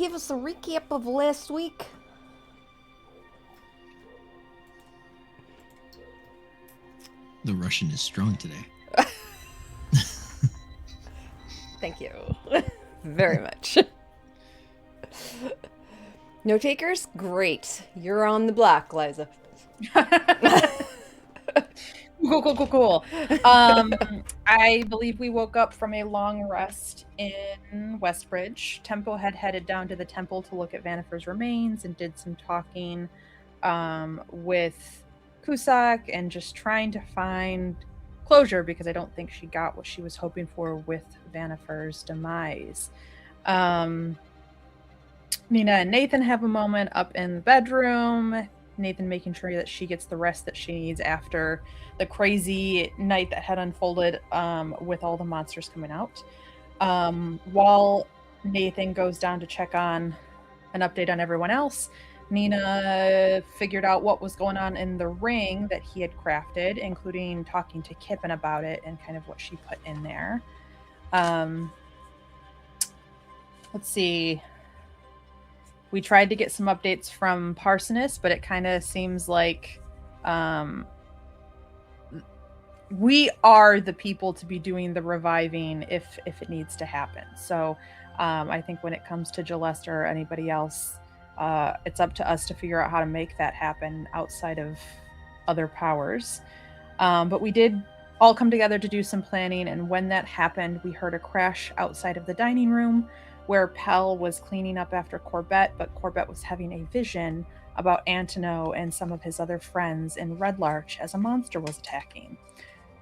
give us a recap of last week? The Russian is strong today. Thank you. Very much. No takers? Great. You're on the block, Liza. Cool. I believe we woke up from a long rest in Westbridge. Tempo had headed down to the temple to look at Vanifer's remains and did some talking with Kusak and just trying to find closure because I don't think she got what she was hoping for with Vanifer's demise. Nina and Nathan have a moment up in the bedroom. Nathan making sure that she gets the rest that she needs after the crazy night that had unfolded with all the monsters coming out. While Nathan goes down to check on an update on everyone else, Nina figured out what was going on in the ring that he had crafted, including talking to Kippen about it and kind of what she put in there. Let's see. We tried to get some updates from Parsonus, but it kind of seems like we are the people to be doing the reviving if it needs to happen. So I think when it comes to Gelesta or anybody else, it's up to us to figure out how to make that happen outside of other powers. But we did all come together to do some planning, and when that happened, we heard a crash outside of the dining room where Pell was cleaning up after Corbett, but Corbett was having a vision about Antono and some of his other friends in Red Larch as a monster was attacking.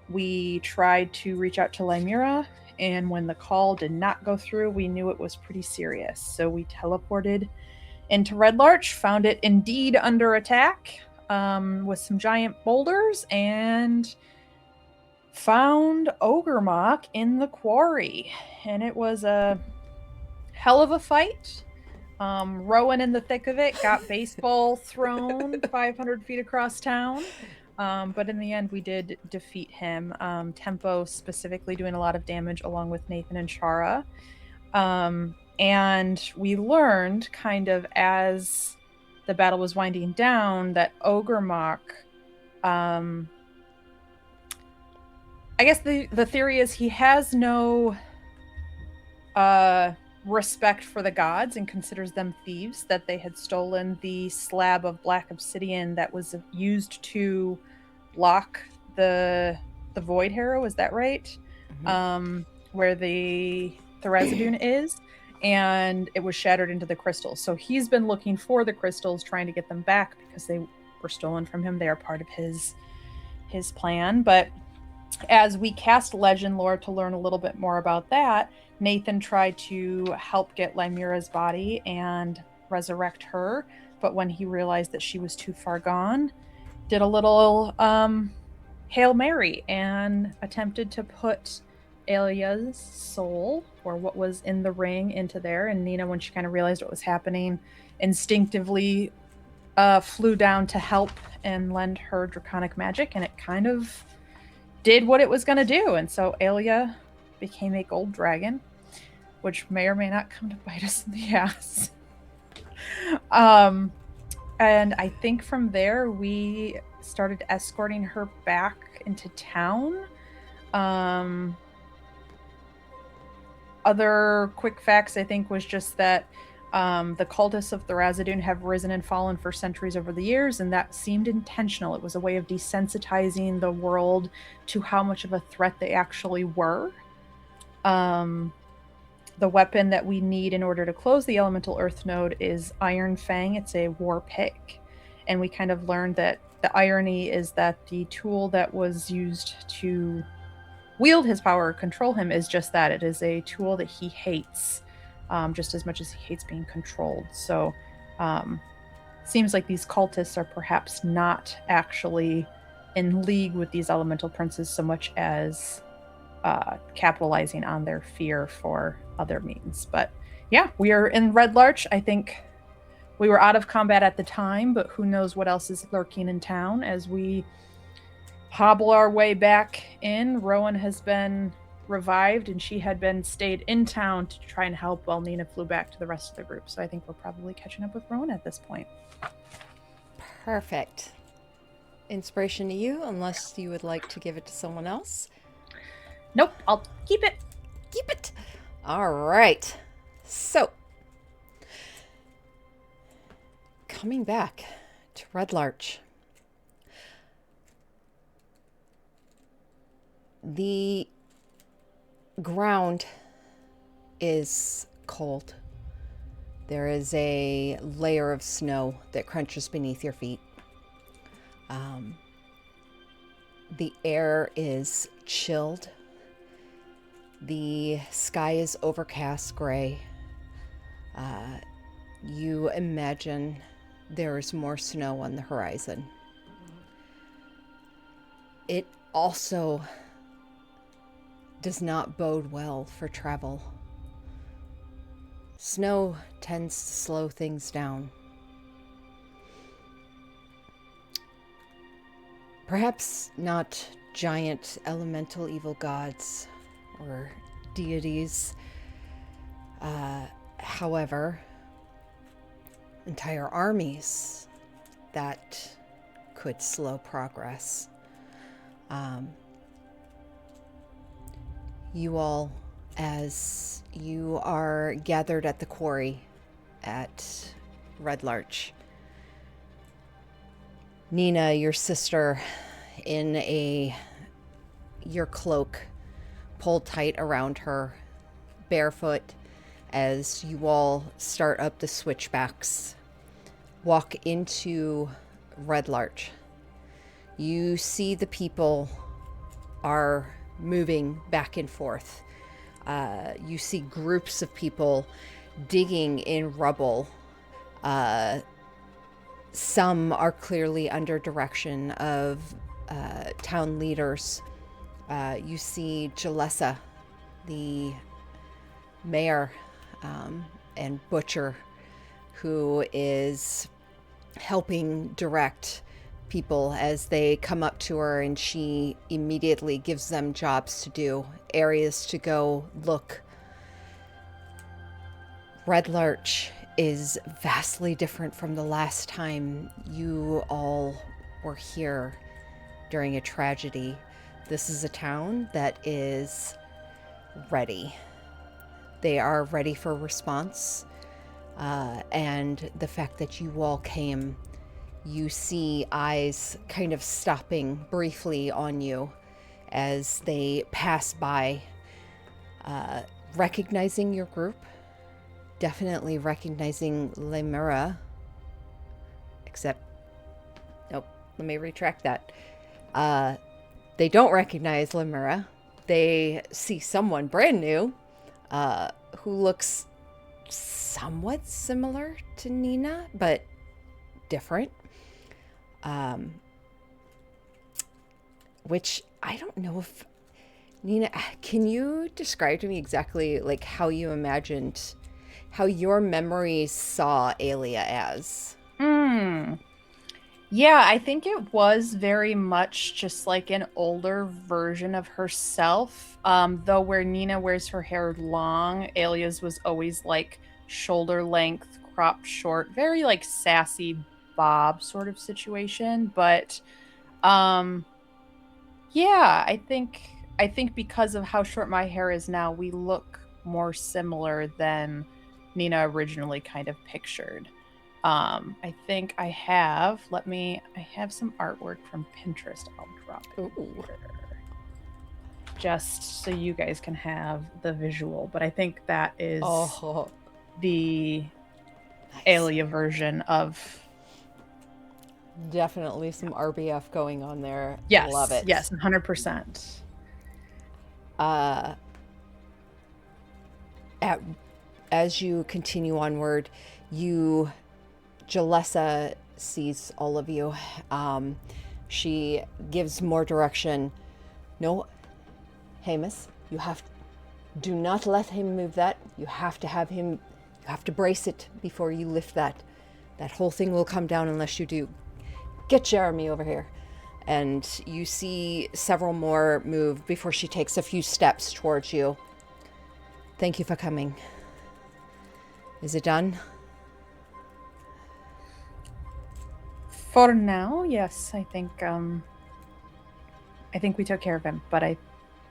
We tried to reach out to Lymira, and when the call did not go through, we knew it was pretty serious. So we teleported into Red Larch, found it indeed under attack with some giant boulders, and found Ogremok in the quarry. And it was a hell of a fight. Rowan in the thick of it got baseball thrown 500 feet across town. But in the end, we did defeat him. Tempo specifically doing a lot of damage along with Nathan and Shara. And we learned kind of as the battle was winding down that Ogremok, I guess the theory is he has no respect for the gods and considers them thieves, that they had stolen the slab of black obsidian that was used to lock the Void Harrow, is that right? Mm-hmm. Where the Thrasidune is, and it was shattered into the crystals. So he's been looking for the crystals, trying to get them back because they were stolen from him. They are part of his plan. But as we cast legend lore to learn a little bit more about that, Nathan tried to help get Lymira's body and resurrect her, but when he realized that she was too far gone, did a little Hail Mary and attempted to put Alia's soul, or what was in the ring, into there. And Nina, when she kind of realized what was happening, instinctively flew down to help and lend her draconic magic, and it kind of did what it was going to do. And so Alia became a gold dragon, which may or may not come to bite us in the ass. And I think from there we started escorting her back into town. Other quick facts, I think, was just that the cultists of Thrasidune have risen and fallen for centuries over the years, and that seemed intentional. It was a way of desensitizing the world to how much of a threat they actually were. The weapon that we need in order to close the Elemental Earth node is Iron Fang. It's a war pick. And we kind of learned that the irony is that the tool that was used to wield his power or control him is just that. It is a tool that he hates, just as much as he hates being controlled. So seems like these cultists are perhaps not actually in league with these elemental princes so much as capitalizing on their fear for other means. But yeah, we are in Red Larch. I think we were out of combat at the time, but who knows what else is lurking in town as we hobble our way back in. Rowan has been revived, and she had been stayed in town to try and help while Nina flew back to the rest of the group. So I think we're probably catching up with Rowan at this point. Perfect. Inspiration to you, unless you would like to give it to someone else. Nope, I'll keep it. Keep it. All right. So, coming back to Red Larch. The ground is cold. There is a layer of snow that crunches beneath your feet. The air is chilled. The sky is overcast gray. You imagine there's more snow on the horizon. It also does not bode well for travel. Snow tends to slow things down. Perhaps not giant elemental evil gods or deities. However, entire armies that could slow progress. You all, as you are gathered at the quarry at Red Larch, Nina, your sister, in your cloak pulled tight around her, barefoot, as you all start up the switchbacks, walk into Red Larch. You see the people are moving back and forth. You see groups of people digging in rubble. Some are clearly under direction of town leaders. You see Jalessa, the mayor and butcher, who is helping direct people as they come up to her, and she immediately gives them jobs to do, areas to go look. Red Larch is vastly different from the last time you all were here during a tragedy. This is a town that is ready. They are ready for response. And the fact that you all came, you see eyes kind of stopping briefly on you as they pass by, recognizing your group, definitely recognizing Lemura, except, nope, let me retract that. They don't recognize Lemura. They see someone brand new, who looks somewhat similar to Nina, but different. Which I don't know if Nina, can you describe to me exactly like how you imagined, how your memories saw Aelia as? Yeah, I think it was very much just like an older version of herself. Though where Nina wears her hair long, Alia's was always like shoulder length, cropped short, very like sassy Bob sort of situation. But yeah, I think because of how short my hair is now, we look more similar than Nina originally kind of pictured. I think I have some artwork from Pinterest I'll drop in here, just so you guys can have the visual. But I think that is the Nice. Aelia version of. Definitely some RBF going on there. Yes, Love it. yes, 100%. As you continue onward, Jalessa sees all of you. She gives more direction. No, Hamus, do not let him move that. You have to brace it before you lift that. That whole thing will come down unless you do. Get Jeremy over here. And you see several more move before she takes a few steps towards you. Thank you for coming. Is it done? For now, yes. I think we took care of him, but I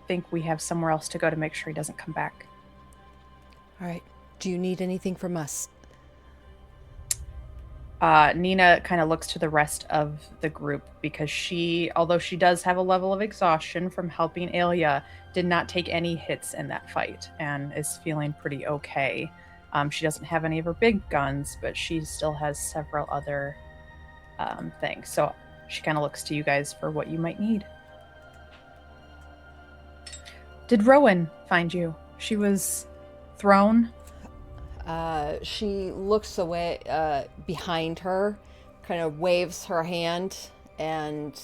think we have somewhere else to go to make sure he doesn't come back. All right. Do you need anything from us? Nina kind of looks to the rest of the group because although she does have a level of exhaustion from helping Alia, did not take any hits in that fight and is feeling pretty okay. She doesn't have any of her big guns, but she still has several other things. So she kind of looks to you guys for what you might need. Did Rowan find you? She was thrown. She looks away behind her, kind of waves her hand, and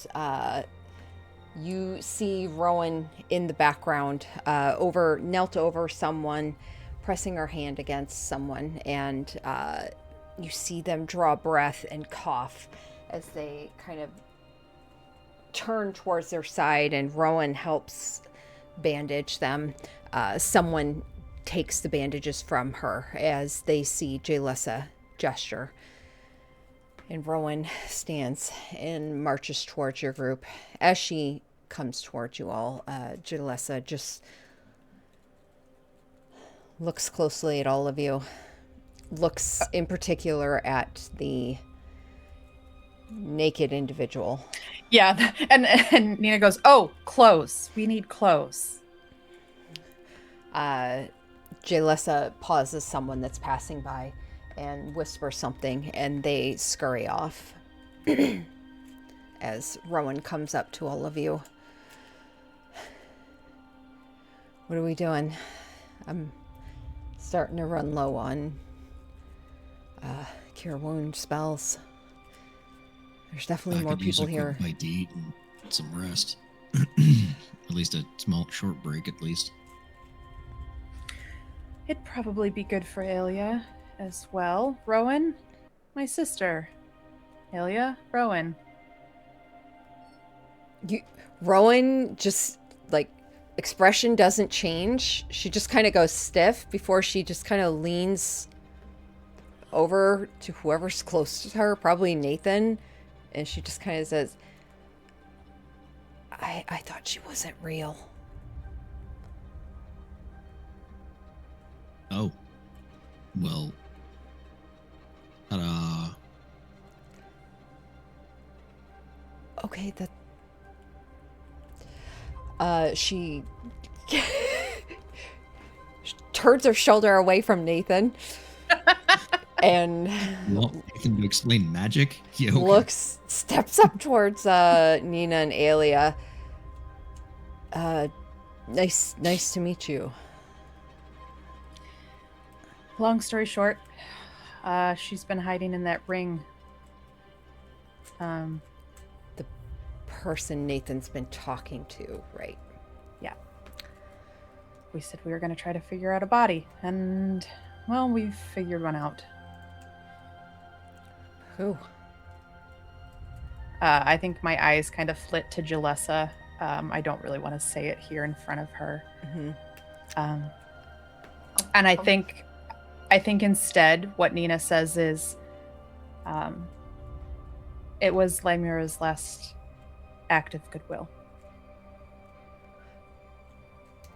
you see Rowan in the background, knelt over someone, pressing her hand against someone, and you see them draw breath and cough as they kind of turn towards their side, and Rowan helps bandage them. Someone takes the bandages from her as they see Jalessa gesture. And Rowan stands and marches towards your group. As she comes towards you all, Jalessa just looks closely at all of you. Looks in particular at the naked individual. Yeah, and Nina goes, "Oh, clothes. We need clothes." Jalessa pauses someone that's passing by and whispers something, and they scurry off as Rowan comes up to all of you. What are we doing? I'm starting to run low on cure wound spells. There's definitely more people here. I could use a quick bite to eat and some rest. At least a small, short break, at least. It'd probably be good for Alia as well. Rowan, my sister. Alia, Rowan. Rowan just, like, expression doesn't change. She just kind of goes stiff before she just kind of leans over to whoever's close to her, probably Nathan, and she just kind of says, I thought she wasn't real. Oh. Well. Ta-da. Okay, she turns her shoulder away from Nathan and Nathan to explain magic? Yeah, okay. steps up towards Nina and Alia. Nice to meet you. Long story short, she's been hiding in that ring. The person Nathan's been talking to, right? Yeah. We said we were going to try to figure out a body, and, well, we've figured one out. Who? I think my eyes kind of flit to Jalessa. I don't really want to say it here in front of her. Mm-hmm. And I think instead what Nina says is, it was Lymira's last act of goodwill.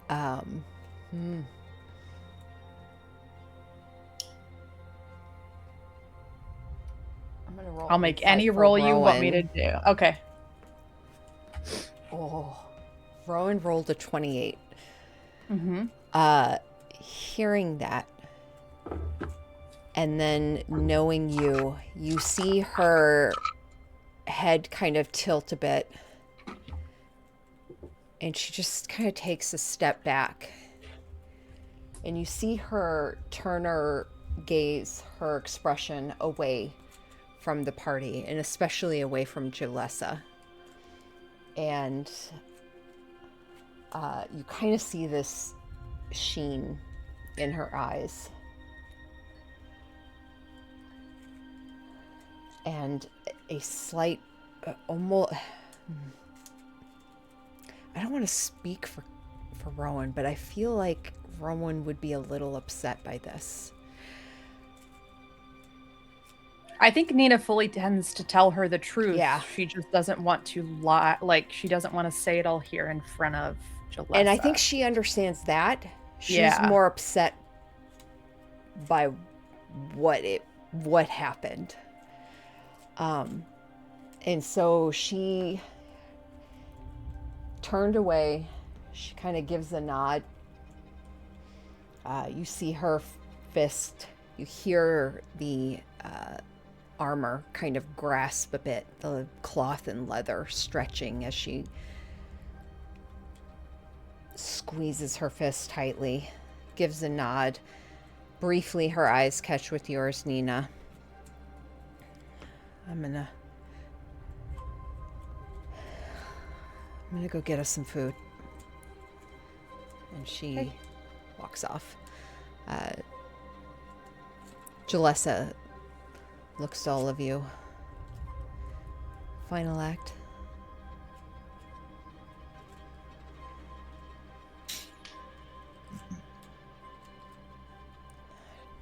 I'm gonna roll. I'll make any roll you want me to do. Okay. Oh, Rowan rolled a 28. Mm-hmm. Hearing that, and then knowing you see her head kind of tilt a bit, and she just kind of takes a step back, and you see her turn her gaze, her expression away from the party, and especially away from Jalessa. And you kind of see this sheen in her eyes. And a slight, almost I don't want to speak for Rowan, but I feel like Rowan would be a little upset by this. I think Nina fully tends to tell her the truth. Yeah. She just doesn't want to lie. Like, she doesn't want to say it all here in front of And I think Jalessa. she understands that. She's Yeah. more upset by what happened. And so she turned away. She kind of gives a nod. You see her fist. You hear the armor kind of grasp a bit, the cloth and leather stretching as she squeezes her fist tightly, gives a nod. Briefly, her eyes catch with yours, Nina. I'm gonna go get us some food. And she Okay. walks off. Jalessa looks to all of you. Final act.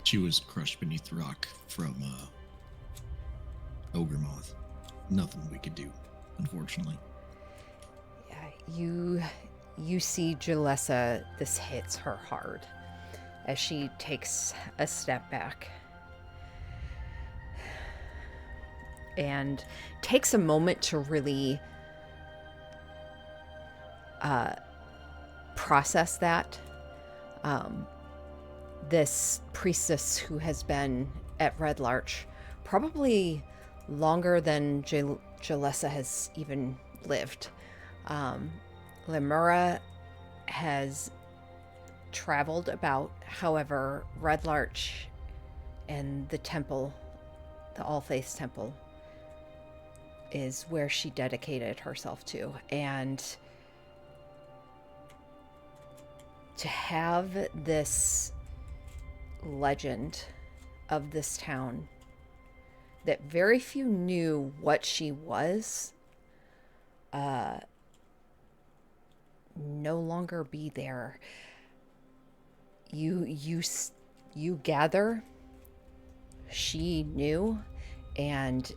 She was crushed beneath the rock from Ogre Moth. Nothing we could do, unfortunately. Yeah, you see Jalessa, this hits her hard as she takes a step back and takes a moment to really process that. This priestess who has been at Red Larch probably longer than Jalessa has even lived. Lemura has traveled about. However, Red Larch and the temple, the All Faiths Temple, is where she dedicated herself to. And to have this legend of this town that very few knew what she was no longer be there. You gather she knew, and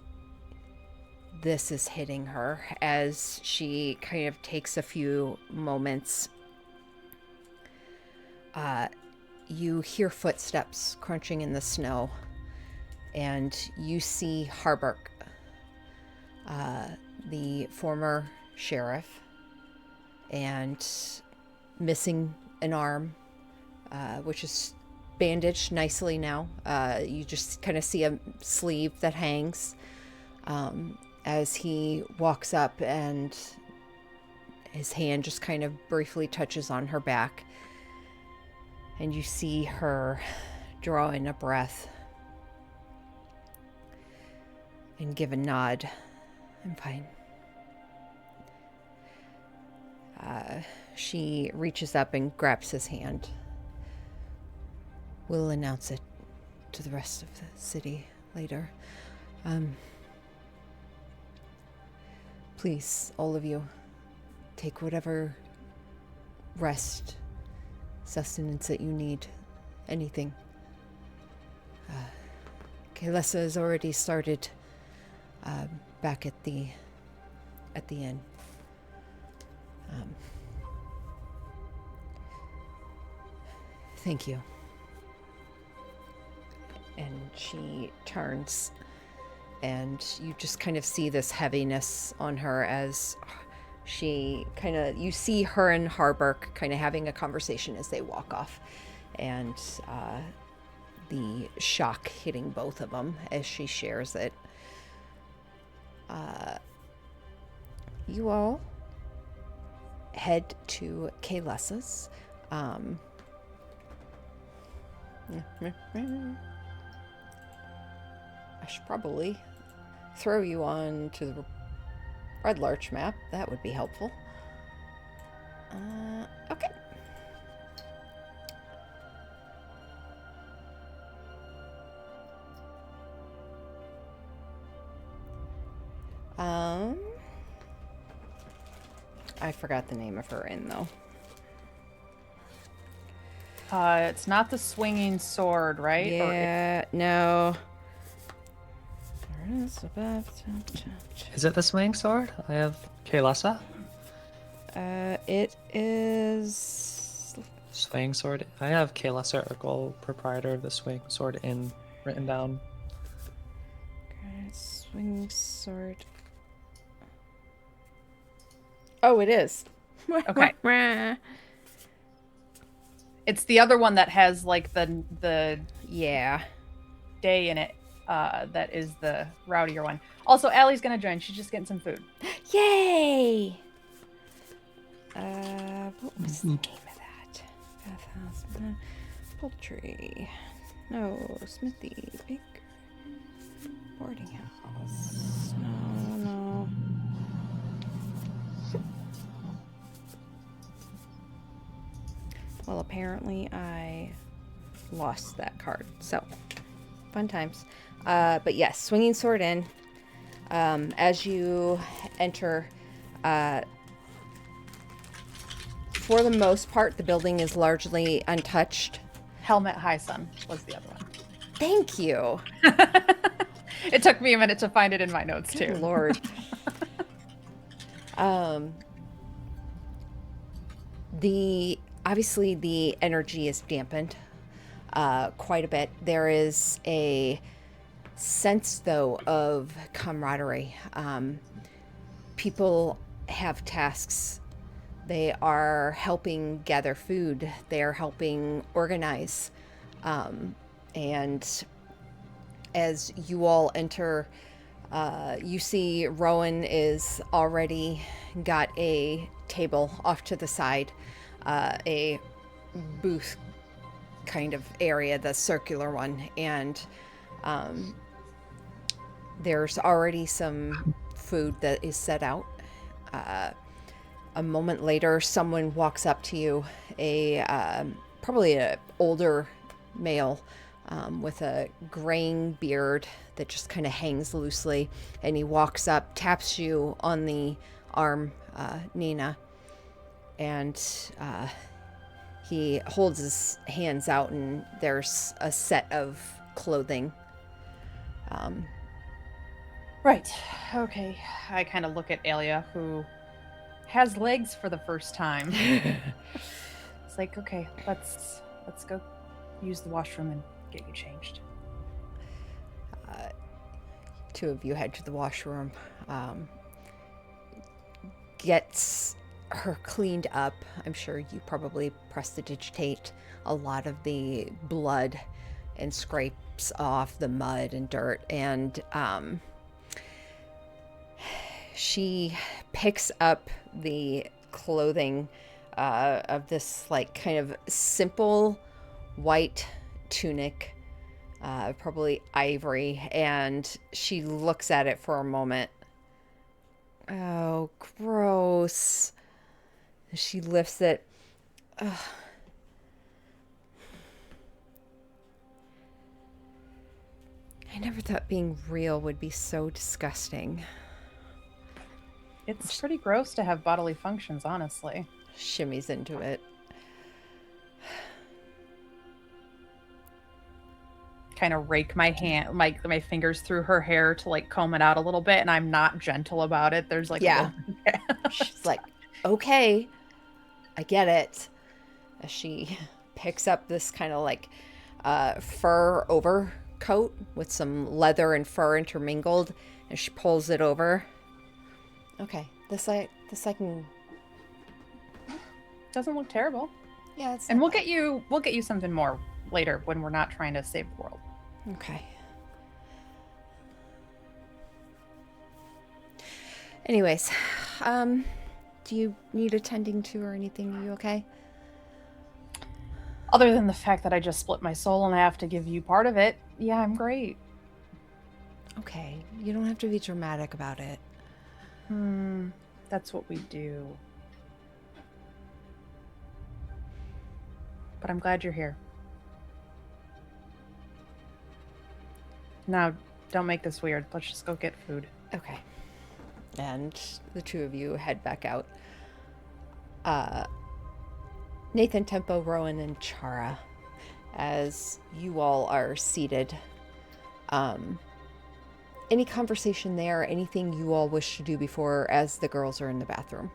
this is hitting her as she kind of takes a few moments. You hear footsteps crunching in the snow, and you see Harburg, the former sheriff, and missing an arm, which is bandaged nicely now. You just kind of see a sleeve that hangs as he walks up, and his hand just kind of briefly touches on her back. And you see her draw in a breath and give a nod. I'm fine. She reaches up and grabs his hand. We'll announce it to the rest of the city later. Please, all of you, take whatever rest, sustenance that you need. Anything. Kaylessa has already started back at the inn. Thank you. And she turns, and you just kind of see this heaviness on her as she kind of, you see her and Harburg kind of having a conversation as they walk off, and the shock hitting both of them as she shares it. You all head to Kaylessa's. I should probably throw you on to the Red Larch map. That would be helpful. Okay. I forgot the name of her inn, though. It's not the swinging sword, right? Yeah, no. Is it the swing sword? I have Kaylasa. It is. Swing sword. I have Kaylasa Urkel, proprietor of the swing sword inn, written down. Swing sword. Oh, it is. Okay. It's the other one that has like the Yeah. day in it. That is the rowdier one. Also, Allie's gonna join. She's just getting some food. Yay! What was the name of that? Bathhouse, poultry. No, smithy, big boarding house. No. Well, apparently I lost that card. So, fun times. But yes, Swinging Sword Inn. As you enter, for the most part, the building is largely untouched. Helmet High Sun was the other one. Thank you. It took me a minute to find it in my notes too. Good Lord. Obviously the energy is dampened quite a bit. There is a sense though of camaraderie. People have tasks. They are helping gather food. They are helping organize. And as you all enter, you see Rowan is already got a table off to the side, a booth kind of area, the circular one, and there's already some food that is set out. A moment later, someone walks up to you, probably an older male with a graying beard that just kind of hangs loosely, and he walks up, taps you on the arm, Nina, and he holds his hands out, and there's a set of clothing. Right. Okay. I kind of look at Alia, who has legs for the first time. It's like, okay, let's go use the washroom and get you changed. Two of you head to the washroom. Gets her cleaned up. I'm sure you probably prestidigitate a lot of the blood and scrapes off the mud and dirt, and she picks up the clothing of this like kind of simple white tunic, probably ivory, and she looks at it for a moment. Oh, gross. She lifts it. Ugh. I never thought being real would be so disgusting. It's pretty gross to have bodily functions, honestly. Shimmies into it. Kind of rake my hand, my fingers through her hair to like comb it out a little bit, and I'm not gentle about it. There's like Yeah. She's like, okay, I get it. As she picks up this kind of like fur overcoat with some leather and fur intermingled, and she pulls it over. Okay, this I can. Doesn't look terrible. Yeah, it's. And we'll get you something more later when we're not trying to save the world. Okay. Anyways, do you need attending to or anything? Are you okay? Other than the fact that I just split my soul in half to give you part of it, yeah, I'm great. Okay, you don't have to be dramatic about it. That's what we do. But I'm glad you're here. Now, don't make this weird. Let's just go get food. Okay. And the two of you head back out. Uh, Nathan, Tempo, Rowan, and Chara, as you all are seated. Any conversation there? Anything you all wish to do before, as the girls are in the bathroom?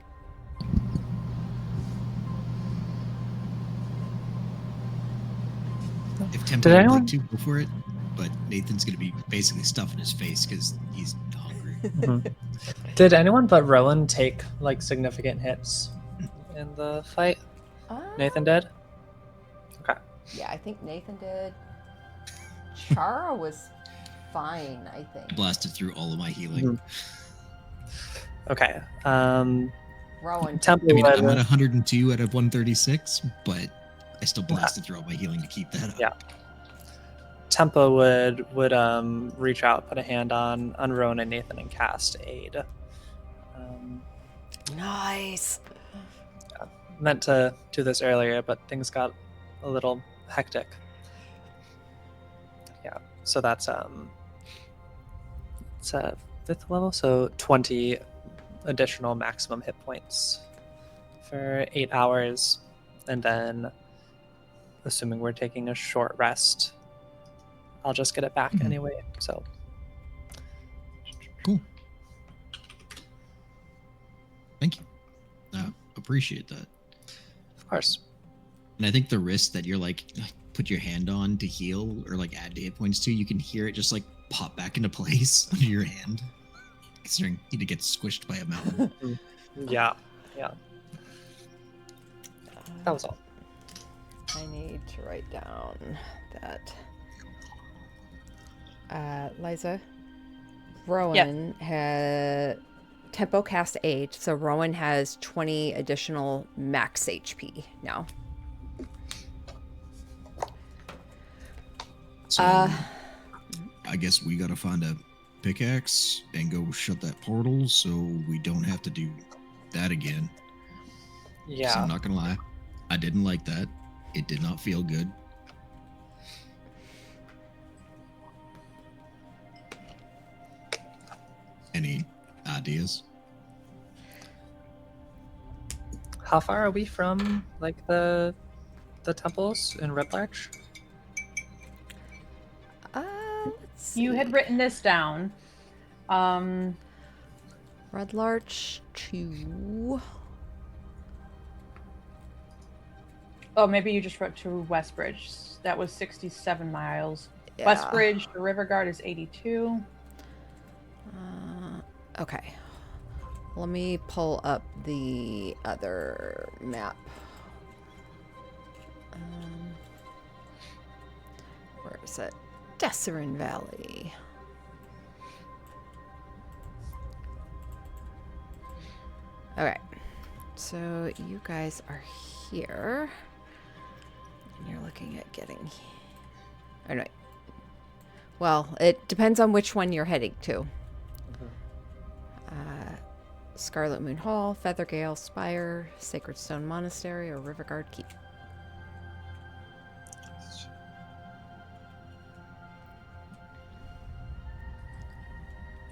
If Tempo Did would anyone? like to, go for it. But Nathan's going to be basically stuffing his face because he's hungry. Mhm. Did anyone but Rowan take like significant hits in the fight? Nathan did. Okay. Yeah, I think Nathan did. Chara was fine, I think. Blasted through all of my healing. Mhm. Okay. Rowan, Temple I mean, would, I'm at 102 out of 136, but I still blasted through all my healing to keep that up. Yeah. Tempo would reach out, put a hand on Rowan and Nathan, and cast aid. nice. Meant to do this earlier, but things got a little hectic. Yeah, so that's it's a 5th level, so 20 additional maximum hit points for 8 hours, and then assuming we're taking a short rest, I'll just get it back anyway. So Cool. Thank you. Appreciate that. of course. And I think the wrist that you're like put your hand on to heal or like add to hit points to, you can hear it just like pop back into place under your hand. Considering you to get squished by a mountain. Yeah. That was all. I need to write down that. Liza, Rowan had Tempo cast 8, so Rowan has 20 additional max HP now. So I guess we gotta find a pickaxe and go shut that portal so we don't have to do that again. 'Cause Yeah. I'm not gonna lie, I didn't like that. It did not feel good. Any ideas? How far are we from like the temples in Red Larch? Let's see. You had written this down. Red Larch to... Oh, maybe you just wrote to Westbridge. That was 67 miles. Yeah. Westbridge to Riverguard is 82. Okay. Let me pull up the other map. Where is it? Desserin Valley. Okay. So you guys are here. And you're looking at getting... Oh, no. Well, it depends on which one you're heading to. Scarlet Moon Hall, Feathergale Spire, Sacred Stone Monastery, or Riverguard Keep.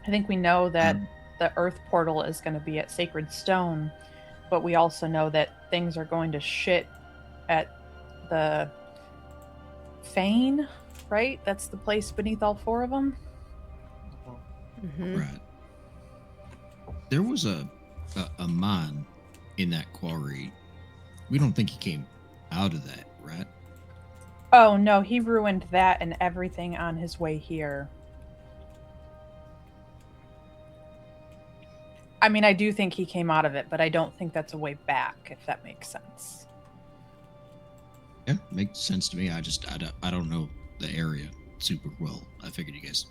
I think we know that the Earth portal is going to be at Sacred Stone, but we also know that things are going to shit at the Fane, right? That's the place beneath all 4 of them. Mm-hmm. Right. There was a mine in that quarry. We don't think he came out of that, right? Oh, no, he ruined that and everything on his way here. I mean, I do think he came out of it, but I don't think that's a way back, if that makes sense. Yeah, makes sense to me. I don't know the area super well. I figured you guys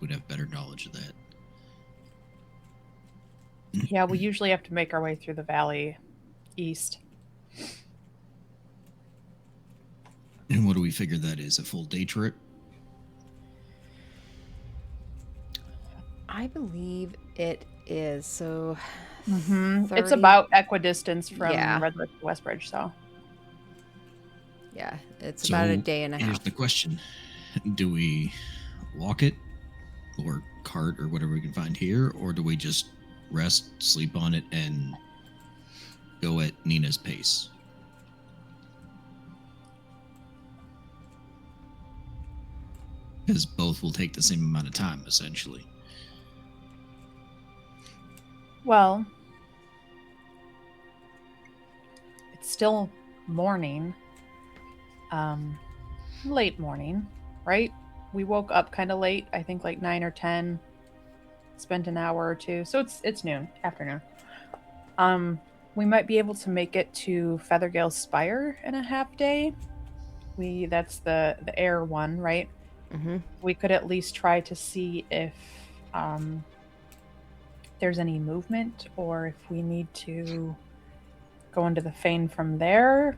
would have better knowledge of that. Yeah, we usually have to make our way through the valley east. And what do we figure that is? A full day trip? I believe it is. So Mm-hmm. 30... It's about equidistance from Yeah. Red Lake to Westbridge, so. Yeah, it's about a day and a Here's half. the question. Do we walk it or cart or whatever we can find here, or do we just rest, sleep on it, and go at Nina's pace. Because both will take the same amount of time, essentially. Well, it's still morning. Late morning, right? We woke up kind of late, I think like 9 or 10. Spent an hour or two. So it's noon, afternoon. We might be able to make it to Feathergale's Spire in a half day. That's the air one, right? Mm-hmm. We could at least try to see if there's any movement or if we need to go into the Fane from there.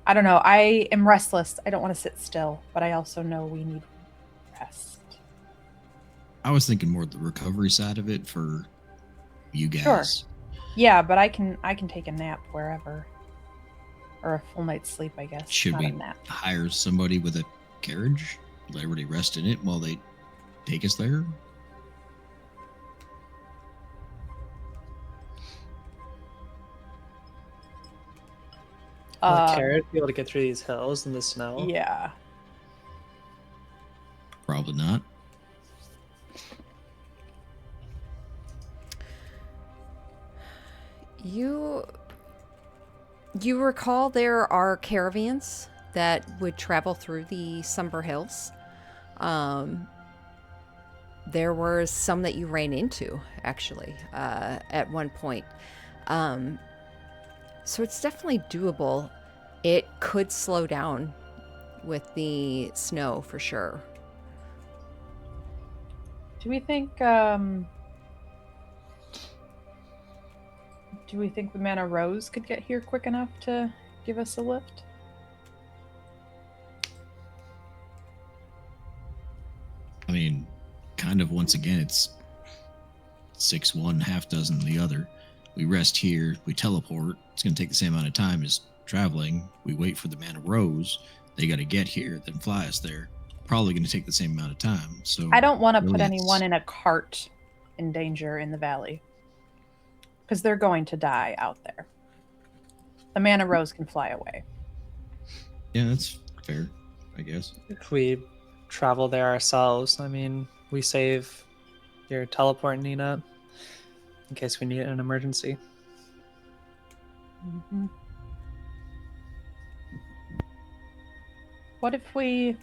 I don't know. I am restless. I don't want to sit still, but I also know we need rest. I was thinking more the recovery side of it for you guys. Sure. Yeah, but I can take a nap wherever. Or a full night's sleep, I guess. Should Not we a nap. hire somebody with a carriage? Let everybody rest in it while they take us there? Will the carrot be able to get through these hills in the snow? Yeah. Probably not. You recall there are caravans that would travel through the Somber Hills. There were some that you ran into, actually, at one point. So it's definitely doable. It could slow down with the snow for sure. Do we think the Mana Rose could get here quick enough to give us a lift? I mean, kind of once again, it's 6 one, half dozen the other. We rest here, we teleport. It's going to take the same amount of time as traveling. We wait for the Mana Rose. They got to get here, then fly us there. Probably going to take the same amount of time. So I don't want to really put it's- anyone in a cart in danger in the valley. Because they're going to die out there. The Mana Rose can fly away. Yeah, that's fair, I guess. If we travel there ourselves, I mean, we save your teleport, Nina, in case we need it in an emergency. Mm-hmm. What if we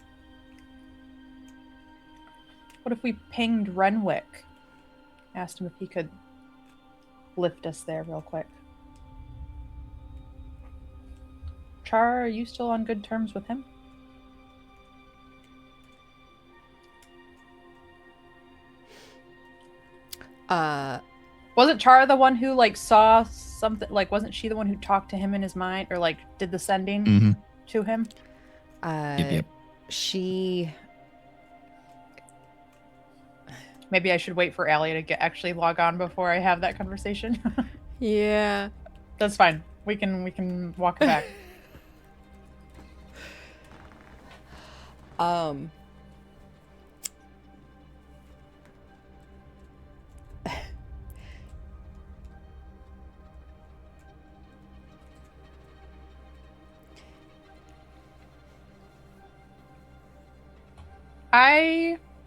pinged Renwick? Asked him if he could lift us there real quick. Char, are you still on good terms with him? Wasn't Char the one who like saw something? Like, wasn't she the one who talked to him in his mind, or like did the sending Mm-hmm. to him? Yep. She Maybe I should wait for Allie to actually log on before I have that conversation. Yeah. That's fine. We can walk it back.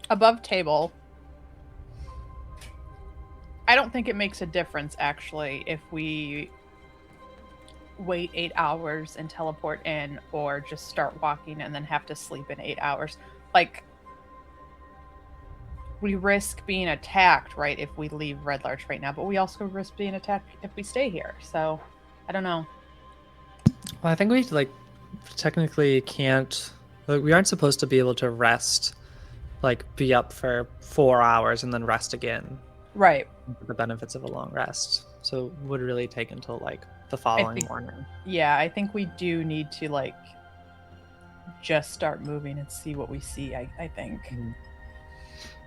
Above table, I don't think it makes a difference actually if we wait 8 hours and teleport in or just start walking and then have to sleep in 8 hours. Like, we risk being attacked, right, if we leave Red Larch right now, but we also risk being attacked if we stay here. So, I don't know. Well, I think we like technically can't. Like, we aren't supposed to be able to rest, like be up for 4 hours and then rest again. Right. The benefits of a long rest. So it would really take until like the following think- morning. Yeah, I think we do need to like just start moving and see what we see, I think. Mhm.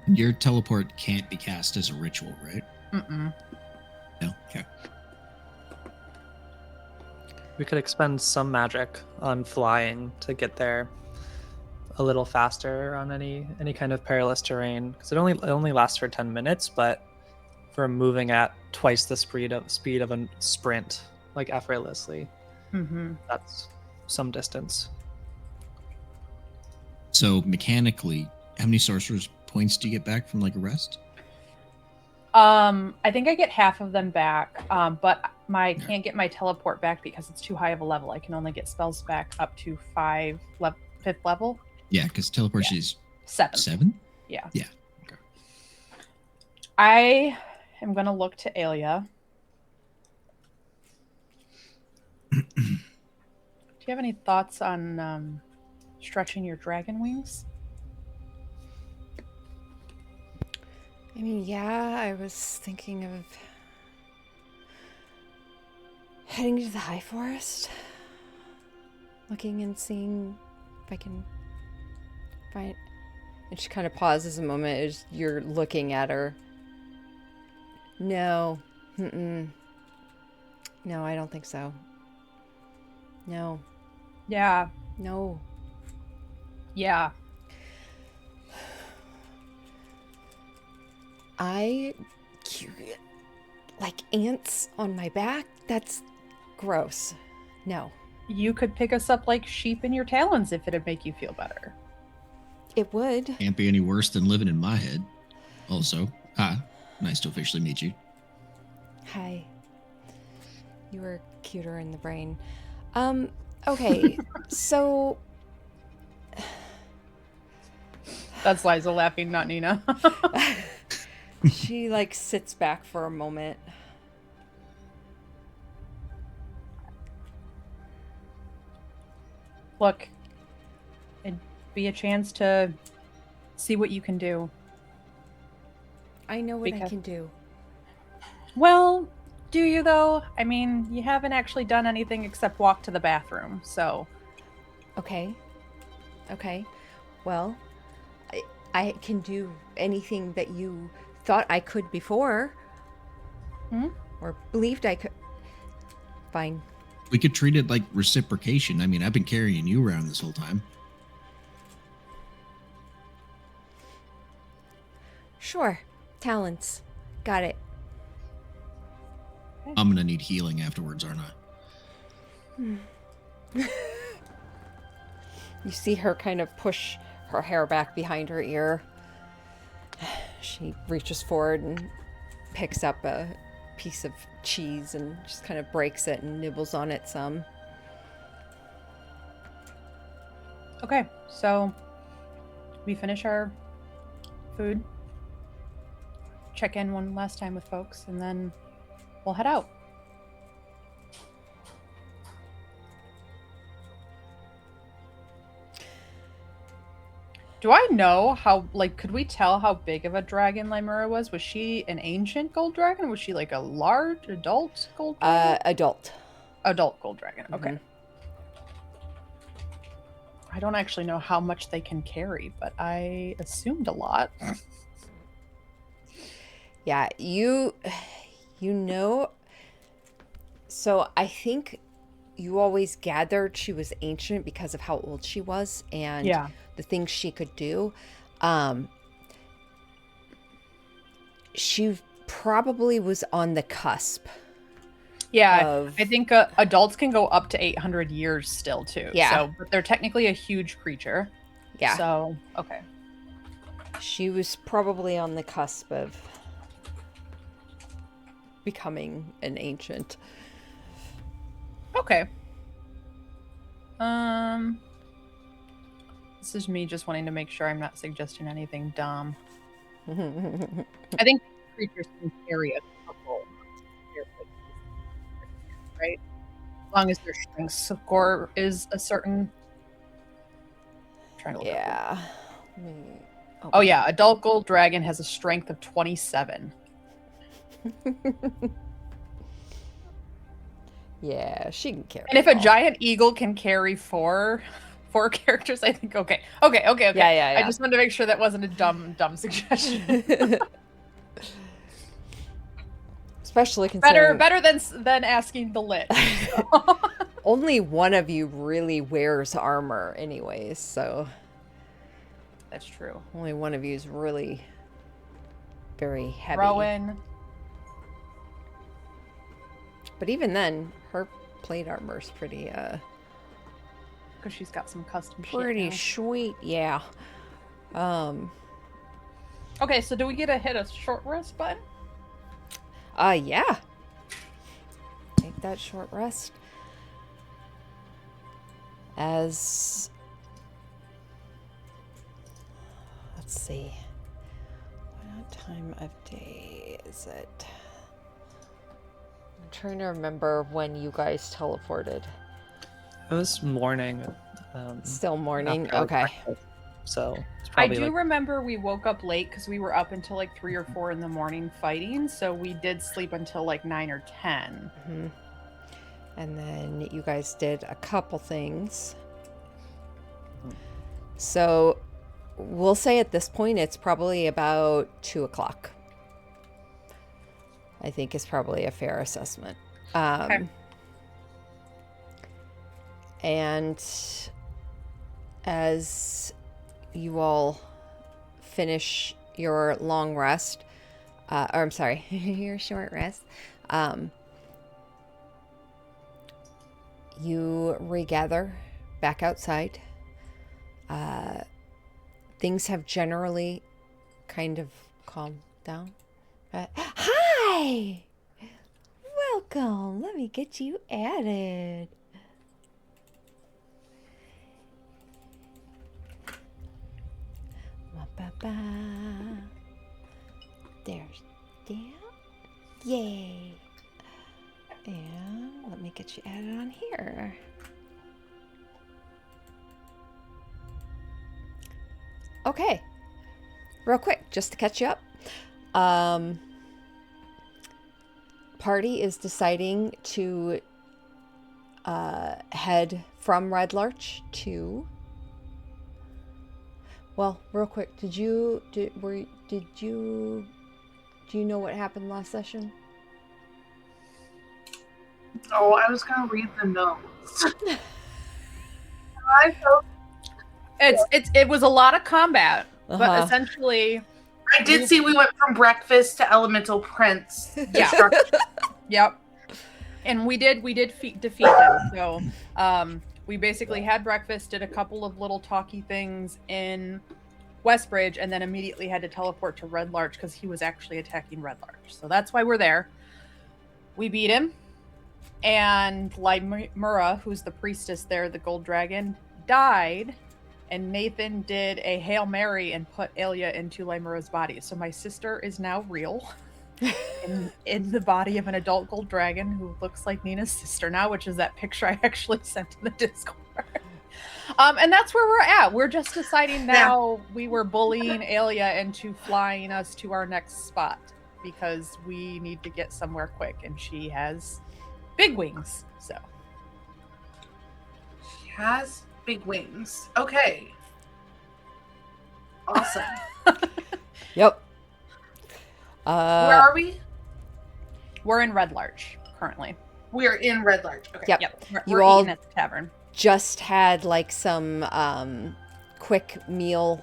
Your teleport can't be cast as a ritual, right? Mm-mm. No? Okay. We could expend some magic on flying to get there a little faster on any kind of perilous terrain, because it only lasts for 10 minutes, but for moving at twice the speed of a sprint, like effortlessly. Mm-hmm. That's some distance. So mechanically, how many sorcerer's points do you get back from like a rest? I think I get half of them back, but Yeah. can't get my teleport back because it's too high of a level. I can only get spells back up to 5th level. Yeah, because teleportation is 7th. 7? Yeah. Yeah. Okay. I am gonna look to Alia. Do you have any thoughts on stretching your dragon wings? I mean, yeah, I was thinking of heading to the high forest, looking and seeing if I can find. And she kind of pauses a moment as you're looking at her. No, no, I don't think so. No, Yeah. no. Yeah. Like ants on my back? That's gross. No. You could pick us up like sheep in your talons if it'd make you feel better. It would. Can't be any worse than living in my head. Also, hi. Nice to officially meet you. Hi. You were cuter in the brain. Okay, so... That's Liza laughing, not Nina. She, like, sits back for a moment. Look, it'd be a chance to see what you can do. I know what I can do. Well, do you though? I mean, you haven't actually done anything except walk to the bathroom, so... Okay. Well, I can do anything that you thought I could before. Or believed I could. Fine. We could treat it like reciprocation. I mean, I've been carrying you around this whole time. Sure. Talents. Got it. I'm gonna need healing afterwards, aren't I? You see her kind of push her hair back behind her ear. She reaches forward and picks up a piece of cheese and just kind of breaks it and nibbles on it some. Okay, so we finish our food, check in one last time with folks, and then we'll head out. Do I know how, like, could we tell how big of a dragon Limura was? Was she an ancient gold dragon? Was she like a large adult gold dragon? Adult. Adult gold dragon, okay. Mhm. I don't actually know how much they can carry, but I assumed a lot. Yeah, you know. So I think you always gathered she was ancient because of how old she was and Yeah. the things she could do. She probably was on the cusp. Yeah, I think adults can go up to 800 years still too. Yeah. So, but they're technically a huge creature. Yeah. So, okay. She was probably on the cusp of becoming an ancient. Okay. This is me just wanting to make sure I'm not suggesting anything dumb. I think creatures can carry a couple, right? As long as their strength score is a certain. I'm trying to look up. Yeah. Oh yeah, adult gold dragon has a strength of 27. Yeah, she can carry. And if a it all. giant eagle can carry four characters, I think okay. Yeah. I just wanted to make sure that wasn't a dumb suggestion. Especially considering better than asking the lit. only one of you really wears armor anyways, so That's true. only one of you is really very heavy. Rowan, But even then, her plate armor's pretty Because she's got some custom shit pretty now. sweet, yeah. Okay, so do we get to hit a short rest button? Yeah. Take that short rest. As let's see. What time of day is it? I'm trying to remember when you guys teleported. It was morning. Still morning? after Okay. breakfast, so it's I probably do like remember we woke up late because we were up until like 3 or 4 in the morning fighting. So we did sleep until like 9 or 10. Mhm. And then you guys did a couple things. So we'll say at this point it's probably about 2 o'clock. I think is probably a fair assessment. Okay. And as you all finish your long rest, or I'm sorry, your short rest, you regather back outside. Things have generally kind of calmed down. Hi! Welcome. Let me get you added. Ba-ba-ba. There's that. Yay. And let me get you added on here. Okay. Real quick, just to catch you up. Party is deciding to head from Red Larch to... Well, real quick, do you know what happened last session? Oh, I was gonna read the notes. I felt It was a lot of combat, Uh-huh. but essentially, I did see we went from breakfast to elemental prince. Yeah. destruction. yep. And we did defeat them. So we basically had breakfast, did a couple of little talky things in Westbridge, and then immediately had to teleport to Red Larch because he was actually attacking Red Larch. So that's why we're there. We beat him. And Lymura, who's the priestess there, the gold dragon, died. And Nathan did a Hail Mary and put Alia into Lymura's body. So my sister is now real in the body of an adult gold dragon who looks like Nina's sister now, which is that picture I actually sent in the Discord. And that's where we're at. We're just deciding now we were bullying Alia into flying us to our next spot because we need to get somewhere quick, and she has big wings. So She has big wings. Okay. Awesome. Yep. Where are we? we're in Red Larch currently. We're in Red Larch. Okay. Yep. Yep. You We're all- eating at the tavern. Just had like some quick meal,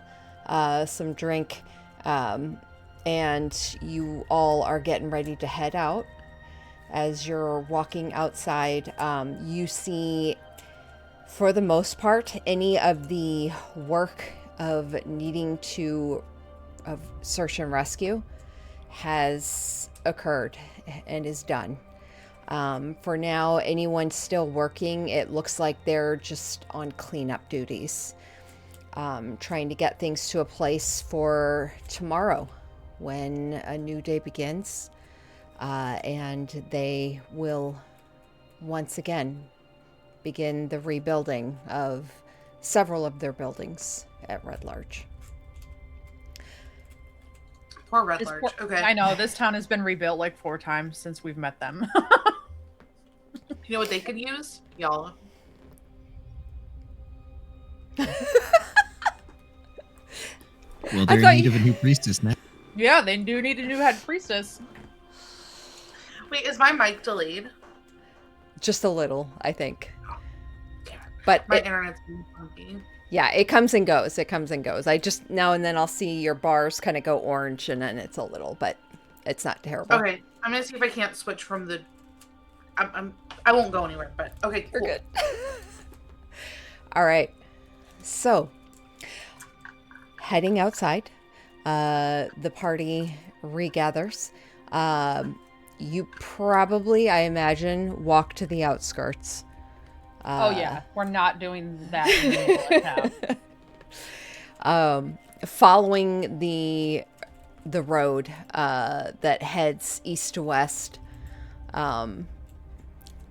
some drink, and you all are getting ready to head out. As you're walking outside, you see, for the most part, any of the work of needing to search and rescue has occurred and is done. For now, anyone still working, it looks like they're just on cleanup duties, trying to get things to a place for tomorrow when a new day begins, and they will once again begin the rebuilding of several of their buildings at Red Larch. Poor Red This Larch. poor- Okay. I know this town has been rebuilt like 4 times since we've met them. You know what they could use? Y'all. Well, they're thought in need you- of a new priestess now. Yeah, they do need a new head priestess. Wait, is my mic delayed? Just a little, I think. Yeah. But My it- internet's being funky. yeah, it comes and goes. It comes and goes. I just now and then I'll see your bars kind of go orange, and then it's a little, but it's not terrible. Okay. I'm gonna see if I can't switch from the I won't go anywhere. But okay, You're cool. good. All right. So, heading outside, the party regathers. You probably, I imagine, walk to the outskirts. Oh yeah, we're not doing that in the middle of town. Following the road that heads east to west.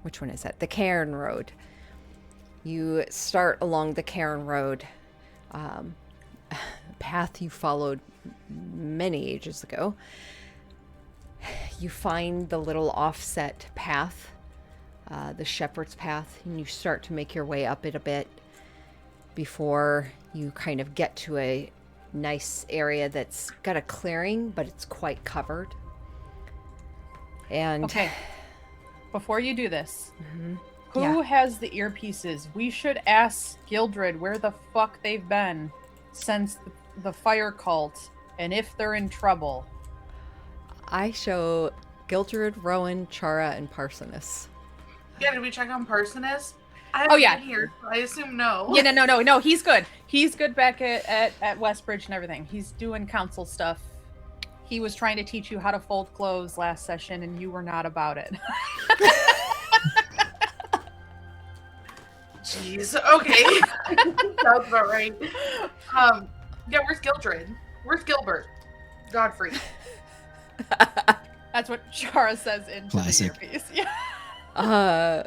Which one is that? The Cairn Road. You start along the Cairn Road, path you followed many ages ago. You find the little offset path, the shepherd's path, and you start to make your way up it a bit before you kind of get to a nice area that's got a clearing, but it's quite covered. And Okay. Before you do this, who Yeah. has the earpieces? We should ask Gildred where the fuck they've been since the fire cult and if they're in trouble. I show Gildred, Rowan, Chara, and Parsonus. Yeah, did we check on Parsonus? I Oh, haven't yeah. been here, so I assume no. Yeah, no, he's good. He's good back at Westbridge and everything. He's doing council stuff. He was trying to teach you how to fold clothes last session, and you were not about it. Jeez. Okay. Sounds about right. Yeah, where's Gildred? Where's Gilbert? Godfrey. That's what Chara says into Classic. the earpiece. Yeah.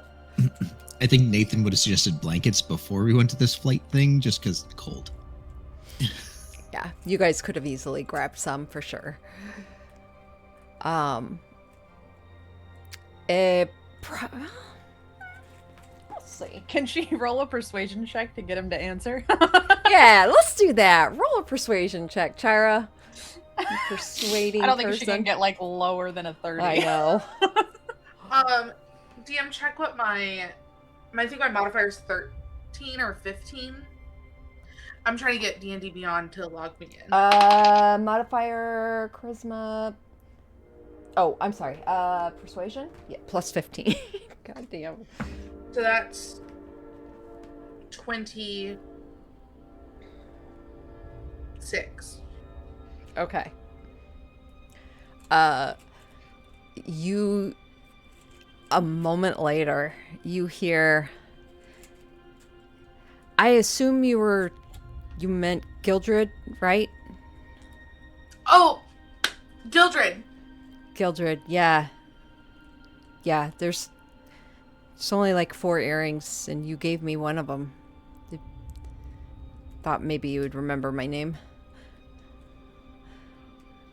I think Nathan would have suggested blankets before we went to this flight thing, just because cold. Yeah, you guys could have easily grabbed some for sure. Let's see. Can she roll a persuasion check to get him to answer? Yeah, let's do that. Roll a persuasion check, Chara. You persuading I don't think she person. can get like lower than a 30. I know. DM, check what I think my modifier is 13 or 15. I'm trying to get D&D Beyond to log me in. Modifier charisma. Oh, I'm sorry. Persuasion? Yeah, plus 15. God damn. So that's 26. Okay. You a moment later, you hear, I assume you meant Gildred, right? Oh, Gildred. Gildred, yeah. Yeah, it's only like 4 earrings, and you gave me one of them. Thought maybe you would remember my name.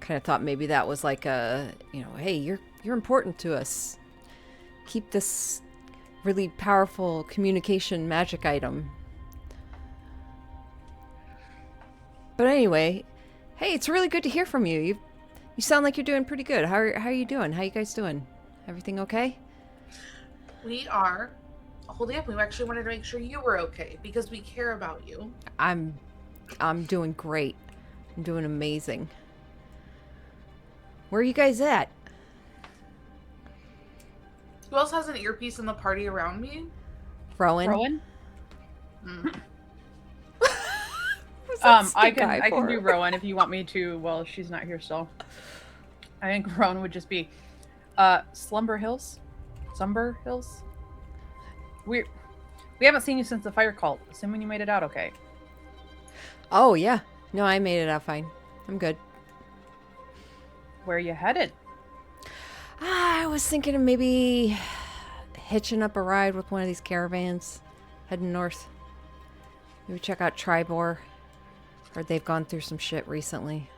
Kind of thought maybe that was like a, hey, you're important to us. Keep this really powerful communication magic item. But anyway, hey, it's really good to hear from you. You sound like you're doing pretty good. How are you doing? How you guys doing? Everything okay? We are holding up. We actually wanted to make sure you were okay because we care about you. I'm doing great. I'm doing amazing. Where are you guys at? Who else has an earpiece in the party around me? Rowan? Rowan? Mm. Who's that I stink eye can for? do Rowan if you want me to. Well, she's not here still. I think Rowan would just be Slumber Hills. We haven't seen you since the fire cult. Assuming you made it out okay. Oh, yeah. No, I made it out fine. I'm good. Where are you headed? I was thinking of maybe hitching up a ride with one of these caravans, heading north. Maybe check out Tribor. Heard they've gone through some shit recently.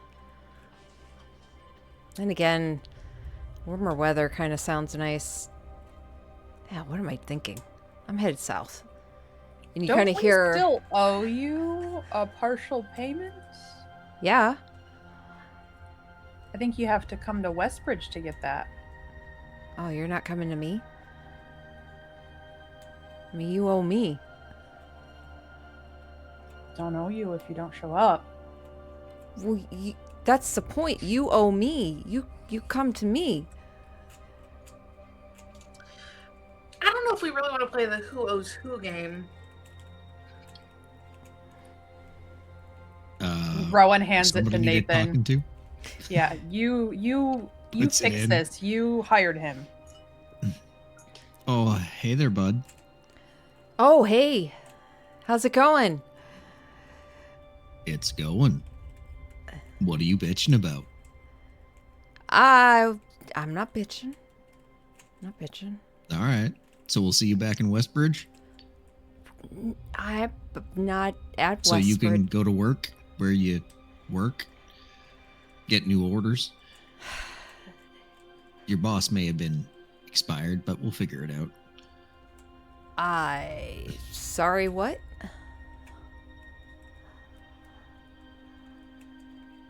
And again, warmer weather kind of sounds nice. Yeah, what am I thinking? I'm headed south. And you Don't kind of we hear... still owe you a partial payment? Yeah. I think you have to come to Westbridge to get that. Oh, you're not coming to me? I mean, you owe me. Don't owe you if you don't show up. Well, that's the point. You owe me. You come to me. we really want to play the who owes who game. Rowan hands it to somebody needed Nathan. talking to? Yeah, you Puts it fix in. this. You hired him. Oh, hey there, bud. Oh, hey. How's it going? It's going. What are you bitching about? I'm not bitching. Not bitching. All right. So we'll see you back in Westbridge? I'm not at So you can Westford. go to work where you work? Get new orders? Your boss may have been expired, but we'll figure it out. Sorry, what?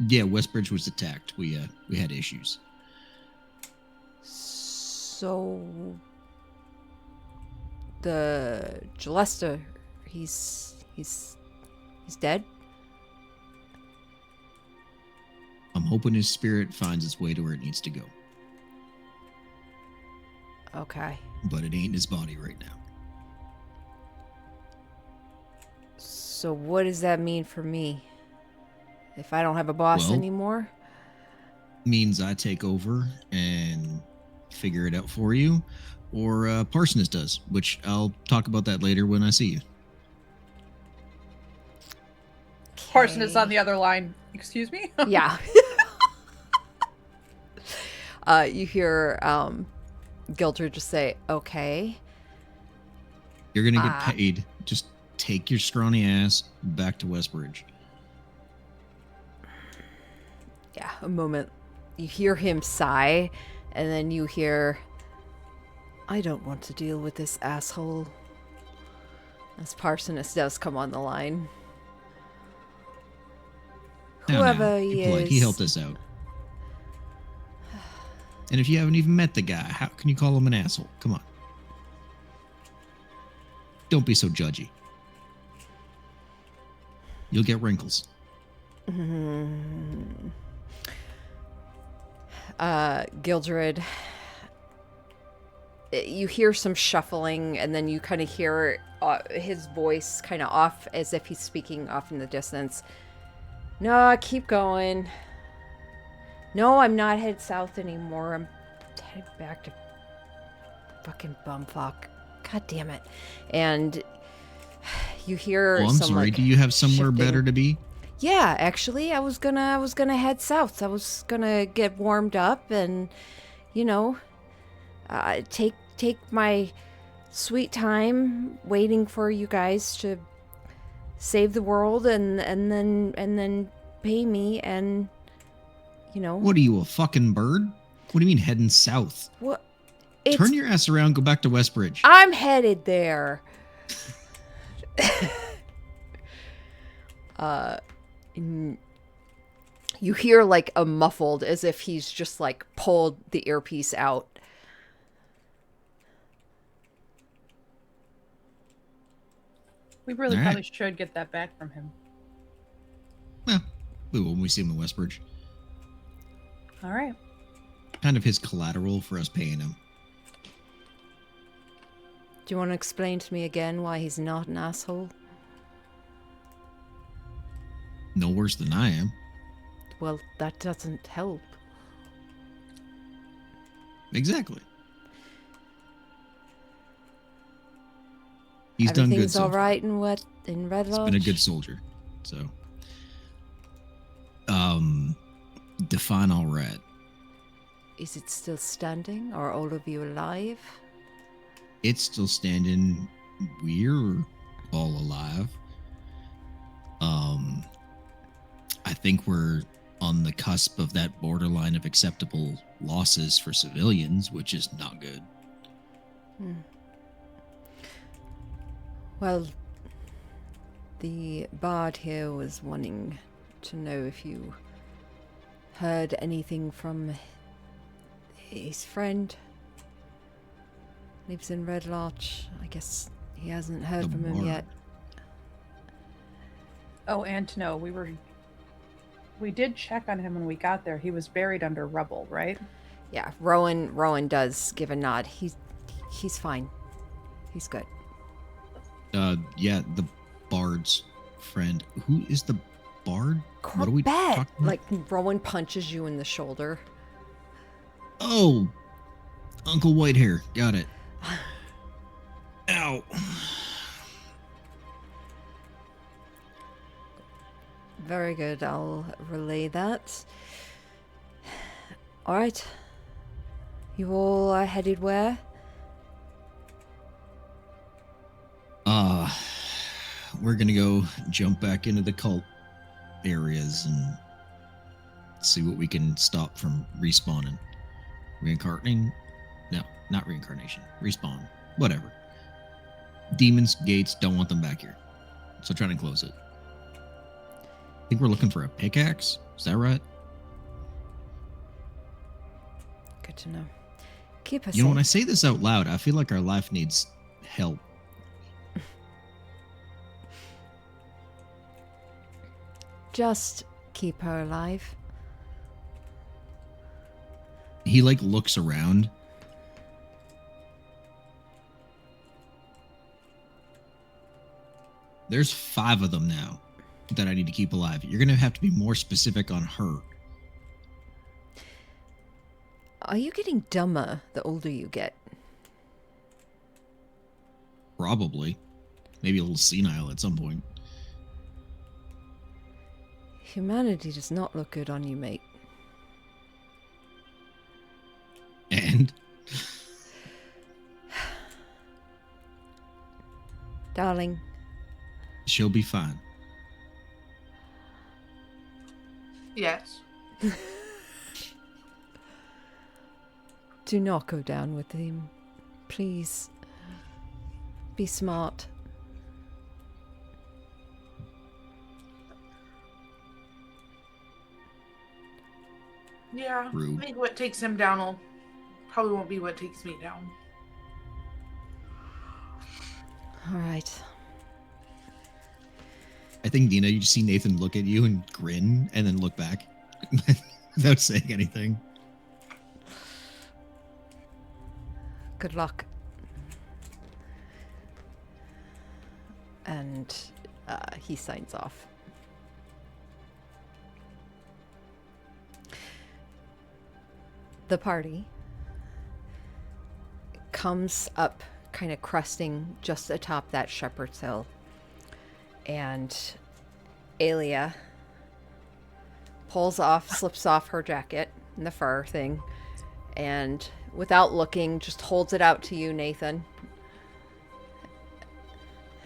Yeah, Westbridge was attacked. We had issues. So the Gelesta, he's dead? I'm hoping his spirit finds its way to where it needs to go. Okay. But it ain't his body right now. So what does that mean for me? If I don't have a boss Well- anymore? Means I take over and figure it out for you, or Parsoness does, which I'll talk about that later when I see you. Parson is on the other line. Excuse me? Yeah. You hear Gildred just say, okay. You're gonna get Ah. paid. Just take your scrawny ass back to Westbridge. Yeah, a moment. You hear him sigh, and then you hear, I don't want to deal with this asshole. As Parsoness does come on the line. Now, Whoever be he polite. is. He helped us out. And if you haven't even met the guy, how can you call him an asshole? Come on. Don't be so judgy. You'll get wrinkles. Gildred, you hear some shuffling, and then you kind of hear his voice kind of off, as if he's speaking off in the distance. No, keep going. No, I'm not headed south anymore. I'm headed back to fucking bumfuck. God damn it. And you hear Oh, I'm some, sorry. like, Do you have somewhere shifting. better to be? Yeah, actually, I was gonna head south. I was gonna get warmed up and, you know, take my sweet time waiting for you guys to save the world and then pay me and, you know. What are you, a fucking bird? What do you mean heading south? What? Turn your ass around, go back to Westbridge. I'm headed there. You hear like a muffled, as if he's just like pulled the earpiece out. We really All right. probably should get that back from him. Well, we will when we see him in Westbridge. All right. Kind of his collateral for us paying him. Do you want to explain to me again why he's not an asshole? No worse than I am. Well, that doesn't help. Exactly. He's done good Everything's so all far. right in Red He's Lodge? been a good soldier. So, define all right. Is it still standing? Are all of you alive? It's still standing. We're all alive. I think we're on the cusp of that borderline of acceptable losses for civilians, which is not good. Well, the bard here was wanting to know if you heard anything from his friend. Lives in Red Lodge. I guess he hasn't heard The from him bard. yet. Oh, and to know, we did check on him when we got there. He was buried under rubble, right? Yeah, Rowan does give a nod. He's fine. He's good. Yeah, the bard's friend. Who is the bard? What are we Corbett! talking about? Like, Rowan punches you in the shoulder. Oh, Uncle Whitehair. Got it. Ow. Very good. I'll relay that. All right. You all are headed where? We're gonna go jump back into the cult areas and see what we can stop from respawning. Reincarnating? No, not reincarnation. Respawn. Whatever. Demons, gates, don't want them back here. So try to close it. I think we're looking for a pickaxe. Is that right? Good to know. Keep us You know, when I safe. say this out loud, I feel like our life needs help. Just keep her alive. He like looks around. There's 5 of them now that I need to keep alive. You're gonna have to be more specific on her. Are you getting dumber the older you get? Probably. Maybe a little senile at some point. Humanity does not look good on you, mate. And Darling, she'll be fine. Yes. do not go down with him. Please. Be smart. Yeah. Rude. I think what takes him down will probably won't be what takes me down. All right. I think, Dina, you just see Nathan look at you and grin and then look back without saying anything. Good luck. And he signs off. The party comes up, kind of cresting just atop that shepherd's hill. And Alia slips off her jacket and the fur thing, and without looking, just holds it out to you, Nathan.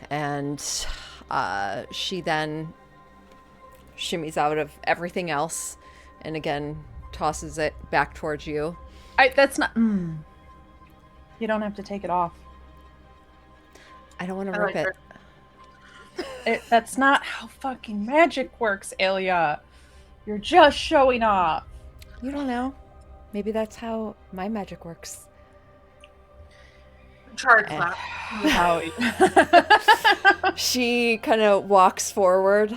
And she then shimmies out of everything else and again tosses it back towards you. That's not. You don't have to take it off. I don't want to I rip like it. That's not how fucking magic works, Alia. You're just showing off. You don't know. Maybe that's how my magic works. Charge Eh. that. How? She kind of walks forward,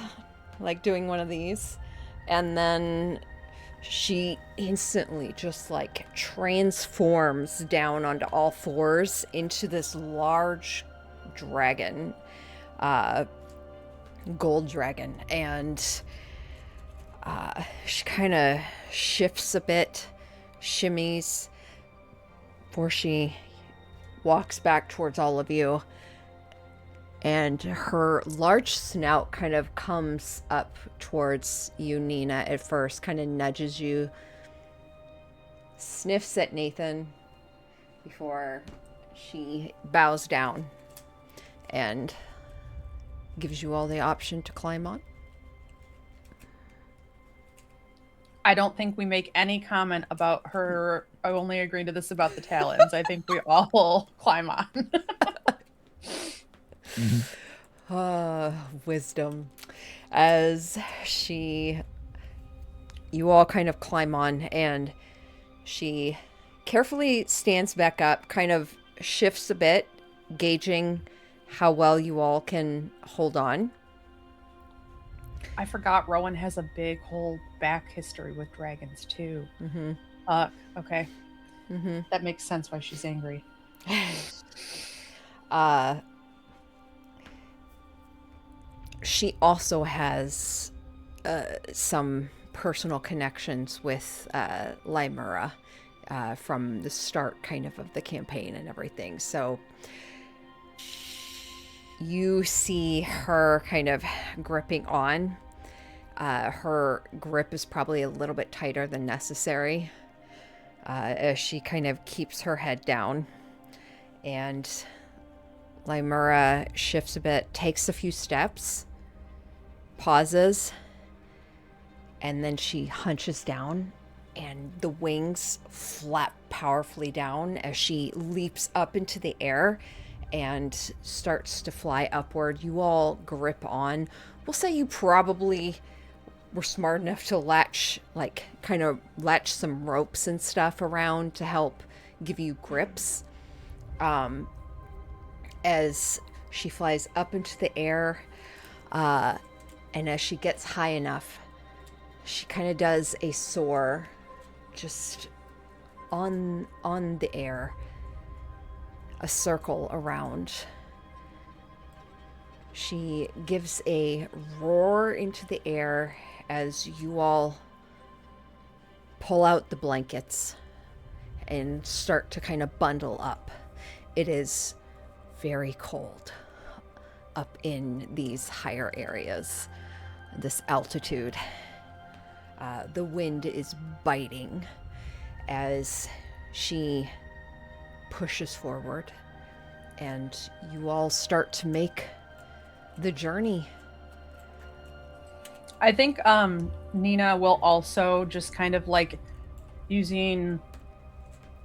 like doing one of these, and then she instantly just like transforms down onto all fours into this large dragon, gold dragon, and she kind of shifts a bit, shimmies, before she walks back towards all of you, and her large snout kind of comes up towards you, Nina, at first, kind of nudges you, sniffs at Nathan before she bows down and gives you all the option to climb on. I don't think we make any comment about her only agreeing to this about the talons. I think we all climb on. Wisdom. As you all kind of climb on, and she carefully stands back up, kind of shifts a bit, gauging how well you all can hold on. I forgot Rowan has a big whole back history with dragons too. Mm-hmm. Okay. Mm-hmm. That makes sense why she's angry. She also has some personal connections with Lymura from the start kind of the campaign and everything. So you see her kind of gripping on. Her grip is probably a little bit tighter than necessary as she kind of keeps her head down. And Lymura shifts a bit, takes a few steps, pauses, and then she hunches down, and the wings flap powerfully down as she leaps up into the air and starts to fly upward. You all grip on. We'll say you probably were smart enough to latch some ropes and stuff around to help give you grips. As she flies up into the air, and as she gets high enough, she kind of does a soar just on the air, a circle around. She gives a roar into the air as you all pull out the blankets and start to kind of bundle up. It is very cold up in these higher areas, this altitude. The wind is biting as she pushes forward, and you all start to make the journey. I think Nina will also just kind of like using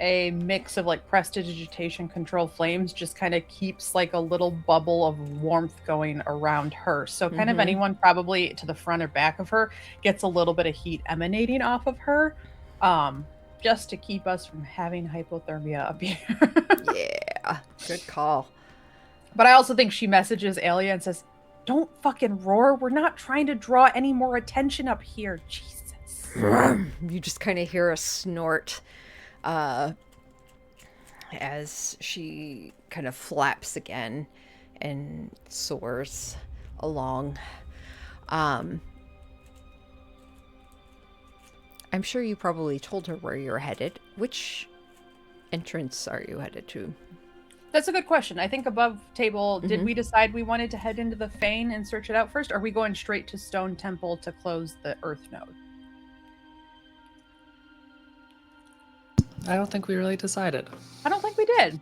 a mix of like prestidigitation control flames, just kind of keeps like a little bubble of warmth going around her. So kind of anyone probably to the front or back of her gets a little bit of heat emanating off of her, just to keep us from having hypothermia up here. Yeah, good call. But I also think she messages Alia and says, "Don't fucking roar. We're not trying to draw any more attention up here. Jesus." You just kind of hear a snort as she kind of flaps again and soars along. I'm sure you probably told her where you're headed. Which entrance are you headed to? That's a good question. I think above table, did we decide we wanted to head into the Fane and search it out first? Or are we going straight to Stone Temple to close the Earth Node? I don't think we really decided. I don't think we did. I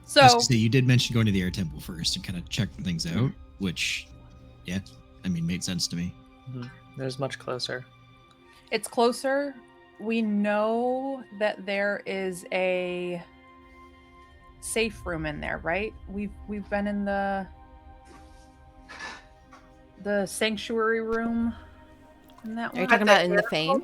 So was gonna say, you did mention going to the air temple first and kind of checking things out, which, yeah, I mean, made sense to me. There's much closer. it's closer. We know that there is a safe room in there, right? We've been in the sanctuary room in that Are you one. talking about in the Fane?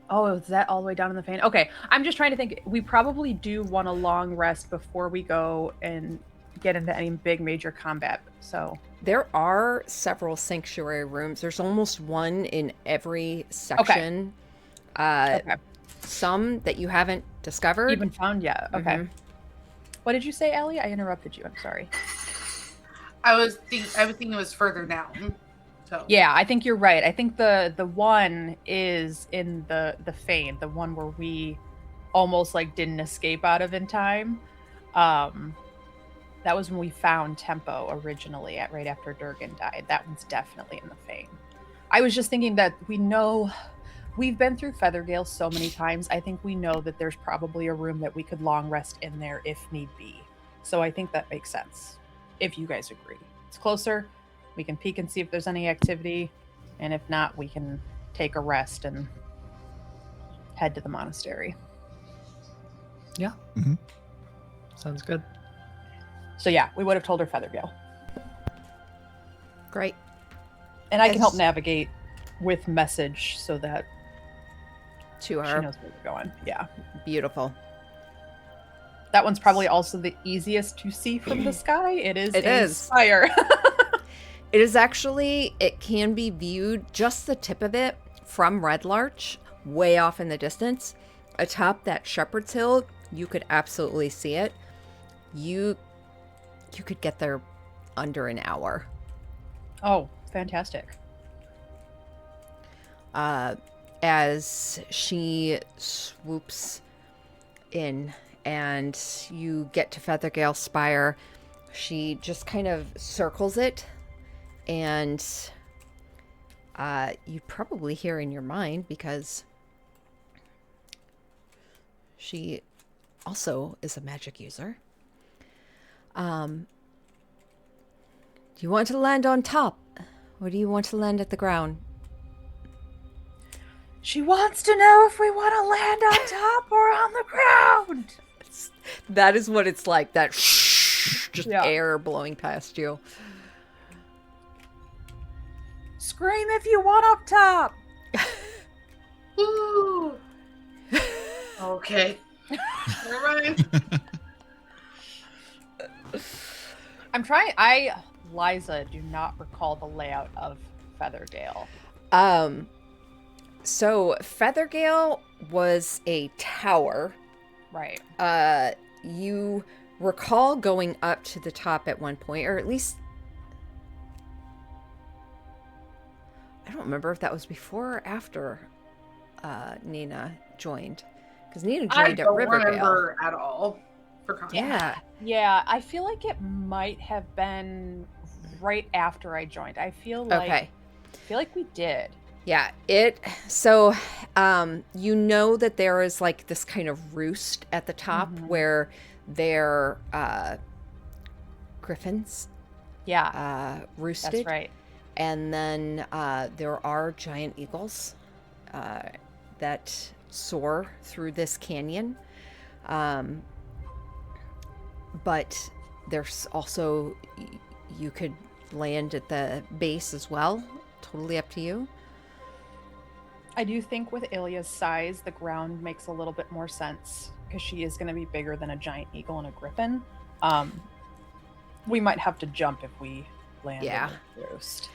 Oh, is that all the way down in the Fane? Okay, I'm just trying to think. We probably do want a long rest before we go and get into any big major combat. So There are several sanctuary rooms. There's almost one in every section. okay, Some that you haven't discovered. even found yet. Okay. Mhm. What did you say, Allie? I interrupted you. I'm sorry. I was thinking it was further down. So Yeah, I think you're right. I think the one is in the Fane, the one where we almost like didn't escape out of in time. That was when we found Tempo originally right after Durgan died. That one's definitely in the Fane. I was just thinking that we've been through Feathergale so many times. I think we know that there's probably a room that we could long rest in there if need be. So I think that makes sense. If you guys agree. It's closer. We can peek and see if there's any activity. And if not, we can take a rest and head to the monastery. Yeah. Mhm. Sounds good. So yeah, we would have told her Feathergale. Great. And I can help As- navigate with message so that To she her. knows where we're going. Yeah. Beautiful. That one's probably also the easiest to see from the sky. It is It a is. spire. It is actually, it can be viewed just the tip of it from Red Larch, way off in the distance. Atop that Shepherd's Hill, you could absolutely see it. You could get there under an hour. Oh, fantastic. As she swoops in and you get to Feathergale Spire, she just kind of circles it, and you'd probably hear in your mind because she also is a magic user. Do you want to land on top, or do you want to land at the ground? She wants to know if we want to land on top or on the ground. That is what it's like. That just air blowing past you. Scream if you want up top. Ooh. Okay. Never mind. I'm trying. Liza, do not recall the layout of Feathergale. So Feathergale was a tower. Right. You recall going up to the top at one point, or at least I don't remember if that was before or after Nina joined. Because Nina joined at Riverdale. I don't remember at all. For context. Yeah, I feel like it might have been right after I joined. I feel like we did. Yeah, you know that there is like this kind of roost at the top where they're griffins. Yeah. Roosted. That's right. And then there are giant eagles that soar through this canyon. But there's also, you could land at the base as well. Totally up to you. I do think with Ilya's size, the ground makes a little bit more sense because she is going to be bigger than a giant eagle and a griffin. We might have to jump if we land in the roost.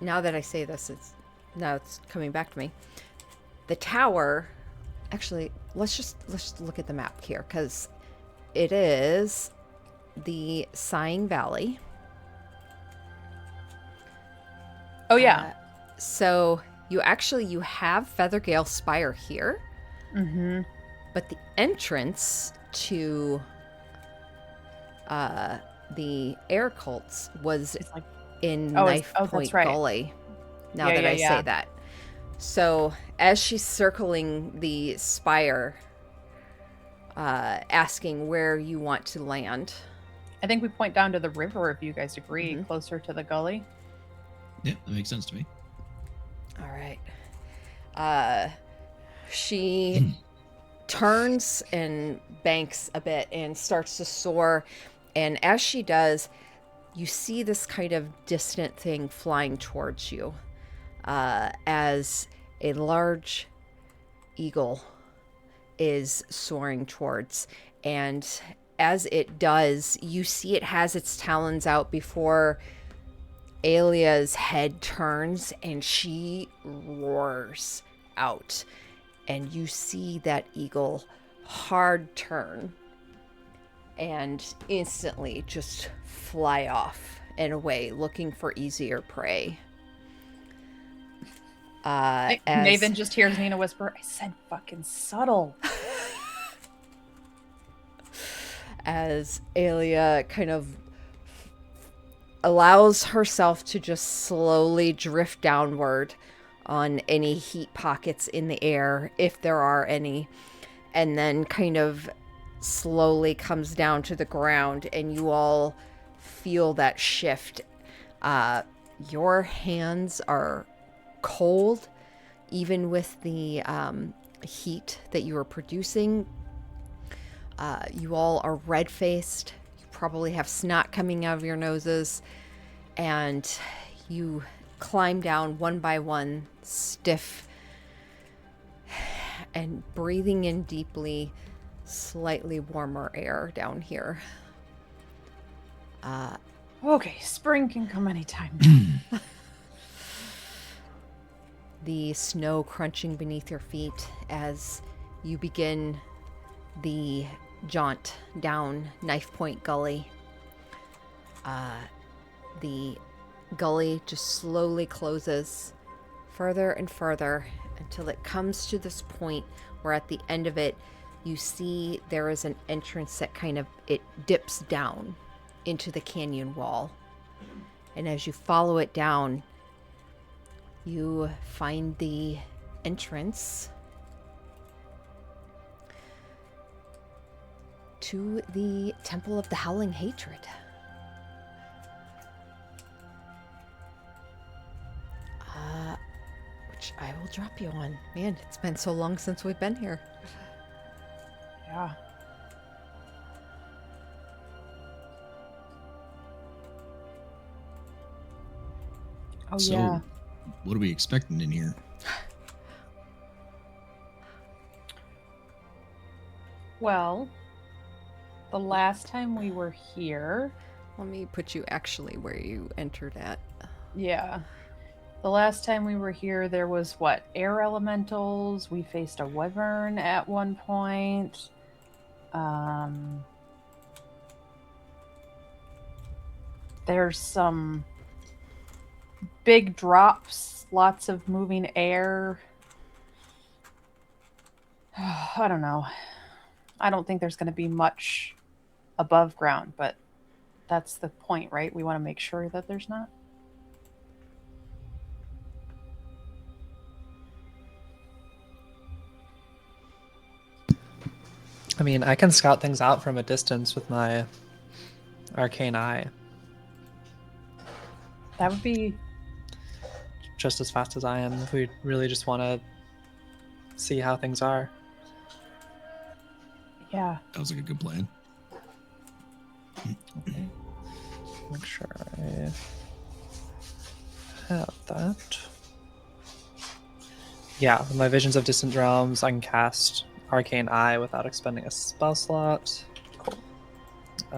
Now that I say this, it's coming back to me. The tower, actually, let's look at the map here, because it is the Sighing Valley. Oh yeah. So you have Feathergale Spire here. Mm-hmm. But the entrance to the air cults was in Knife Point Gully. Now that I say that. So as she's circling the spire, asking where you want to land. I think we point down to the river, if you guys agree, closer to the gully. Yeah, that makes sense to me. All right. She turns and banks a bit and starts to soar. And as she does, you see this kind of distant thing flying towards you as a large eagle is soaring towards. And as it does, you see it has its talons out before Alia's head turns and she roars out. And you see that eagle hard turn and instantly just fly off and away, looking for easier prey. Maven just hears Nina whisper, I said fucking subtle. As Alia kind of allows herself to just slowly drift downward on any heat pockets in the air, if there are any, and then kind of slowly comes down to the ground, and you all feel that shift. Your hands are cold, even with the heat that you are producing. You all are red-faced. You probably have snot coming out of your noses, and you climb down one by one, stiff, and breathing in deeply, slightly warmer air down here. Okay, spring can come anytime. The snow crunching beneath your feet as you begin the jaunt down Knife Point Gully. The gully just slowly closes further and further until it comes to this point where at the end of it you see there is an entrance that kind of it dips down into the canyon wall. And as you follow it down, you find the entrance to the Temple of the Howling Hatred. Which I will drop you on. Man, it's been so long since we've been here. Yeah. Oh, So, yeah. what are we expecting in here? Well, the last time we were here, Let me put you actually where you entered at. yeah. The last time we were here, there was what? Air elementals. We faced a wyvern at one point. There's some big drops, lots of moving air. I don't know. I don't think there's going to be much above ground, but that's the point, right? We want to make sure that there's not. I mean, I can scout things out from a distance with my arcane eye That would be just as fast as I am if we really just want to see how things are. yeah. Sounds like a good plan. Okay. Make sure I have that. Yeah, with my Visions of Distant Realms, I can cast Arcane Eye without expending a spell slot. Cool. I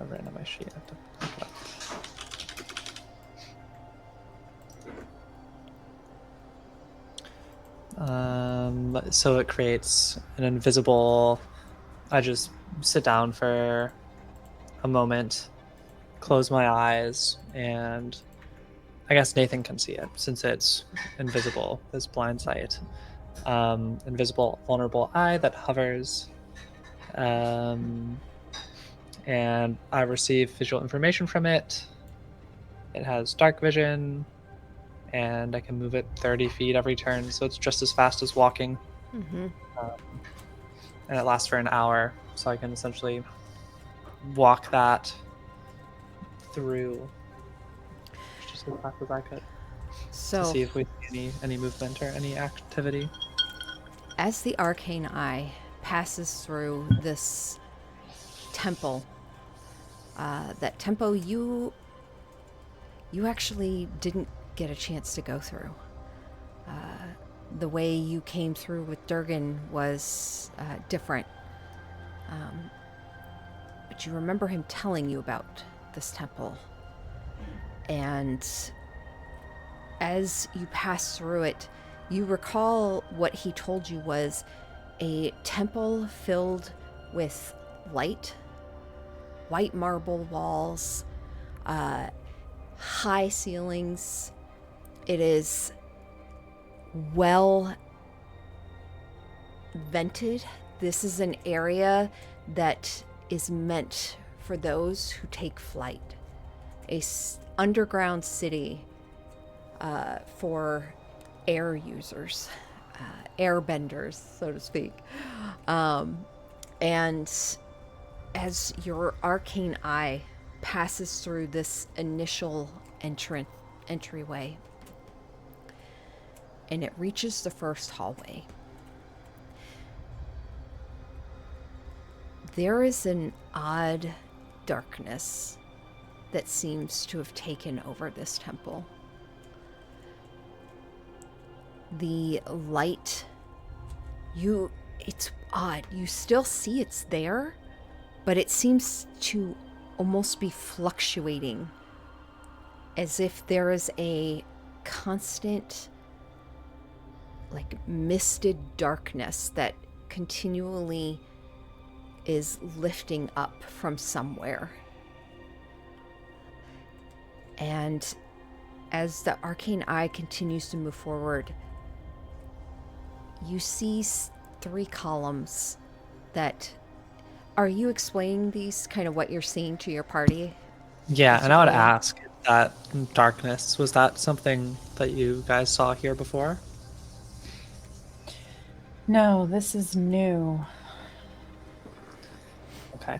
ran on my sheet. I have to pick it up. So it creates an invisible. I just sit down for a moment, close my eyes, and I guess Nathan can see it since it's invisible, this blind sight. Invisible, vulnerable eye that hovers. And I receive visual information from it. It has dark vision, and I can move it 30 feet every turn, so it's just as fast as walking. Mm-hmm. And it lasts for an hour, so I can essentially walk that through just as fast as I could to So, see if we see any movement or any activity. as the arcane eye passes through this temple, that temple you actually didn't get a chance to go through. The way you came through with Durgan was different. But you remember him telling you about this temple. And as you pass through it, you recall what he told you was a temple filled with light, white marble walls, high ceilings. It is well vented. This is an area that is meant for those who take flight. Underground city for air users, airbenders, so to speak. And as your arcane eye passes through this initial entryway, and it reaches the first hallway, there is an odd darkness that seems to have taken over this temple. The light, it's odd. You still see it's there, but it seems to almost be fluctuating, as if there is a constant like misted darkness that continually is lifting up from somewhere. And as the arcane eye continues to move forward, you see 3 columns that... Are you explaining these, kind of what you're seeing to your party? Yeah, As and you I would go along? ask that darkness, was that something that you guys saw here before? No, this is new. Okay.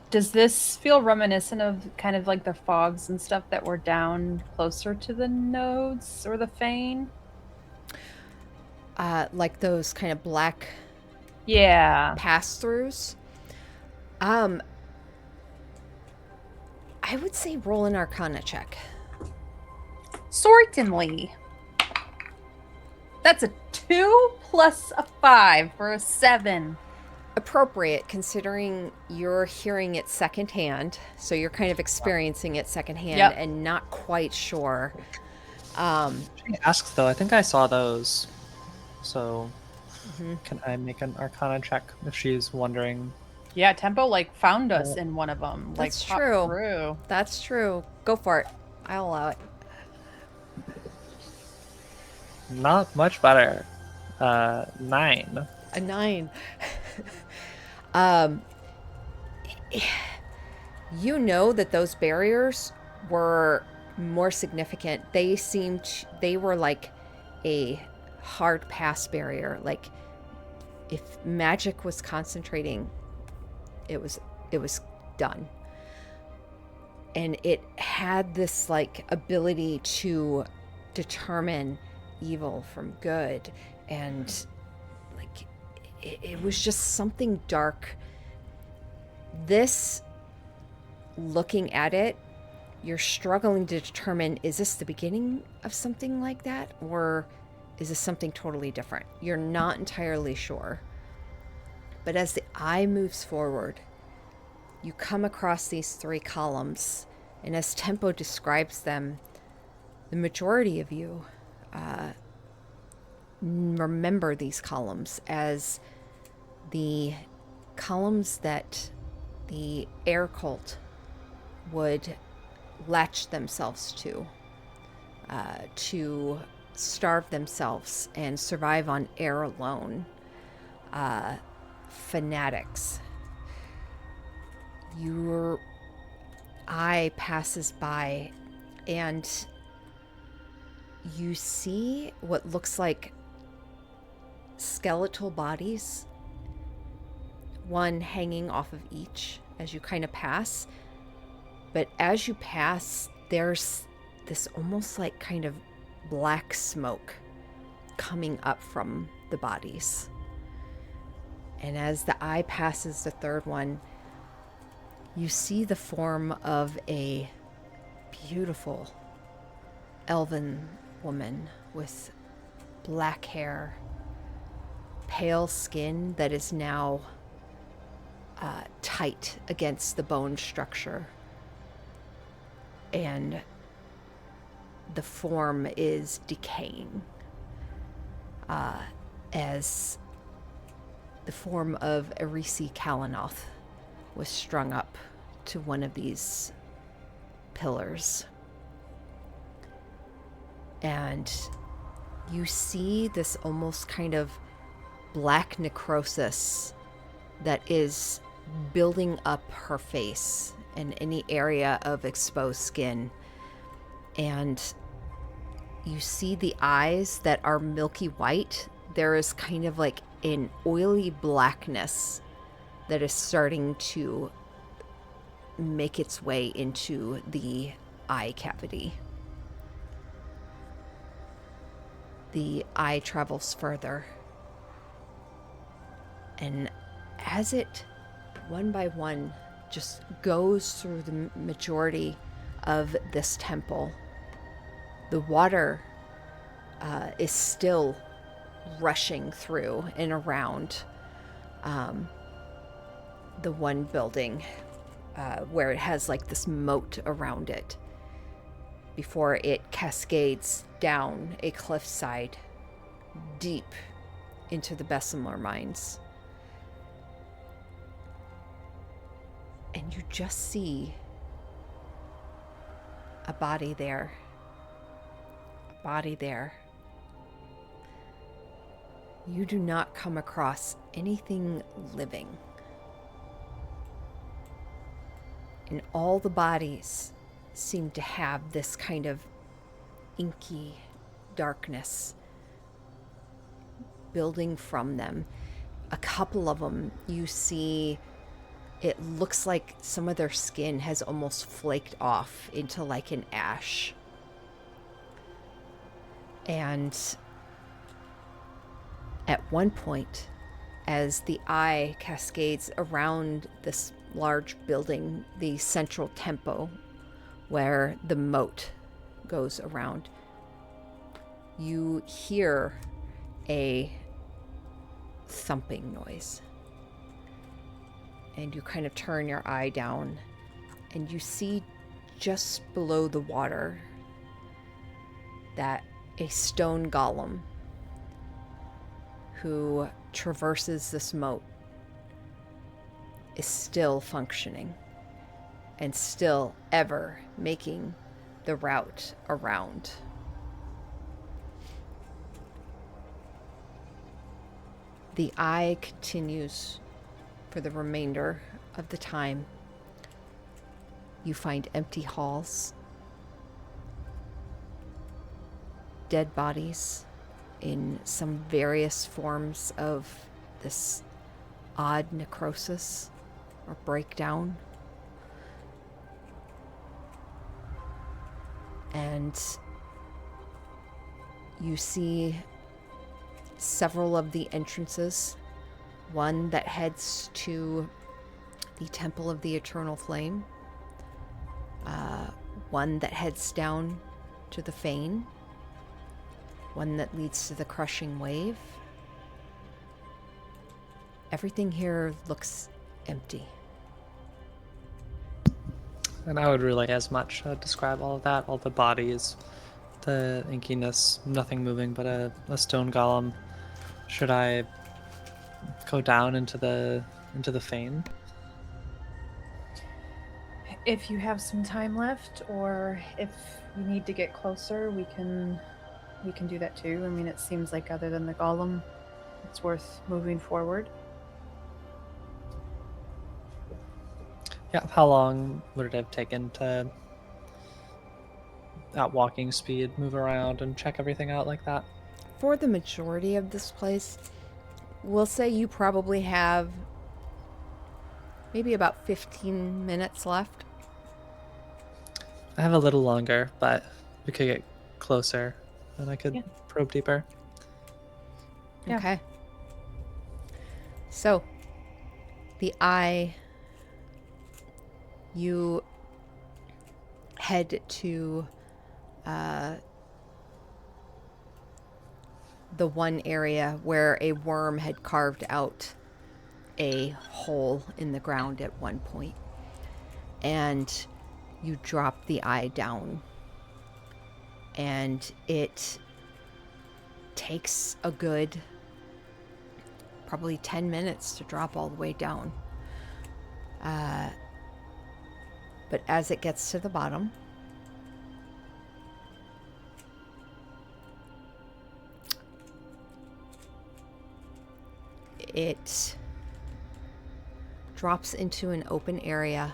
Does this feel reminiscent of kind of like the fogs and stuff that were down closer to the nodes or the fane? Like those kind of black Yeah. pass-throughs. I would say roll an Arcana check. Certainly. That's a 2 plus a 5 for a 7. Appropriate, considering you're hearing it secondhand, so you're kind of experiencing it secondhand Yep. and not quite sure. She asks, though, I think I saw those. So, Mhm. can I make an Arcana check if she's wondering? Yeah, Tempo like found us in one of them. Like That's popped true. through. That's true. Go for it. I'll allow it. Not much better. 9. A 9. You know that those barriers were more significant. They were like a hard pass barrier. Like if magic was concentrating, it was done. And it had this like ability to determine evil from good, and like it was just something dark. This, looking at it, you're struggling to determine, is this the beginning of something like that, or is this something totally different? You're not entirely sure. But as the eye moves forward, you come across these 3 columns, and as Tempo describes them, the majority of you remember these columns as the columns that the air cult would latch themselves to starve themselves and survive on air alone. Fanatics. Your eye passes by and you see what looks like skeletal bodies, one hanging off of each as you kind of pass. But as you pass, there's this almost like kind of black smoke coming up from the bodies. And as the eye passes the 3rd one, you see the form of a beautiful elven woman with black hair, pale skin that is now tight against the bone structure. And the form is decaying as the form of Erisi Kalanoth was strung up to one of these pillars. And you see this almost kind of black necrosis that is building up her face and any area of exposed skin. And you see the eyes that are milky white. There is kind of like an oily blackness that is starting to make its way into the eye cavity. The eye travels further, and as it, one by one, just goes through the majority of this temple, the water is still rushing through and around the one building where it has like this moat around it before it cascades down a cliffside deep into the Bessemer mines. And you just see a body there. A body there. You do not come across anything living. And all the bodies seem to have this kind of inky darkness building from them. A couple of them, you see, it looks like some of their skin has almost flaked off into like an ash. And at one point, as the eye cascades around this large building, the central tempo where the moat goes around, you hear a thumping noise. And you kind of turn your eye down and you see just below the water that a stone golem who traverses this moat is still functioning and still ever making the route around. The eye continues for the remainder of the time. You find empty halls, dead bodies in some various forms of this odd necrosis or breakdown. And you see several of the entrances. One that heads to the Temple of the Eternal Flame. One that heads down to the Fane. One that leads to the Crushing Wave. Everything here looks empty. And I would relay as much, describe all of that, all the bodies, the inkiness, nothing moving but a stone golem. Should I go down into the Fane? If you have some time left, or if you need to get closer, we can do that too. I mean, it seems like other than the golem, it's worth moving forward. Yeah, how long would it have taken to, at walking speed, move around and check everything out like that? For the majority of this place, we'll say you probably have maybe about 15 minutes left. I have a little longer, but we could get closer and I could probe deeper. Yeah. Okay. So, the eye, you head to the one area where a worm had carved out a hole in the ground at one point. And you drop the eye down. And it takes a good probably 10 minutes to drop all the way down. But as it gets to the bottom, it drops into an open area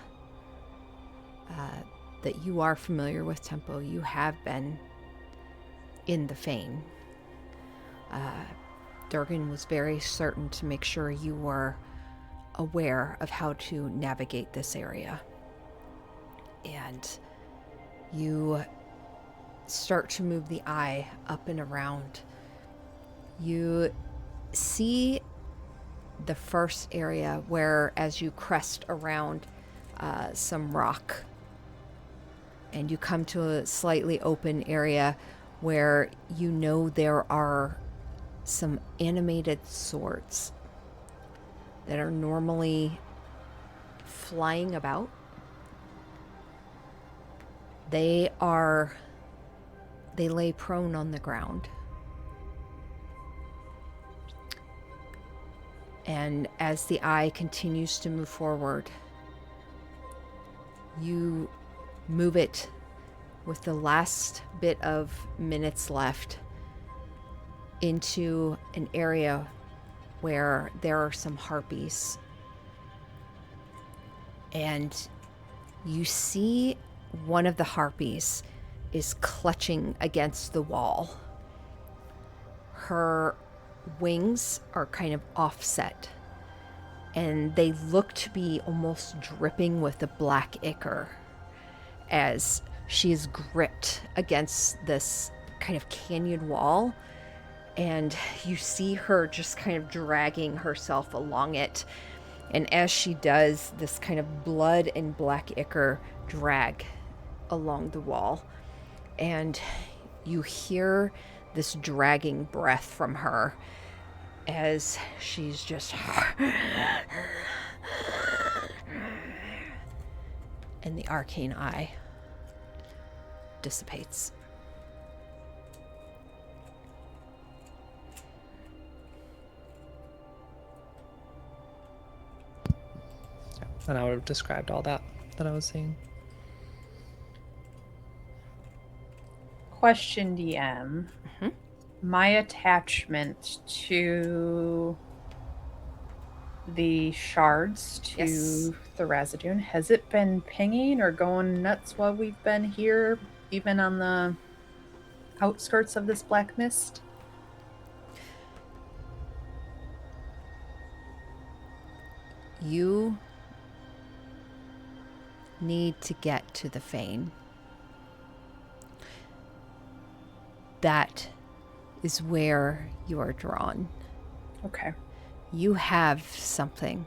that you are familiar with, Tempo. You have been in the Fane. Durgan was very certain to make sure you were aware of how to navigate this area. And you start to move the eye up and around. You see the first area where, as you crest around some rock, and you come to a slightly open area where you know there are some animated swords that are normally flying about. They lay prone on the ground. And as the eye continues to move forward, you move it with the last bit of minutes left into an area where there are some harpies. And you see one of the harpies is clutching against the wall. Her wings are kind of offset, and they look to be almost dripping with the black ichor as she is gripped against this kind of canyon wall. And you see her just kind of dragging herself along it. And as she does, this kind of blood and black ichor drag along the wall. And you hear this dragging breath from her as she's just... and the arcane eye dissipates. And I would have described all that I was seeing. Question, DM. Mhm. My attachment to the shards to Yes. Thorazadune, has it been pinging or going nuts while we've been here, even on the outskirts of this black mist? You need to get to the Fane. That is where you are drawn. Okay. You have something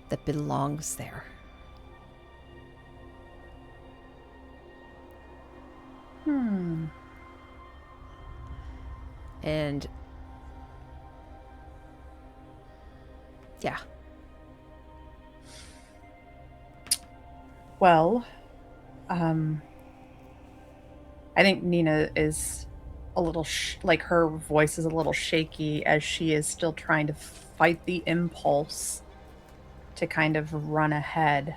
that belongs there. And yeah. Well, I think Nina is a little like her voice is a little shaky as she is still trying to fight the impulse to kind of run ahead.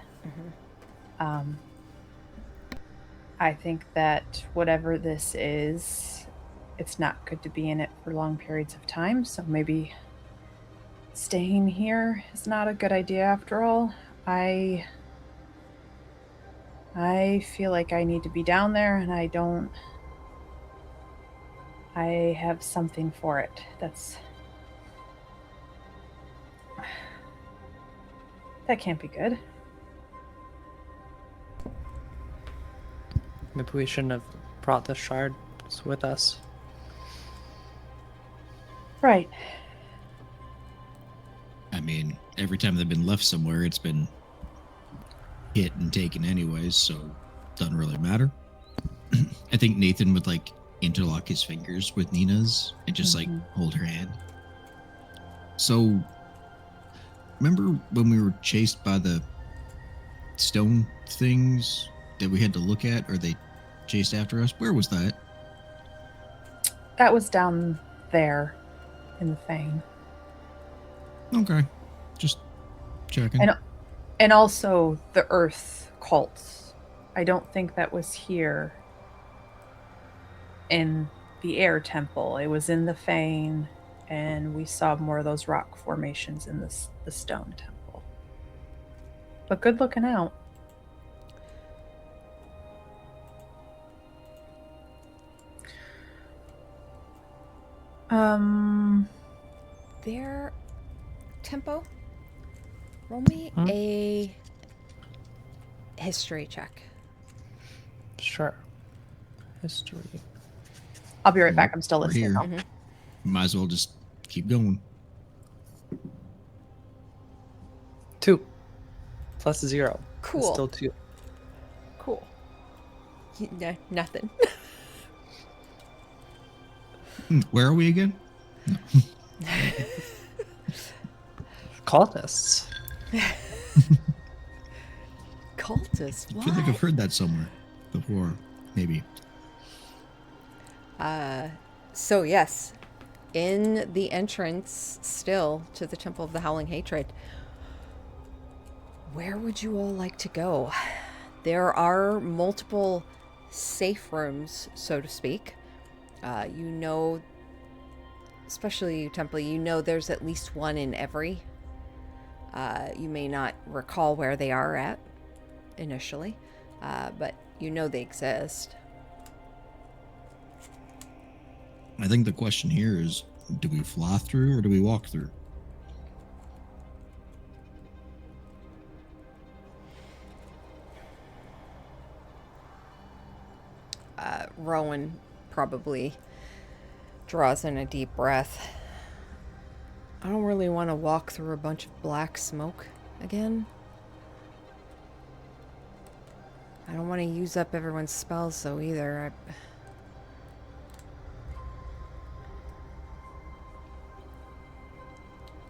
Mhm. I think that whatever this is, it's not good to be in it for long periods of time, so maybe staying here is not a good idea after all. I feel like I need to be down there, and I have something for it. That can't be good. Maybe we shouldn't have brought the shards with us. Right. I mean, every time they've been left somewhere, it's been hit and taken anyways, so it doesn't really matter. I think Nathan would like interlock his fingers with Nina's and just like hold her hand. So, remember when we were chased by the stone things that we had to look at, or they chased after us? Where was that? That was down there in the Fane. Okay, just checking. And also the Earth cults. I don't think that was here in the Air Temple. It was in the Fane, and we saw more of those rock formations in the Stone Temple. But good looking out. Their tempo. Roll me a history check. Sure. History. I'll be right back. I'm still We're listening. here. though. Might as well just keep going. 2 plus 0. Cool. It's still 2. Cool. Nothing. Where are we again? Cultists. Cultists. I feel like I've heard that somewhere before. Maybe. So yes, in the entrance still to the Temple of the Howling Hatred. Where would you all like to go? There are multiple safe rooms, so to speak. You know, especially you, Temple, you know there's at least one in every. You may not recall where they are at initially, but you know they exist. I think the question here is, do we fly through or do we walk through? Rowan probably draws in a deep breath. I don't really want to walk through a bunch of black smoke again. I don't want to use up everyone's spells though either.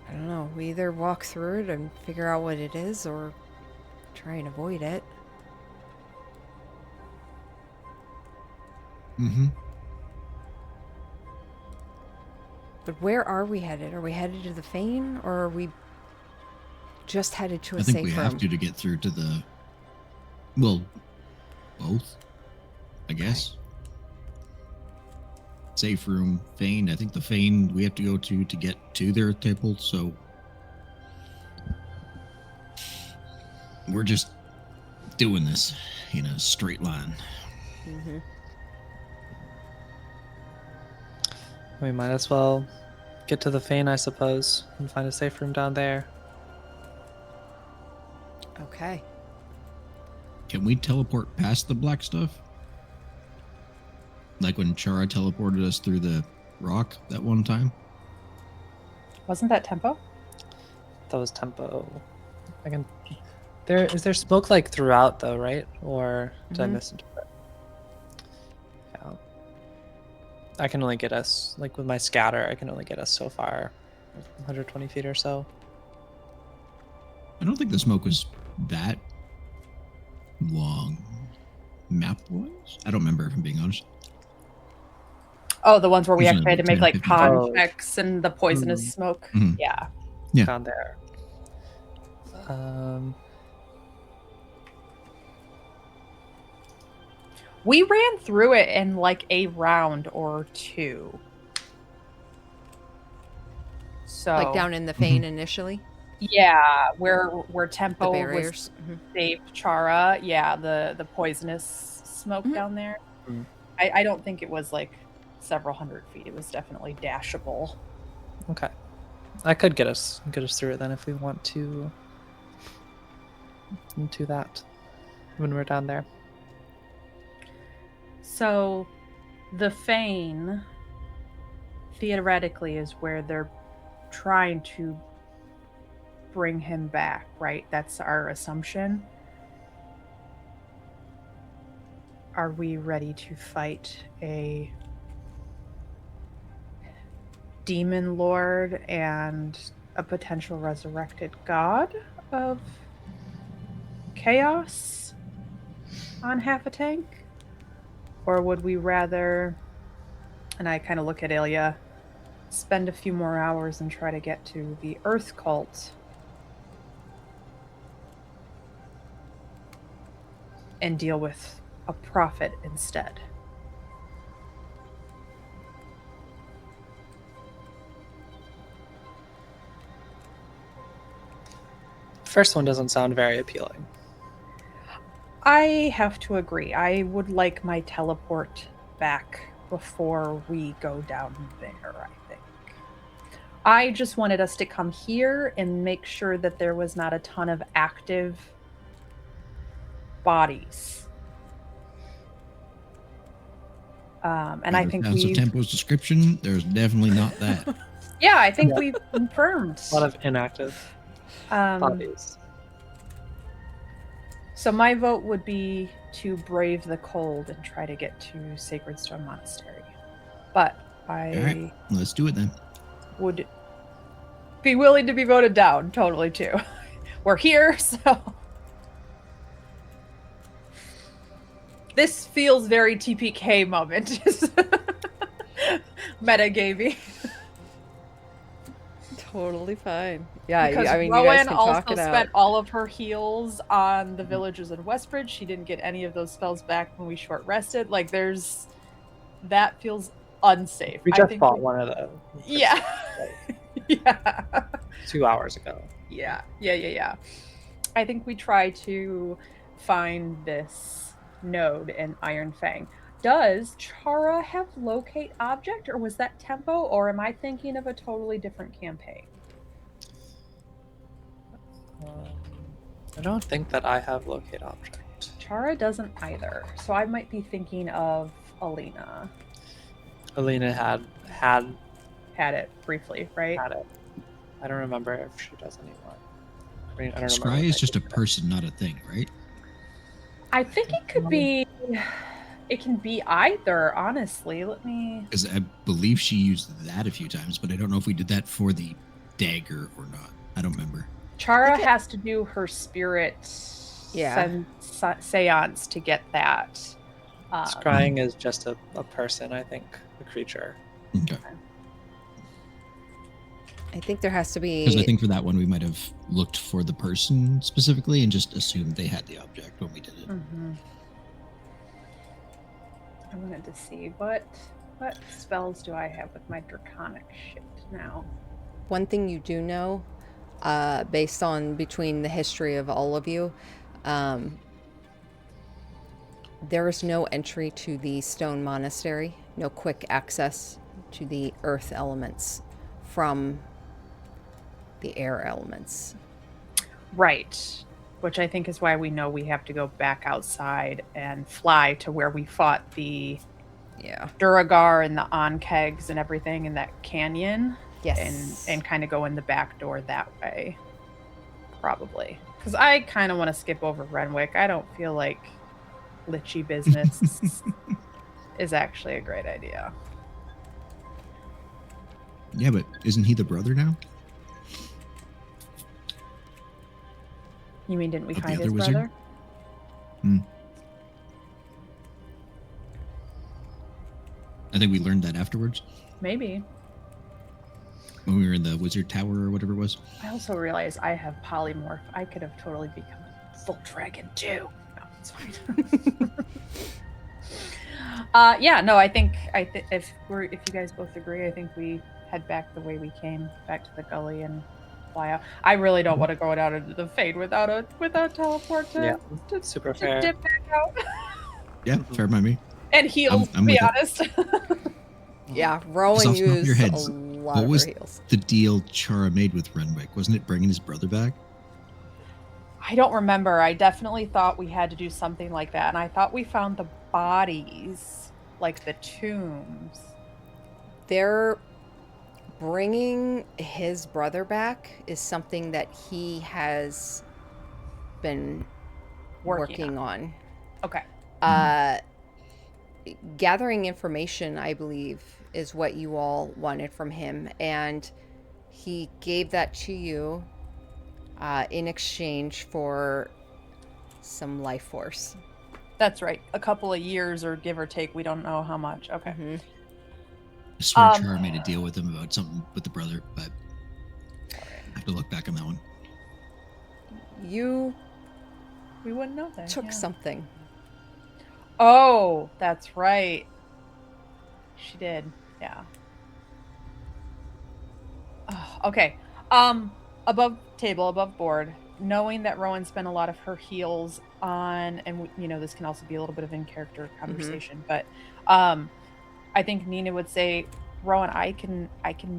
I don't know. We either walk through it and figure out what it is or try and avoid it. Mm-hmm. But where are we headed? Are we headed to the Fane, or are we just headed to a I think safe we room? have to get through to the... Well, both, I guess. Safe room, Fane. I think the Fane we have to go to get to their temple, so... We're just doing this in a straight line. Mm-hmm. We might as well get to the Fane, I suppose, and find a safe room down there. Okay. Can we teleport past the black stuff? Like when Chara teleported us through the rock that one time? Wasn't that Tempo? That was Tempo. I can. Is there smoke like throughout though, right? Or did I Mhm. misinterpret? Yeah. I can only get us like with my scatter. I can only get us so far, 120 feet or so. I don't think the smoke was that long map-wise. I don't remember, if I'm being honest. Oh, the ones where we Usually actually had to about make 10, like 15 con Oh. checks and the poisonous Mhm. smoke. Mhm. Yeah. Yeah. Down there. We ran through it in like a round or two. So Like down in the Fane initially? yeah, where The Tempo was barriers? Mhm. saved Chara. Yeah, the poisonous smoke Mhm. down there. Mhm. I don't think it was like several hundred feet. It was definitely dashable. Okay. I could get us through it then if we want to into that when we're down there. So the Fane theoretically is where they're trying to bring him back, right? That's our assumption. Are we ready to fight a demon lord and a potential resurrected god of chaos on half a tank? Or would we rather, and I kind of look at Ilya, spend a few more hours and try to get to the Earth Cult and deal with a prophet instead? First one doesn't sound very appealing. I have to agree. I would like my teleport back before we go down there, I think. I just wanted us to come here and make sure that there was not a ton of active bodies. And I think Sounds of we've, Tempo's description, there's definitely not that. yeah, I think Yeah. we've confirmed. A lot of inactive bodies. So my vote would be to brave the cold and try to get to Sacred Stone Monastery. But I All right, let's do it then. would be willing to be voted down totally too. We're here, so this feels very TPK moment. Metagaming. totally fine. Yeah, Because I mean, you guys Rowan can talk also it out. spent all of her heals on the villagers in Westbridge. She didn't get any of those spells back when we short rested. Like, that feels unsafe. We I just think fought one of the yeah. like Yeah. 2 hours ago. Yeah. I think we try to find this node in Iron Fang. Does Chara have locate object, or was that tempo, or am I thinking of a totally different campaign? I don't think that I have locate object. Chara doesn't either, so I might be thinking of Alina. Alina had Had it briefly, right? it. I don't remember if she does anymore. I mean, I don't remember. Scry if is I just a did. person, not a thing, right? I think it could be. It can be either, honestly. Let me. Because I believe she used that a few times, but I don't know if we did that for the dagger or not. I don't remember. Chara think it- has to do her spirit Yeah. seance to get that. Scrying is just a person, I think, a creature. Okay. I think there has to Because I be. think for that one we might have looked for the person specifically and just assumed they had the object when we did it. Mhm. I wanted to see what spells do I have with my draconic shit now. One thing you do know, based on between the history of all of you, there is no entry to the stone monastery, no quick access to the earth elements from the air elements. Right. Which I think is why we know we have to go back outside and fly to where we fought the Yeah. Duragar and the Onkegs and everything in that canyon. Yes. And kind of go in the back door that way. Probably. Because I kind of want to skip over Renwick. I don't feel like Lichy business is actually a great idea. Yeah, but isn't he the brother now? You mean didn't we Of the find other his wizard? brother? I think we learned that afterwards Maybe. when we were in the wizard tower or whatever it was. I also realize I have polymorph. I could have totally become a full dragon too. No, it's fine. Yeah, no, I think if you guys both agree, I think we head back the way we came, back to the gully and fly out. I really don't want to go down into the Fade without teleport to, Super to fair. dip back out Yeah, fair by me. and heals. I'm To be with it. honest. Yeah, Just Rowan off the top of your used a heads, lot what of was her heals. the deal Chara made with Renwick? Wasn't it bringing his brother back? I don't remember. I definitely thought we had to do something like that, and I thought we found the bodies, like the tombs. They're bringing his brother back is something that he has been working on. Okay. Gathering information, I believe, is what you all wanted from him, and he gave that to you in exchange for some life force. That's right. A couple of years, or give or take. We don't know how much. Okay. Mhm. I swear Chara made a deal with him about something with the brother, but I have to look back on that one. You We wouldn't know that. took yeah. something. Oh, that's right. She did. Yeah. Oh, okay. Above table, above board, knowing that Rowan spent a lot of her heals on, and this can also be a little bit of in character conversation, but I think Nina would say, Rowan, I can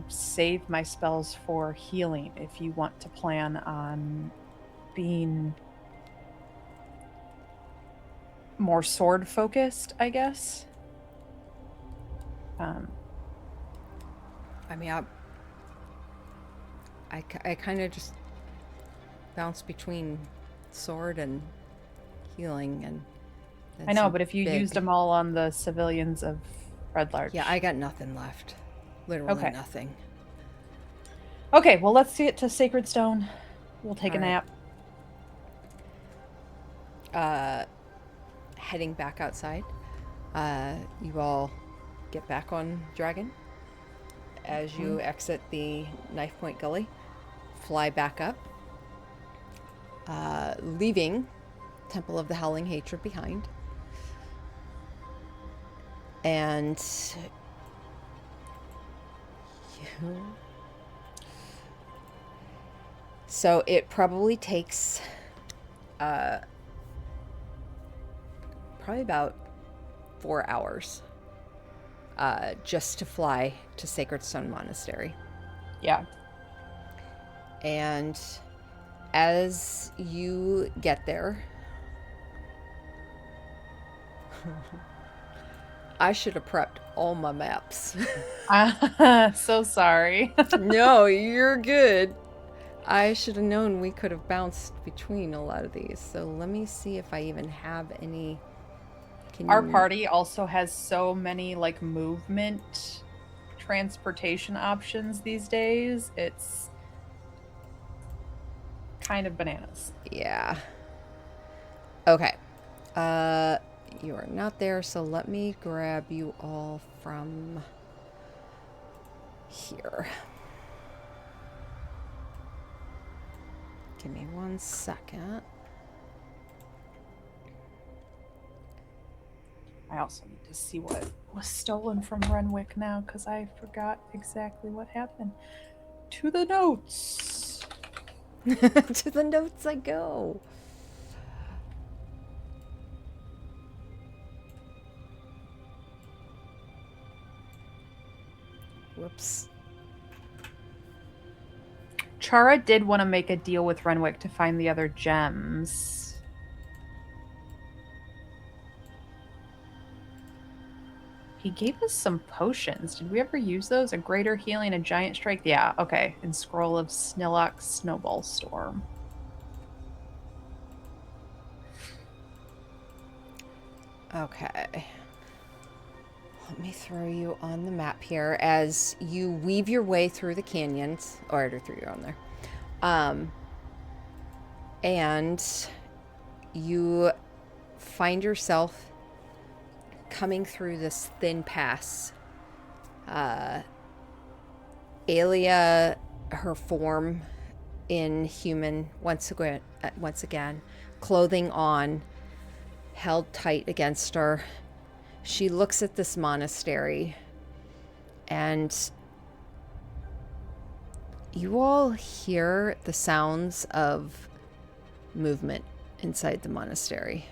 save my spells for healing if you want to plan on being more sword focused, I guess. I mean, I kind of just bounce between sword and healing, and I know, that's but if you big. used them all on the civilians of Red Larch. Yeah, I got nothing left. Literally Okay. nothing. Okay, well, let's get to Sacred Stone. We'll take a All right. nap. Heading back outside, you all get back on Dragon, as you exit the Knife Point Gully, fly back up, leaving Temple of the Howling Hatred behind. And you... So it probably takes probably about 4 hours just to fly to Sacred Stone Monastery. Yeah. And as you get there, I should have prepped all my maps. So sorry. No, you're good. I should have known we could have bounced between a lot of these. So let me see if I even have any. Our party also has so many like movement transportation options these days. It's kind of bananas. Yeah. Okay. You are not there, so let me grab you all from here. Give me 1 second. I also need to see what was stolen from Renwick now, because I forgot exactly what happened. To the notes. To the notes I go. Whoops. Chara did want to make a deal with Renwick to find the other gems. He gave us some potions. Did we ever use those? A greater healing, a giant strike? Yeah, okay. And Scroll of Snillock Snowball Storm. Okay. Let me throw you on the map here as you weave your way through the canyons. Or I already threw you on there. And you find yourself coming through this thin pass. Alia, her form in human once again, clothing on, held tight against her. She looks at this monastery, and you all hear the sounds of movement inside the monastery.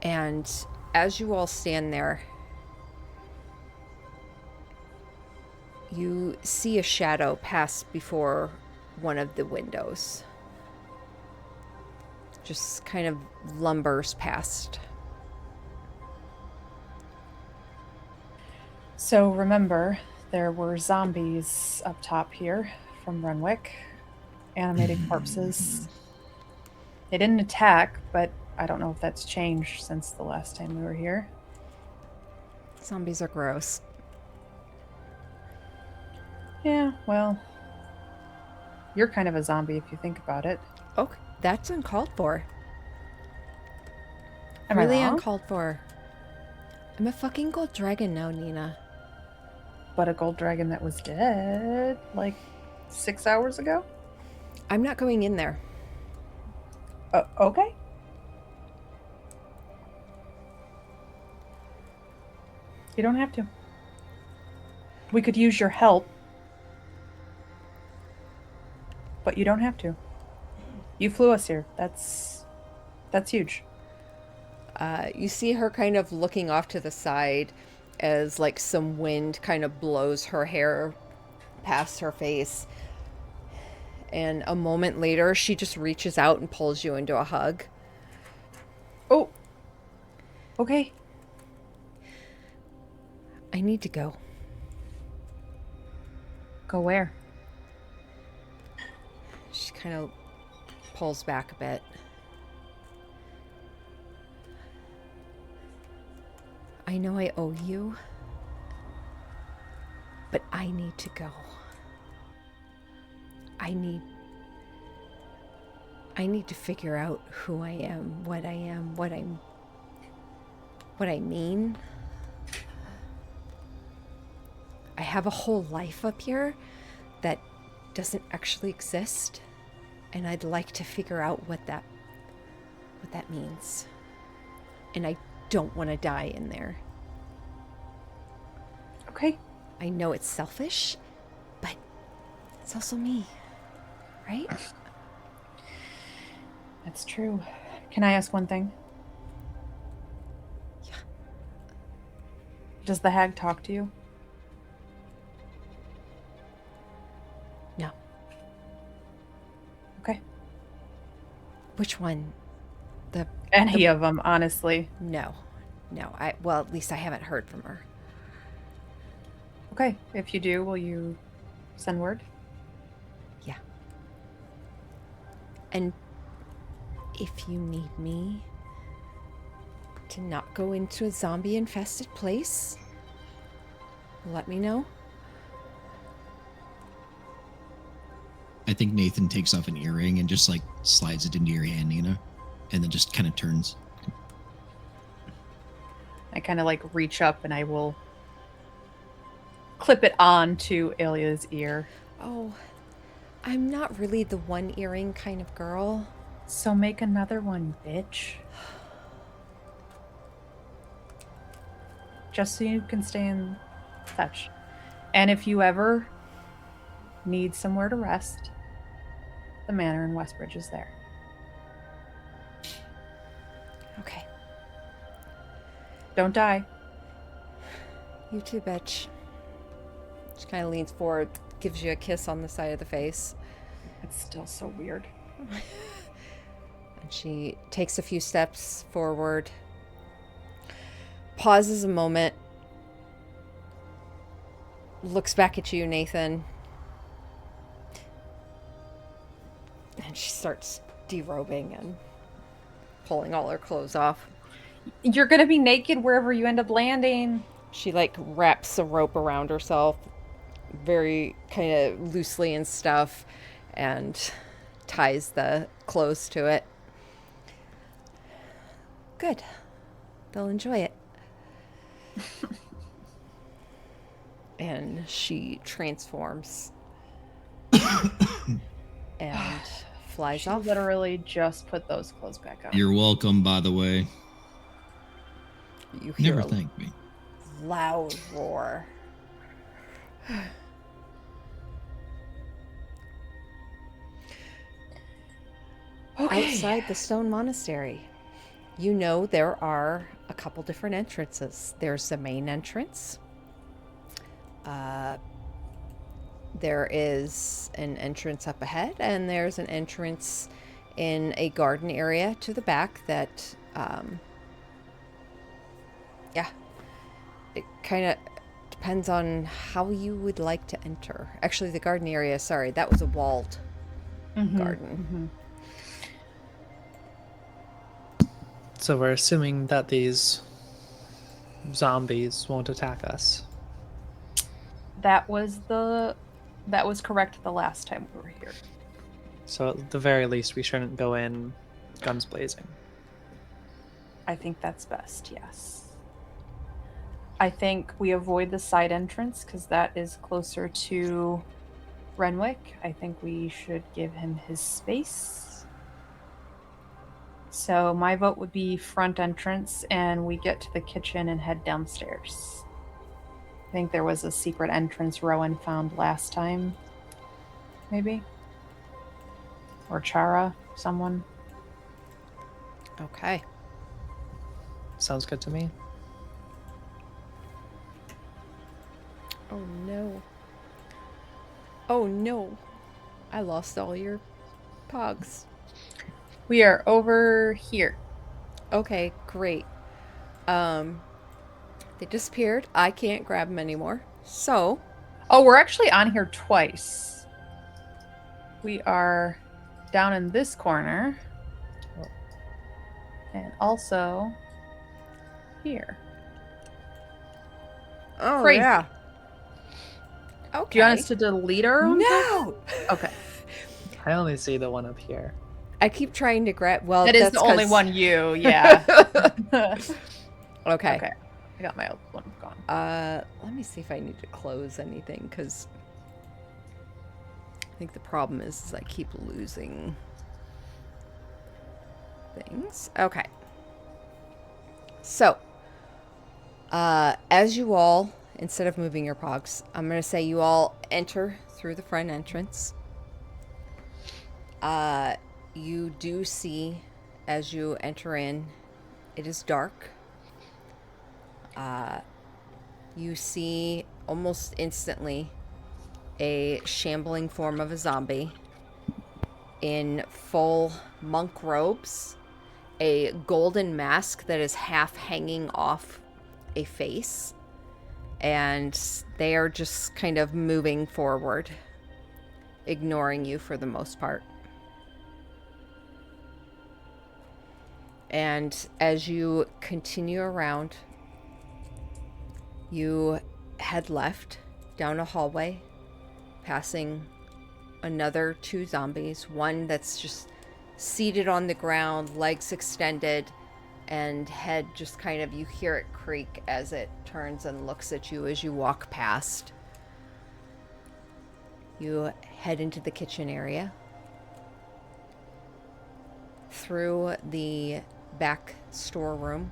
And as you all stand there, you see a shadow pass before one of the windows. Just kind of lumbers past. So remember, there were zombies up top here from Renwick. Animated corpses. They didn't attack, but I don't know if that's changed since the last time we were here. Zombies are gross. Yeah, well, you're kind of a zombie if you think about it. Okay, that's uncalled for. Am I Really wrong? uncalled for. I'm a fucking gold dragon now, Nina. But a gold dragon that was dead like 6 hours ago? I'm not going in there. Okay. You don't have to. We could use your help. But you don't have to. You flew us here. That's huge. You see her kind of looking off to the side as like some wind kind of blows her hair past her face. And a moment later, she just reaches out and pulls you into a hug. Oh. Okay. I need to go. Go where? She kind of pulls back a bit. I know I owe you, but I need to go. I need to figure out who I am, what I'm What I mean, I have a whole life up here that doesn't actually exist, and I'd like to figure out what that means. And I don't want to die in there. Okay. I know it's selfish, but it's also me, right? That's true. Can I ask one thing? Yeah. Does the hag talk to you? No. Okay. Which one? Any of them, honestly. No. Well, at least I haven't heard from her. Okay. If you do, will you send word? Yeah. And if you need me to not go into a zombie-infested place, let me know. I think Nathan takes off an earring and just like slides it into your hand, Nina, and then just kind of turns. I kind of like reach up and I will clip it on to Ilya's ear. Oh, I'm not really the one earring kind of girl. So make another one, bitch. Just so you can stay in touch. And if you ever need somewhere to rest, the manor in Westbridge is there. Okay. Don't die. You too, bitch. She kind of leans forward, gives you a kiss on the side of the face. It's still so weird. And she takes a few steps forward, pauses a moment, looks back at you, Nathan, and she starts derobing and pulling all her clothes off. You're gonna be naked wherever you end up landing. She like wraps a rope around herself very kind of loosely and stuff and ties the clothes to it. Good. They'll enjoy it. And she transforms and flies She off. literally just put those clothes back on. You're welcome, by the way. You hear Never a thanked me. loud roar. Okay. Outside the stone monastery, you know there are a couple different entrances. There's the main entrance. There is an entrance up ahead, and there's an entrance in a garden area to the back that, it kind of depends on how you would like to enter. Actually, the garden area, sorry, that was a walled garden. So we're assuming that these zombies won't attack us. That was correct the last time we were here. So at the very least, we shouldn't go in guns blazing. I think that's best, yes. I think we avoid the side entrance because that is closer to Renwick. I think we should give him his space. So my vote would be front entrance, and we get to the kitchen and head downstairs. I think there was a secret entrance Rowan found last time. Maybe? Or Chara, someone. Okay. Sounds good to me. Oh no. Oh no. I lost all your pogs. We are over here. Okay, great. They disappeared. I can't grab them anymore. So, Oh, we're actually on here twice. We are down in this corner. And also here. oh Crazy. yeah. Okay. Do you want us to delete our own? No. Okay. I only see the one up here. I keep trying to grab. Well, That is that's the only 'cause- one you, yeah. Okay. Okay. I got my old one gone. Let me see if I need to close anything, because I think the problem is I keep losing things. Okay. So, as you all, instead of moving your pogs, I'm going to say you all enter through the front entrance. You do see, as you enter in, it is dark. You see almost instantly a shambling form of a zombie in full monk robes, a golden mask that is half hanging off a face, and they are just kind of moving forward, ignoring you for the most part. And as you continue around, you head left down a hallway, passing another 2 zombies, one that's just seated on the ground, legs extended, and head just kind of, you hear it creak as it turns and looks at you as you walk past. You head into the kitchen area, through the back storeroom,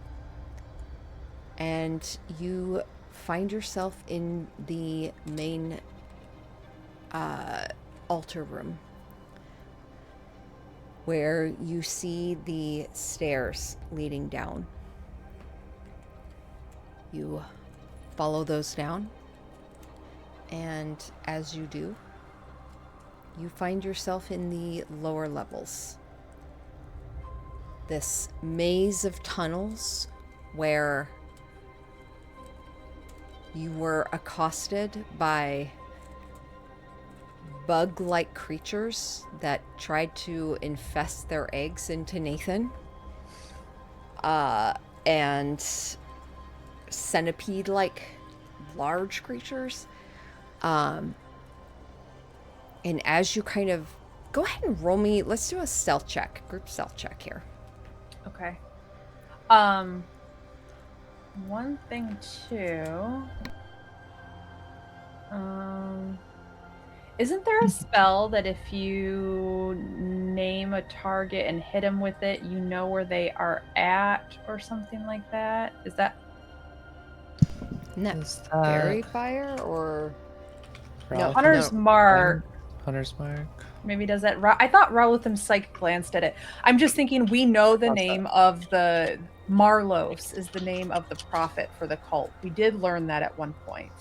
and you find yourself in the main altar room, where you see the stairs leading down. You follow those down, and as you do, you find yourself in the lower levels. This maze of tunnels where you were accosted by bug-like creatures that tried to infest their eggs into Nathan. And centipede-like large creatures. And as you kind of... Go ahead and roll me... Let's do a stealth check. Group stealth check here. Okay. One thing too. Isn't there a spell that if you name a target and hit them with it, you know where they are at or something like that? Is that Is Fairy that fire or... Ralph? Hunter's Mark? Hunter's Mark. Maybe does that. I thought Rowletham's Psychic Glance did it. I'm just thinking we know the What's name that? of the Marlos is the name of the prophet for the cult. We did learn that at one point.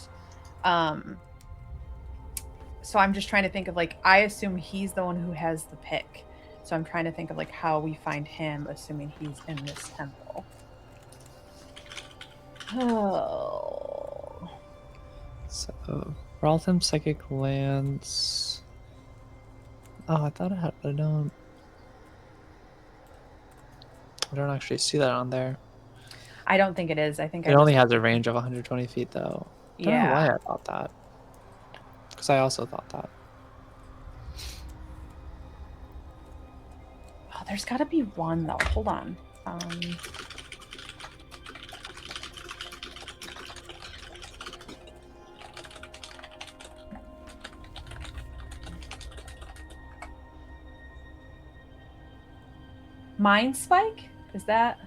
So I'm just trying to think of, like, I assume he's the one who has the pick. So I'm trying to think of, like, how we find him, assuming he's in this temple. Oh. So, Raltham Psychic Lance. Oh, I thought I had, but I don't actually see that on there. I don't think it is. I think It only has a range of 120 feet, though. Don't know why I thought that. Because I also thought that. Oh, there's got to be one, though. Hold on. Mind Spike? Is that...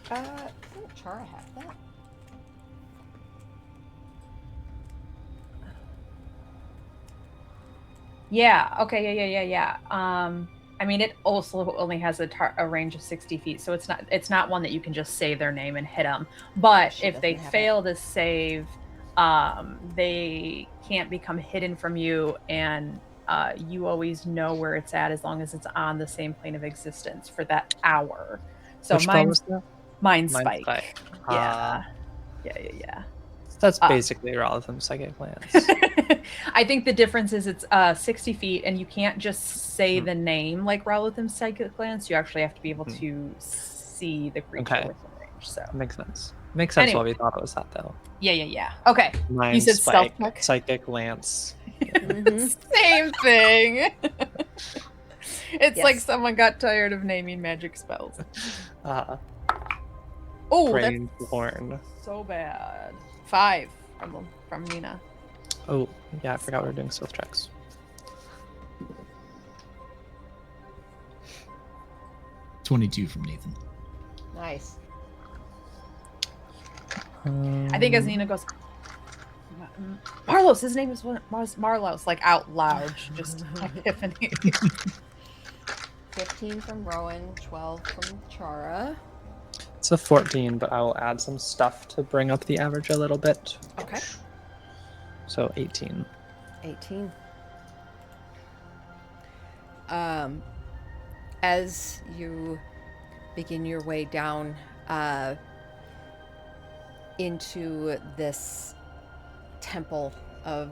Doesn't Chara have that? Yeah. Okay. Yeah. I mean, it also only has a range of 60 feet, so it's not one that you can just say their name and hit them. But She if they doesn't have fail to save, they can't become hidden from you, and you always know where it's at as long as it's on the same plane of existence for that hour. So Which spell was that? Mind Mind Spike. Spike. Yeah. That's basically Raltham Psychic Lance. I think the difference is it's 60 feet, and you can't just say the name like Rowletham's Psychic Glance. You actually have to be able to see the creature Okay. within range. So Makes sense. Makes sense Anyway. why we thought it was that, though. Yeah. Okay. Mind You said stealth Spike, check? Psychic Lance. Same thing. It's Yes. like someone got tired of naming magic spells. Oh, brain that's horn. so bad. 5 from Nina. Oh, yeah, I forgot we were doing stealth checks. $22 from Nathan. Nice. I think as Nina goes, Marlos, his name was Marlos, like out loud, just epiphany. 15 from Rowan, 12 from Chara. It's a 14, but I will add some stuff to bring up the average a little bit. Okay. So 18. 18. As you begin your way down into this temple of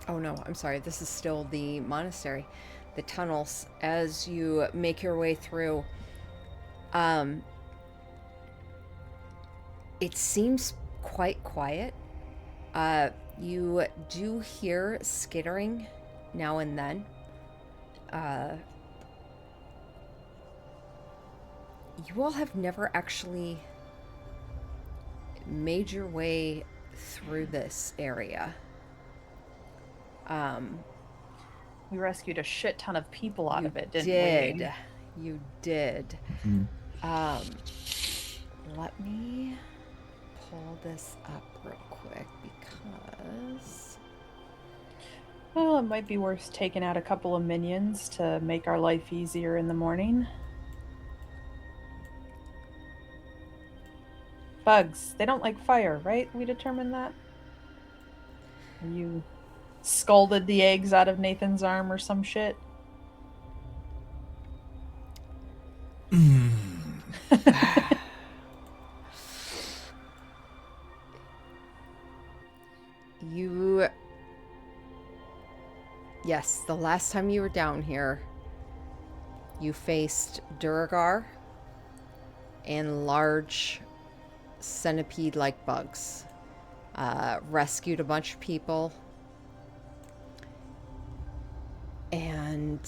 oh no, I'm sorry, this is still the monastery, the tunnels. As you make your way through, it seems quite quiet. You do hear skittering now and then. You all have never actually made your way through this area. We rescued a shit ton of people out You of it, didn't did. You did. Mhm. Let me pull this up real quick because we? Well, it might be worth taking out a couple of minions to make our life easier in the morning. Bugs, they don't like fire, right? We determined that? You scalded the eggs out of Nathan's arm or some shit? you. Yes, the last time you were down here, you faced Duragar and large centipede-like bugs. Rescued a bunch of people. And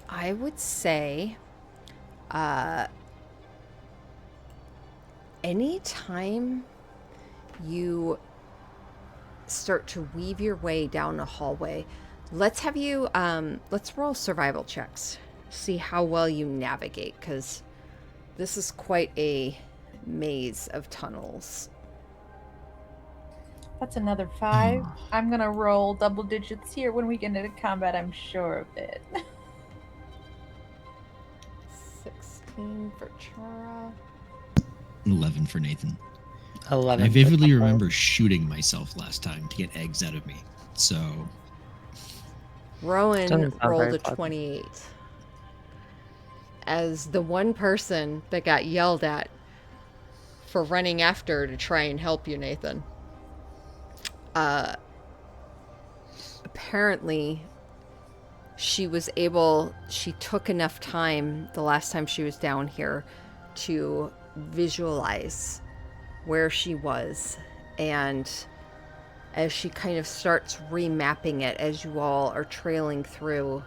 I would say anytime you start to weave your way down a hallway, let's have you let's roll survival checks, see how well you navigate, because this is quite a maze of tunnels. That's another 5. I'm gonna roll double digits here. When we get into combat, I'm sure of it. 16 for Chara. 11 for Nathan. 11. And I for vividly Temple. remember shooting myself last time to get eggs out of me. So Rowan Doesn't sound rolled very a pleasant. 28. As the one person that got yelled at for running after to try and help you, Nathan. Apparently, she took enough time the last time she was down here to visualize where she was. And as she kind of starts remapping it as you all are trailing through,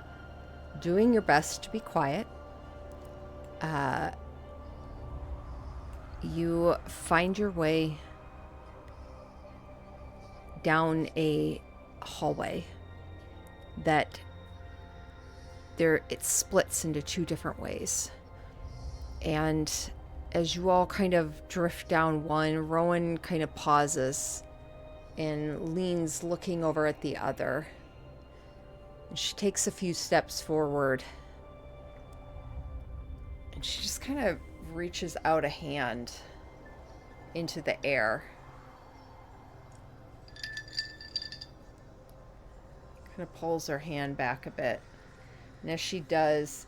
doing your best to be quiet, you find your way down a hallway that it splits into 2 different ways. And as you all kind of drift down one, Rowan kind of pauses and leans looking over at the other. And she takes a few steps forward. And she just kind of reaches out a hand into the air. Kind of pulls her hand back a bit. And as she does,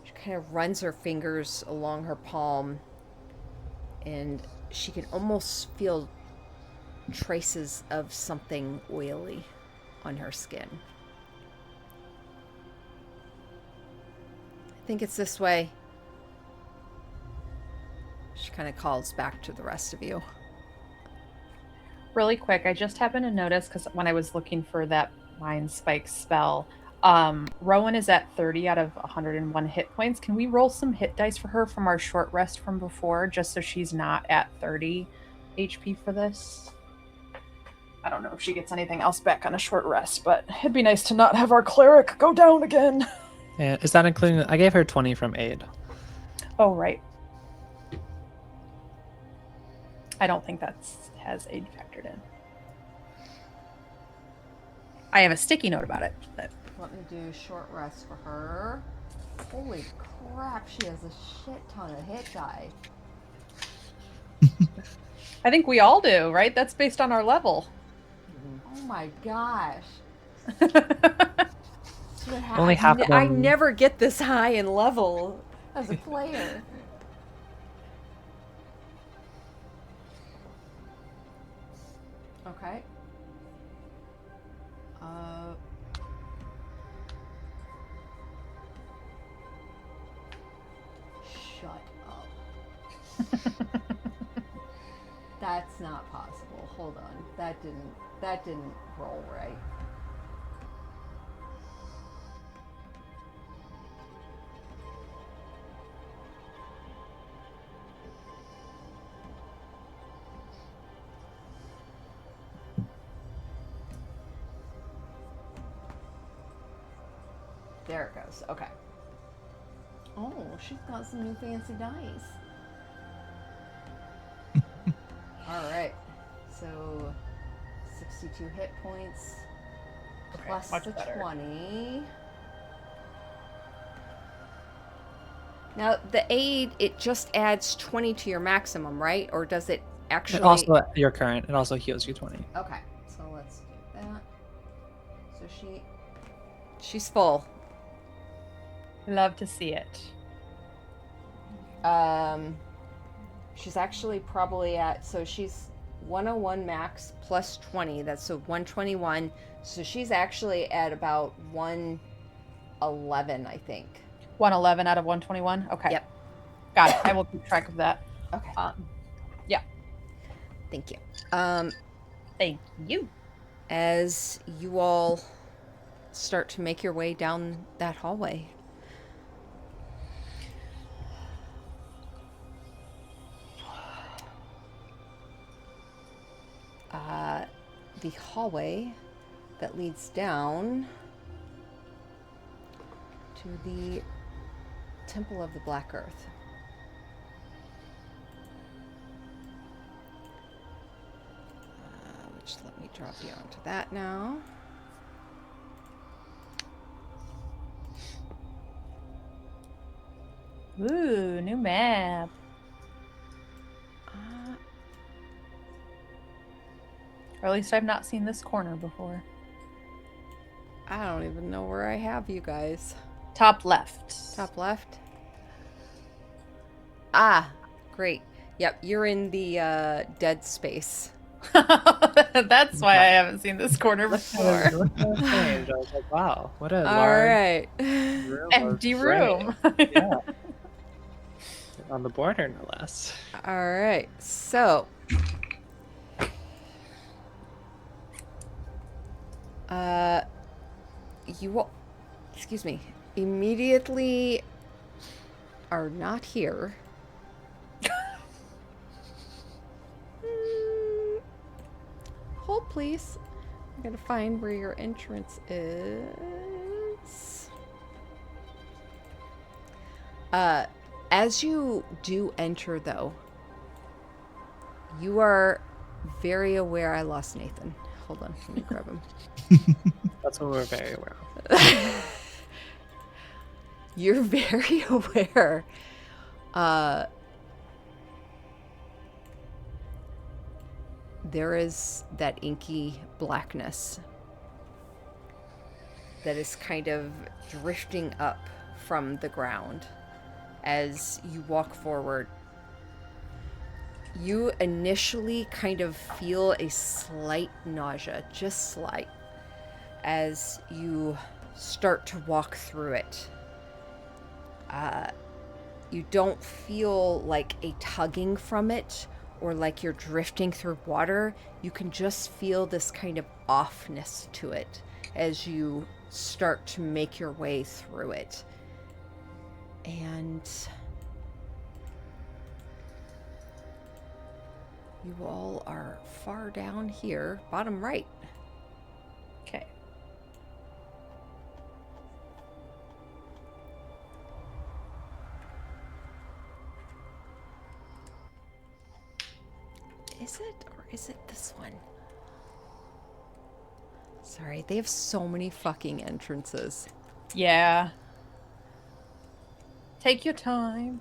she kind of runs her fingers along her palm, and she can almost feel traces of something oily on her skin. I think it's this way. She kind of calls back to the rest of you. Really quick, I just happened to notice, because when I was looking for that Mind Spike spell, Rowan is at 30 out of 101 hit points. Can we roll some hit dice for her from our short rest from before, just so she's not at 30 HP for this? I don't know if she gets anything else back on a short rest, but it'd be nice to not have our cleric go down again. And is that including? I gave her 20 from aid. Oh, right. I don't think has aid factored in. I have a sticky note about it. But... Let me do short rest for her. Holy crap, she has a shit ton of hit die. I think we all do, right? That's based on our level. Oh my gosh. Only half of them. I never get this high in level as a player. Okay. Shut up. That's not possible. Hold on. That didn't roll right. There it goes. Okay. Oh, she's got some new fancy dice. All right. So 62 hit points plus much the better. 20. Now, the aid, it just adds 20 to your maximum, right? Or does it actually... And also your current. It also heals you 20. Okay. So let's do that. So she's full. Love to see it. She's actually probably at, so she's 101 max plus 20. That's so 121. So she's actually at about 111, I think. 111 out of 121? Okay. Yep. Got it. I will keep track of that. Okay. Yeah. Thank you. Thank you. As you all start to make your way down that hallway, the hallway that leads down to the Temple of the Black Earth. Which, let me drop you onto that now. Ooh, new map. Or at least I've not seen this corner before. I don't even know where I have you guys. Top left. Top left. Ah, great. Yep, you're in the dead space. That's why I haven't seen this corner before. I was like, wow, what a All large right. room. Empty of room. gray. Yeah. On the border, no less. All right. So, you all, excuse me, immediately are not here. Hold, please. I'm gonna find where your entrance is. As you do enter, though, you are very aware. I lost Nathan. Hold on, let me grab him. That's what we're very aware of. You're very aware. There is that inky blackness that is kind of drifting up from the ground as you walk forward. You initially kind of feel a slight nausea, just slight, as you start to walk through it. You don't feel like a tugging from it or like you're drifting through water. You can just feel this kind of offness to it. as you start to make your way through it. And you all are far down here, bottom right. Okay. Is it, or is it this one? Sorry, they have so many fucking entrances. Yeah. Take your time.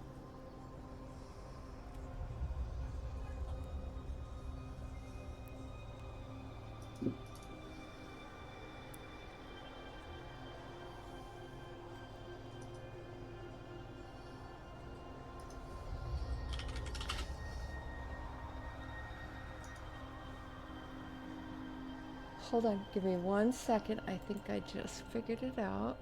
Hold on, give me 1 second. I think I just figured it out.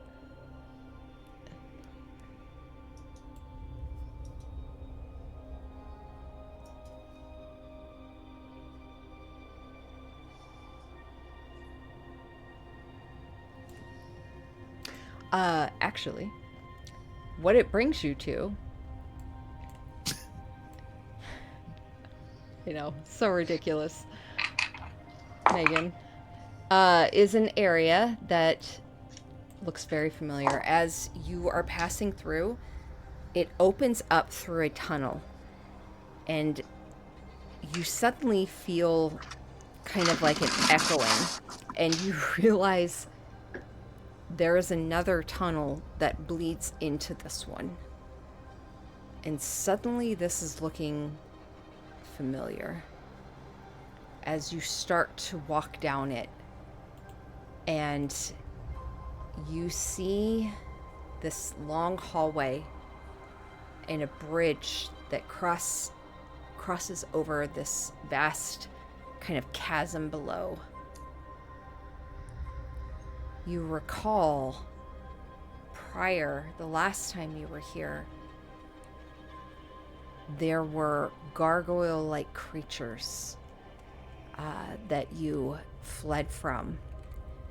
Actually, what it brings you to, you know, so ridiculous, Megan, is an area that looks very familiar. As you are passing through, it opens up through a tunnel, and you suddenly feel kind of like an echoing, and you realize there is another tunnel that bleeds into this one. And suddenly this is looking familiar as you start to walk down it, and you see this long hallway and a bridge that crosses over this vast kind of chasm below. You recall the last time you were here, there were gargoyle-like creatures that you fled from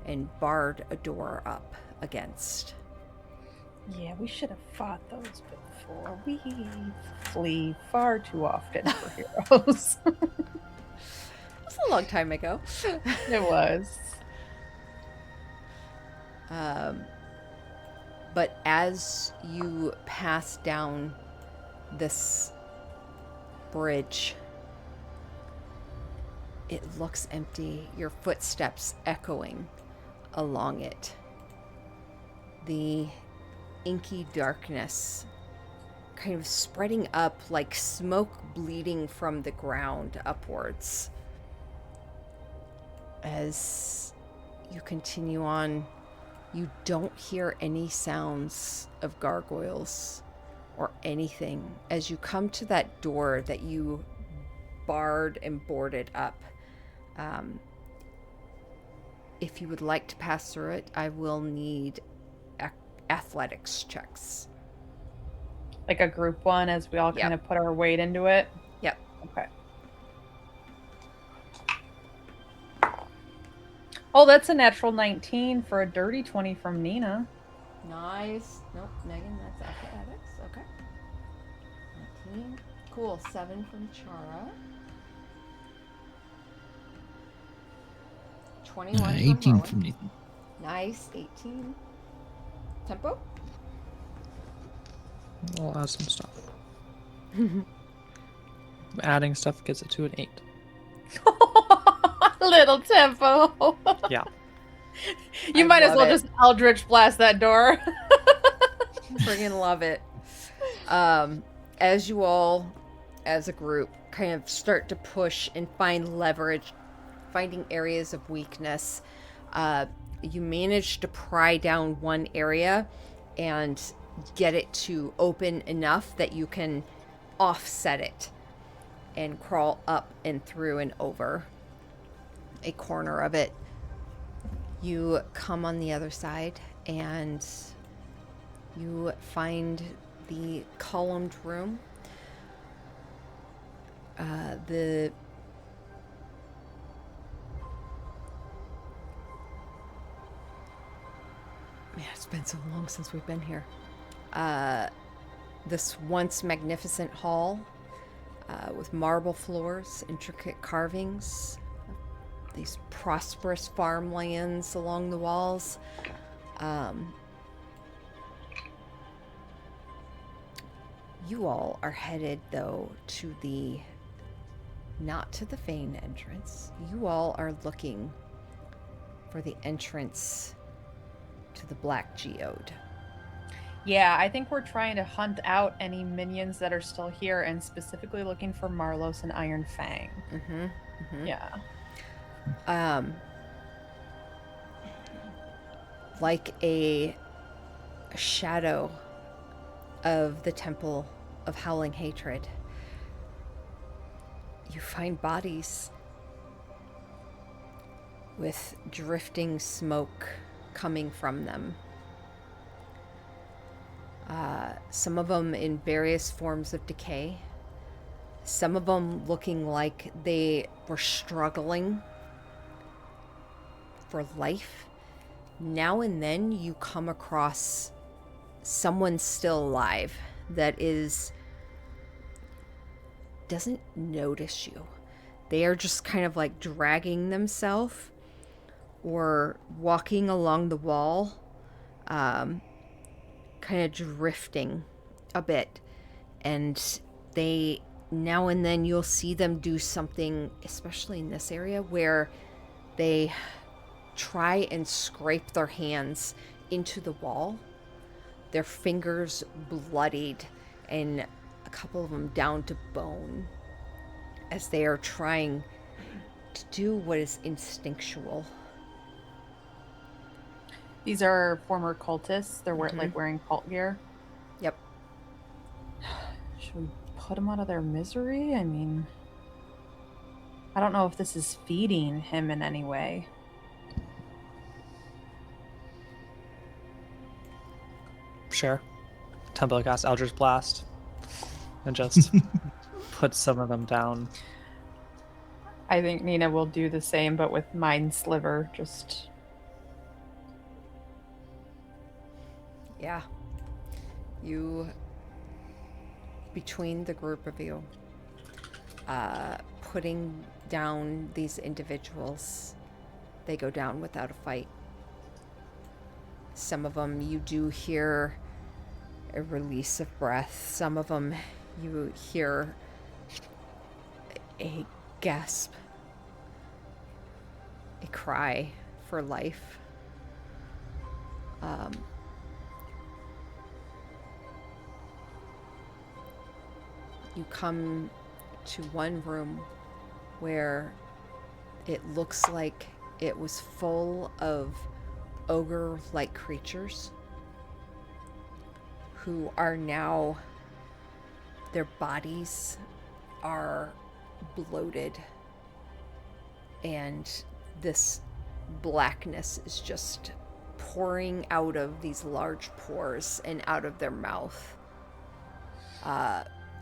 and barred a door up against. Yeah, we should have fought those before. We flee far too often for heroes. It was a long time ago. It was. But as you pass down this bridge, it looks empty, your footsteps echoing along it. The inky darkness kind of spreading up like smoke bleeding from the ground upwards. As you continue on, you don't hear any sounds of gargoyles or anything. As you come to that door that you barred and boarded up, if you would like to pass through it, I will need athletics checks. Like a group one as we all kind of put our weight into it? Yep. Okay. Oh, that's a natural 19 for a dirty 20 from Nina. Nice. Nope, Megan, that's athletics. Okay. 19. Cool. 7 from Chara. 21 18 from Rowan. from Nathan. Nice. 18. Tempo? I'll add some stuff. Adding stuff gets it to an 8. Little tempo. Yeah. You might as well just Eldritch blast that door. Friggin' love it. As you all, as a group, kind of start to push and find leverage, finding areas of weakness, you manage to pry down one area and get it to open enough that you can offset it and crawl up and through and over a corner of it. You come on the other side and you find the columned room. It's been so long since we've been here. This once magnificent hall with marble floors, intricate carvings, these prosperous farmlands along the walls. You all are headed, though, to not to the Fane entrance. You all are looking for the entrance to the Black Geode. Yeah, I think we're trying to hunt out any minions that are still here and specifically looking for Marlos and Iron Fang. Yeah. Like a shadow of the Temple of Howling Hatred, you find bodies with drifting smoke coming from them. Some of them in various forms of decay. Some of them looking like they were struggling for life. Now and then you come across someone still alive that doesn't notice you. They are just kind of like dragging themselves or walking along the wall, kind of drifting a bit. And they, now and then you'll see them do something, especially in this area, where they try and scrape their hands into the wall, their fingers bloodied, and a couple of them down to bone, as they are trying to do what is instinctual. These are former cultists. They're like wearing cult gear. Yep. Should we put them out of their misery? I mean, I don't know if this is feeding him in any way. Sure. Temple cast Eldritch Blast and just put some of them down. I think Nina will do the same, but with Mind Sliver, just... Yeah. You, between the group of you, putting down these individuals, they go down without a fight. Some of them you do hear a release of breath. Some of them you hear a gasp, a cry for life. You come to one room where it looks like it was full of ogre-like creatures who are now, their bodies are bloated, and this blackness is just pouring out of these large pores and out of their mouth.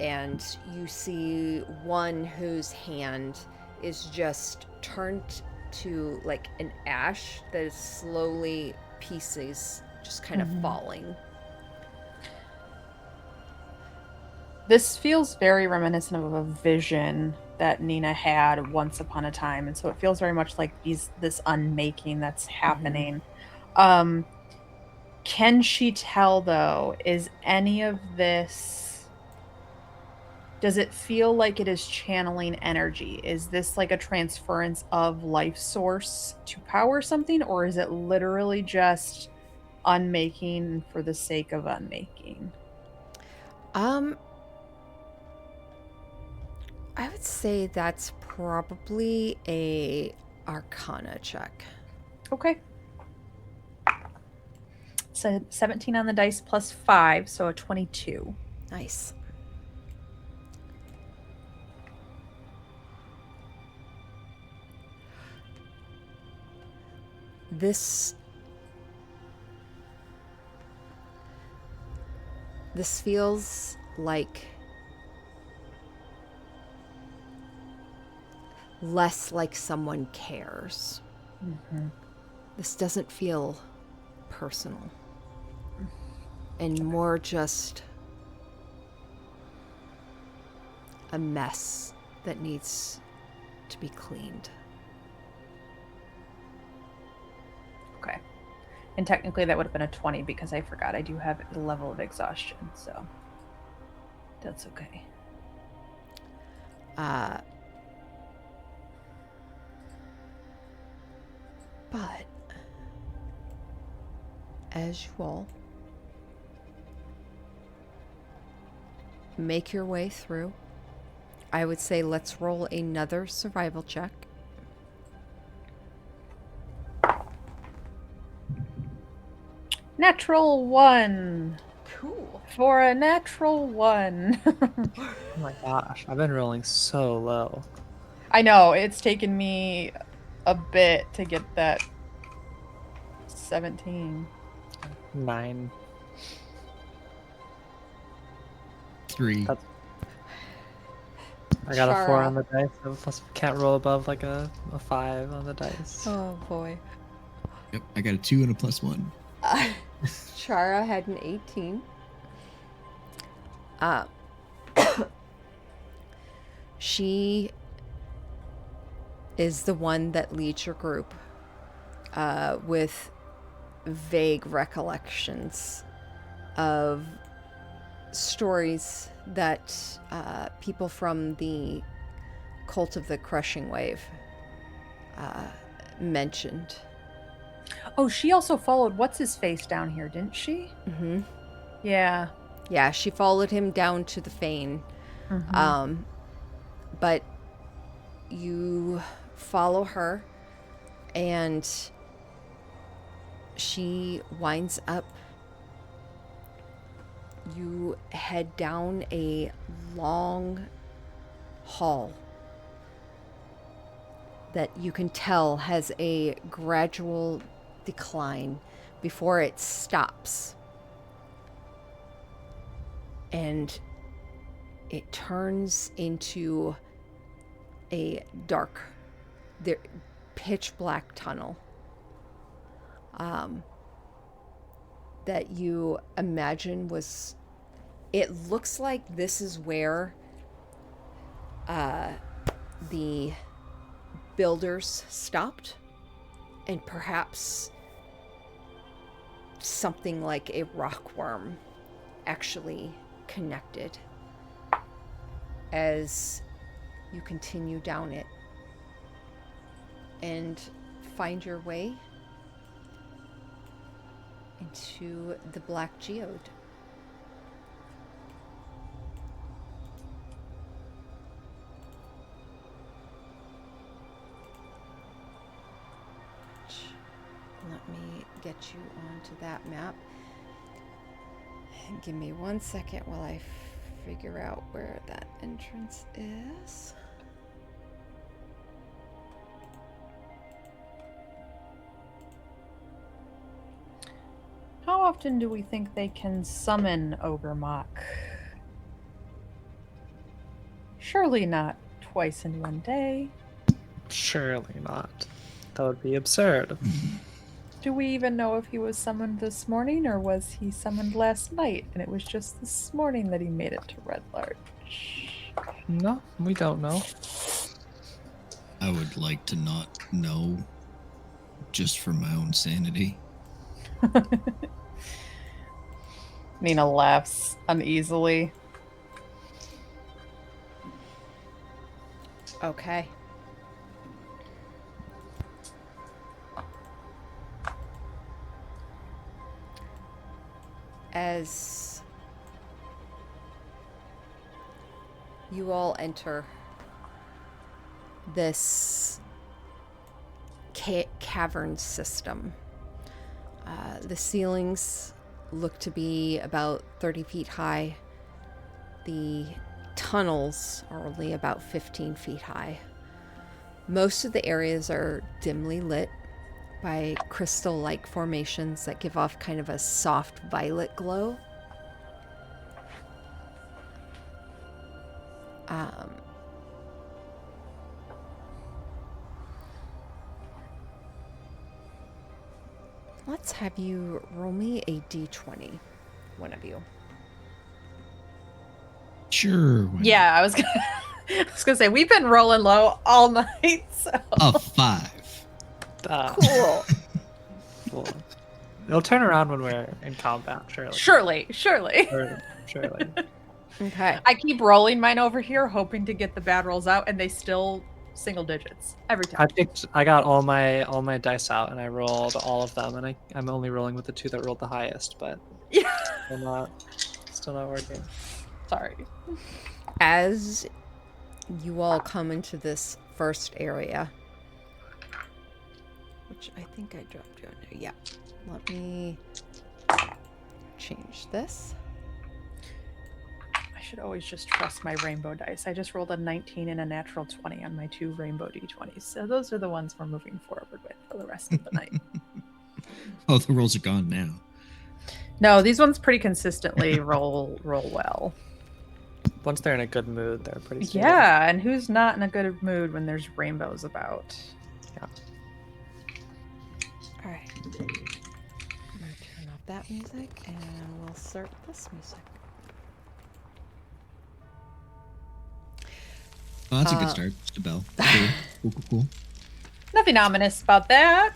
And you see one whose hand is just turned to like an ash that is slowly pieces just kind of falling. This feels very reminiscent of a vision that Nina had once upon a time, and so it feels very much like this unmaking that's happening. Can she tell, though, is any of this... Does it feel like it is channeling energy? Is this like a transference of life source to power something, or is it literally just unmaking for the sake of unmaking? I would say that's probably a Arcana check. Okay. So 17 on the dice plus 5, so a 22. Nice. This feels like less like someone cares. This doesn't feel personal. and more just a mess that needs to be cleaned. Okay. And technically that would have been a 20 because I forgot I do have a level of exhaustion, so that's okay. But as you all make your way through, I would say let's roll another survival check. Natural 1. Cool. For a natural 1. Oh my gosh, I've been rolling so low. I know, it's taken me a bit to get that 17. 9. 3. That's... I got a 4 Chara. on the dice, so plus can't roll above like a 5 on the dice. Oh boy. Yep, I got a 2 and a +1. Chara had an 18. She is the one that leads your group with vague recollections of stories that people from the Cult of the Crushing Wave mentioned. Oh, she also followed what's-his-face down here, didn't she? Mm-hmm. Yeah. Yeah, she followed him down to the Fane. Mhm. But you follow her, and she winds up. You head down a long hall that you can tell has a gradual decline before it stops. And it turns into a dark, pitch black tunnel that you imagine was. It looks like this is where the builders stopped, and perhaps something like a rockworm actually connected as you continue down it and find your way into the Black Geode. Let me get you onto that map. Give me 1 second while I figure out where that entrance is. How often do we think they can summon Ogremok? Surely not twice in one day. Surely not. That would be absurd. Do we even know if he was summoned this morning, or was he summoned last night and it was just this morning that he made it to Red Larch? No, we don't know. I would like to not know, just for my own sanity. Nina laughs uneasily. Okay. As you all enter this cavern system, the ceilings look to be about 30 feet high. The tunnels are only about 15 feet high. Most of the areas are dimly lit by crystal-like formations that give off kind of a soft violet glow. Let's have you roll me a d20. one of you. Sure. why not? Yeah, I was gonna say we've been rolling low all night. So A 5. Cool. Cool. It'll turn around when we're in combat, surely. surely. Surely. Okay. I keep rolling mine over here, hoping to get the bad rolls out, and they still single digits every time. I got all my dice out and I rolled all of them, and I'm only rolling with the 2 that rolled the highest, but Yeah. still not working. Sorry. As you all come into this first area, which I think I dropped you under. Yeah. Let me change this. I should always just trust my rainbow dice. I just rolled a 19 and a natural 20 on my 2 rainbow d20s. So those are the ones we're moving forward with for the rest of the night. Oh, the rolls are gone now. No, these ones pretty consistently roll well. Once they're in a good mood, they're pretty stable. Yeah, and who's not in a good mood when there's rainbows about? Yeah. All right. I'm going to turn off that music and we'll start this music. Oh, that's a good start. Just a bell. Cool. Nothing ominous about that.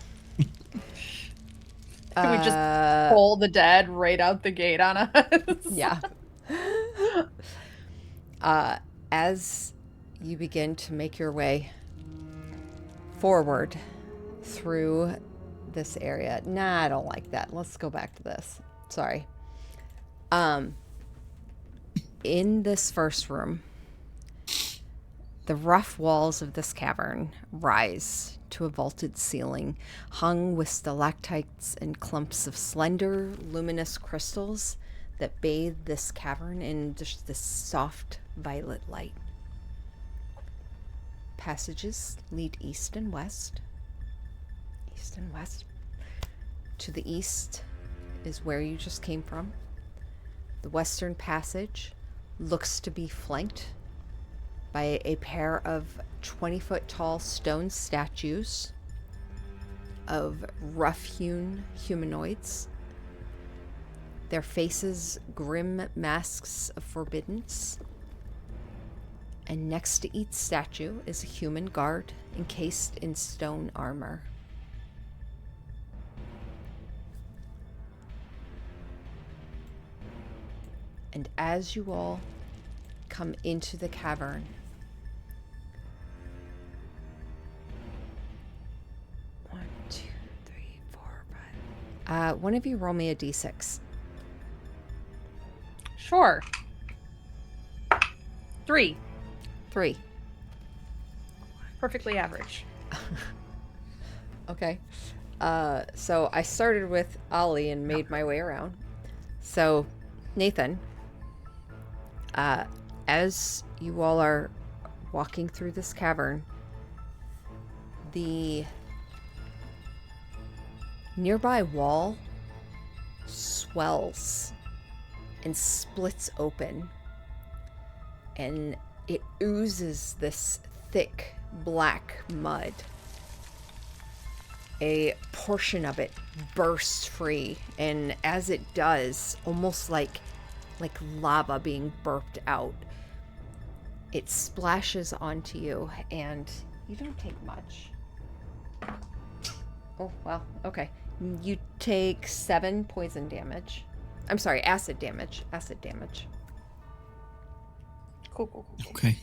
Can we just pull the dead right out the gate on us? Yeah. As you begin to make your way forward through this area. Nah, I don't like that. Let's go back to this. Sorry. In this first room, the rough walls of this cavern rise to a vaulted ceiling, hung with stalactites and clumps of slender, luminous crystals that bathe this cavern in just this soft violet light. Passages lead east and west. East and west. To the east is where you just came from. The western passage looks to be flanked by a pair of 20-foot tall stone statues of rough-hewn humanoids. Their faces grim masks of forbiddance. And next to each statue is a human guard encased in stone armor. And as you all come into the cavern, one, two, three, four, five. One of you roll me a d6. Sure. 3. 3. Perfectly average. Okay. So I started with Ollie and made my way around. So, Nathan, as you all are walking through this cavern, the nearby wall swells and splits open, and it oozes this thick black mud. A portion of it bursts free, and as it does, almost like lava being burped out, it splashes onto you, and you don't take much. Oh, well, okay. You take 7 poison damage. I'm sorry, acid damage. Cool. Okay.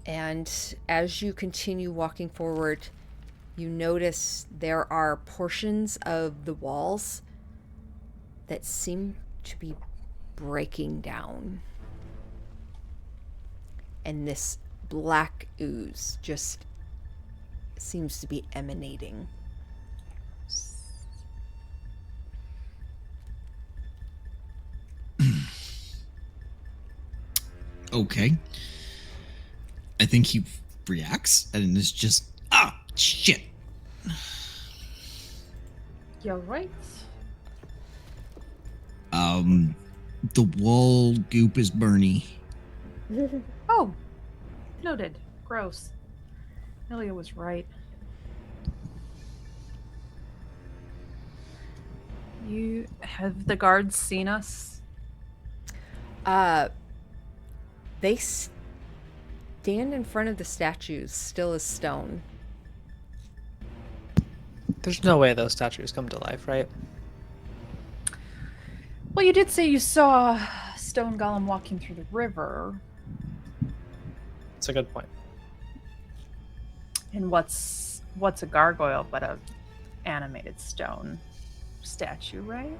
And as you continue walking forward, you notice there are portions of the walls that seem to be breaking down. And this black ooze just seems to be emanating. Okay. I think he reacts and is just, shit. You're right. The wall goop is Bernie. Oh, noted. Gross. Melia was right. You have the guards seen us? They stand in front of the statues, still as stone. There's no way those statues come to life, right? Well, you did say you saw Stone Golem walking through the river. It's a good point. And what's a gargoyle but a animated stone statue, right?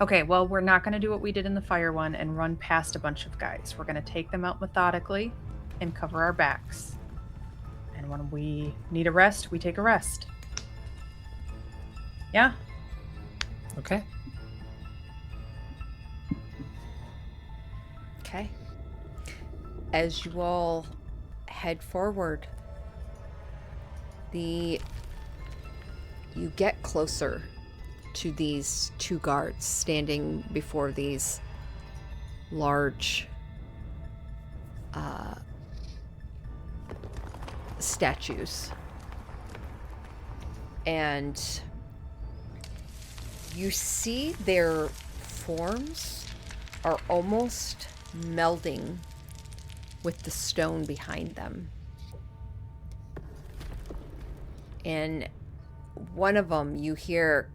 Okay, well, we're not going to do what we did in the fire one and run past a bunch of guys. We're going to take them out methodically and cover our backs. And when we need a rest, we take a rest. Yeah? Okay. Okay. As you all head forward, you get closer to these two guards standing before these large statues. And you see their forms are almost melding with the stone behind them. And one of them, you hear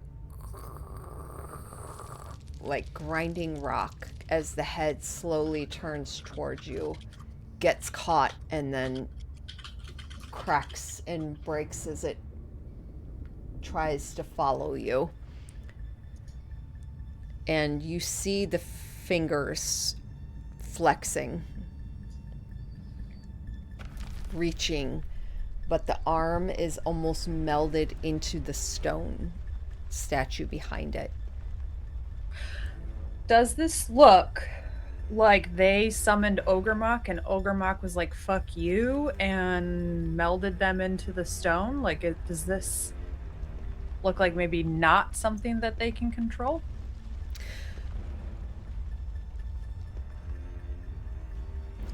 like grinding rock as the head slowly turns towards you, gets caught, and then cracks and breaks as it tries to follow you. And you see the fingers flexing, reaching, but the arm is almost melded into the stone statue behind it. Does this look like they summoned Ogremok and Ogremok was like, fuck you, and melded them into the stone? Like, does this look like maybe not something that they can control?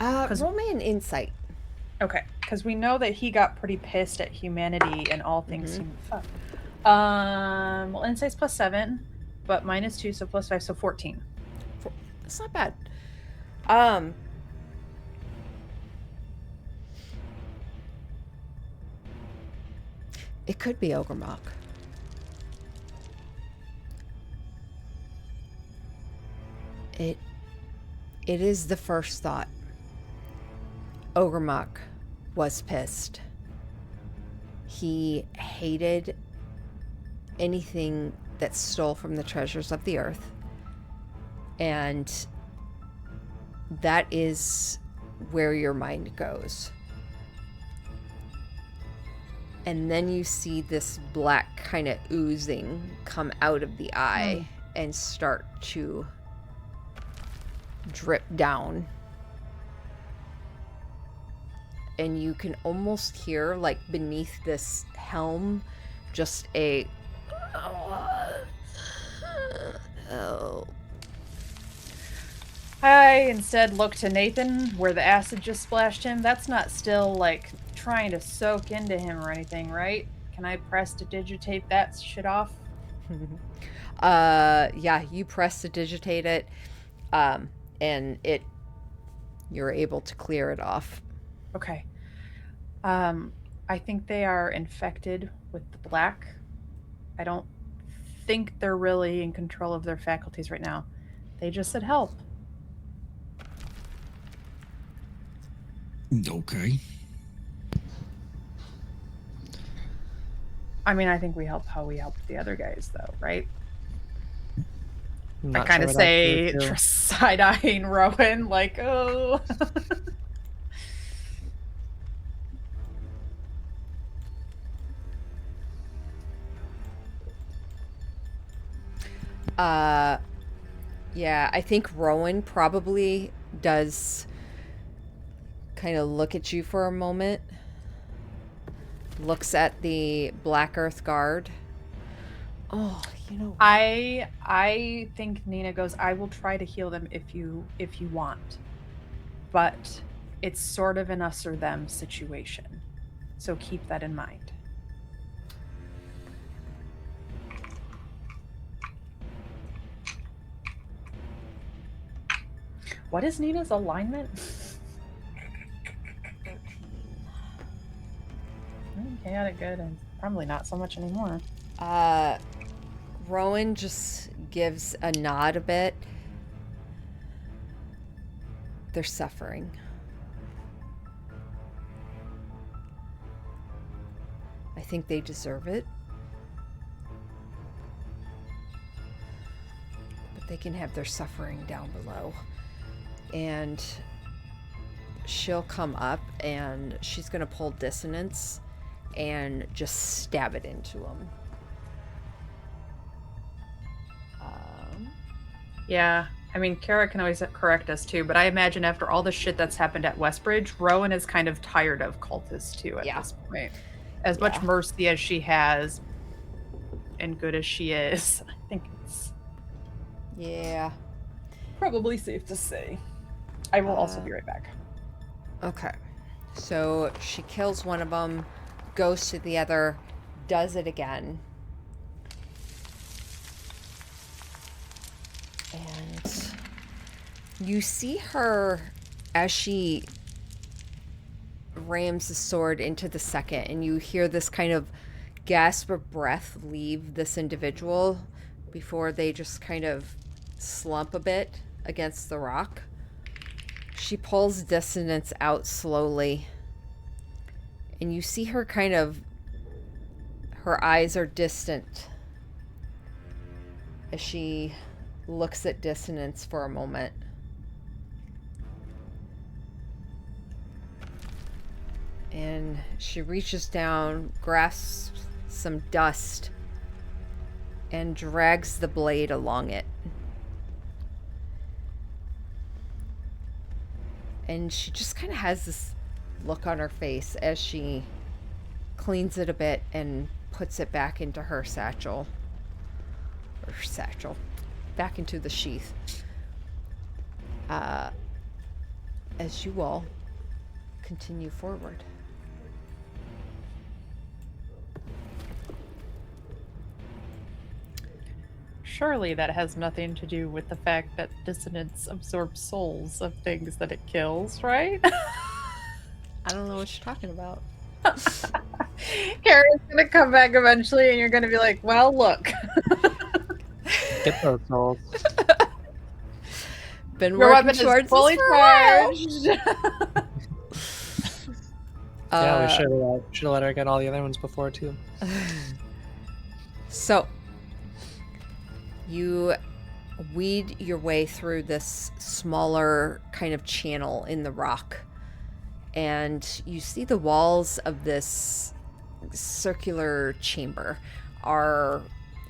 Roll me an insight. Okay, because we know that he got pretty pissed at humanity and all things human. Fuck. Well, insight's +7, but -2, so +5, so 14. That's not bad. It could be Ogremok. It is the first thought. Ogremok was pissed. He hated anything that stole from the treasures of the earth. And that is where your mind goes. And then you see this black kind of oozing come out of the eye and start to drip down. And you can almost hear, like, beneath this helm, just a... Oh. I instead look to Nathan, where the acid just splashed him. That's not still, like, trying to soak into him or anything, right? Can I press to digitate that shit off? Yeah, you press to digitate it, and you're able to clear it off. Okay. I think they are infected with the black. I don't think they're really in control of their faculties right now. They just said help. Okay. I mean, I think we help how we helped the other guys, though, right? Not I kind sure of what else say, we would do. side-eyeing Rowan, like, oh. Yeah, I think Rowan probably does kind of look at you for a moment. Looks at the Black Earth Guard. Oh, you know. I think Nina goes, I will try to heal them if you want. But it's sort of an us or them situation. So keep that in mind. What is Nina's alignment? 13. Chaotic good, and probably not so much anymore. Rowan just gives a nod a bit. They're suffering. I think they deserve it. But they can have their suffering down below. And she'll come up and she's going to pull dissonance and just stab it into him. Yeah, I mean, Kara can always correct us too, but I imagine after all the shit that's happened at Westbridge, Rowan is kind of tired of cultists too at this point. As much mercy as she has and good as she is, I think it's probably safe to say. I will also be right back. Okay. So she kills one of them, goes to the other, does it again. And you see her as she rams the sword into the second, and you hear this kind of gasp of breath leave this individual before they just kind of slump a bit against the rock. She pulls dissonance out slowly, and you see her kind of, her eyes are distant as she looks at dissonance for a moment. And she reaches down, grasps some dust, and drags the blade along it. And she just kind of has this look on her face as she cleans it a bit and puts it back into her satchel. Or satchel. Back into the sheath. As you all continue forward. Surely that has nothing to do with the fact that dissonance absorbs souls of things that it kills, right? I don't know what you're talking about. Karen's gonna come back eventually and you're gonna be like, well, look. Get those souls. Been Your working weapon is towards fully this for a while. charged. Yeah, we should have let her get all the other ones before too. So, you weed your way through this smaller kind of channel in the rock, and you see the walls of this circular chamber are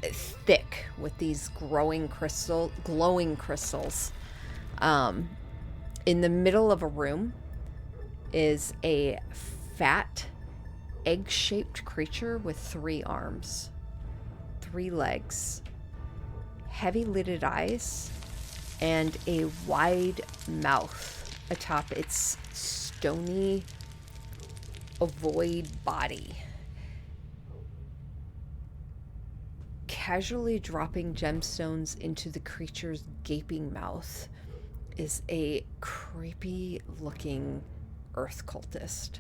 thick with these glowing crystals. In the middle of a room is a fat, egg-shaped creature with 3 arms, 3 legs, heavy-lidded eyes, and a wide mouth atop its stony, ovoid body. Casually dropping gemstones into the creature's gaping mouth is a creepy-looking earth cultist.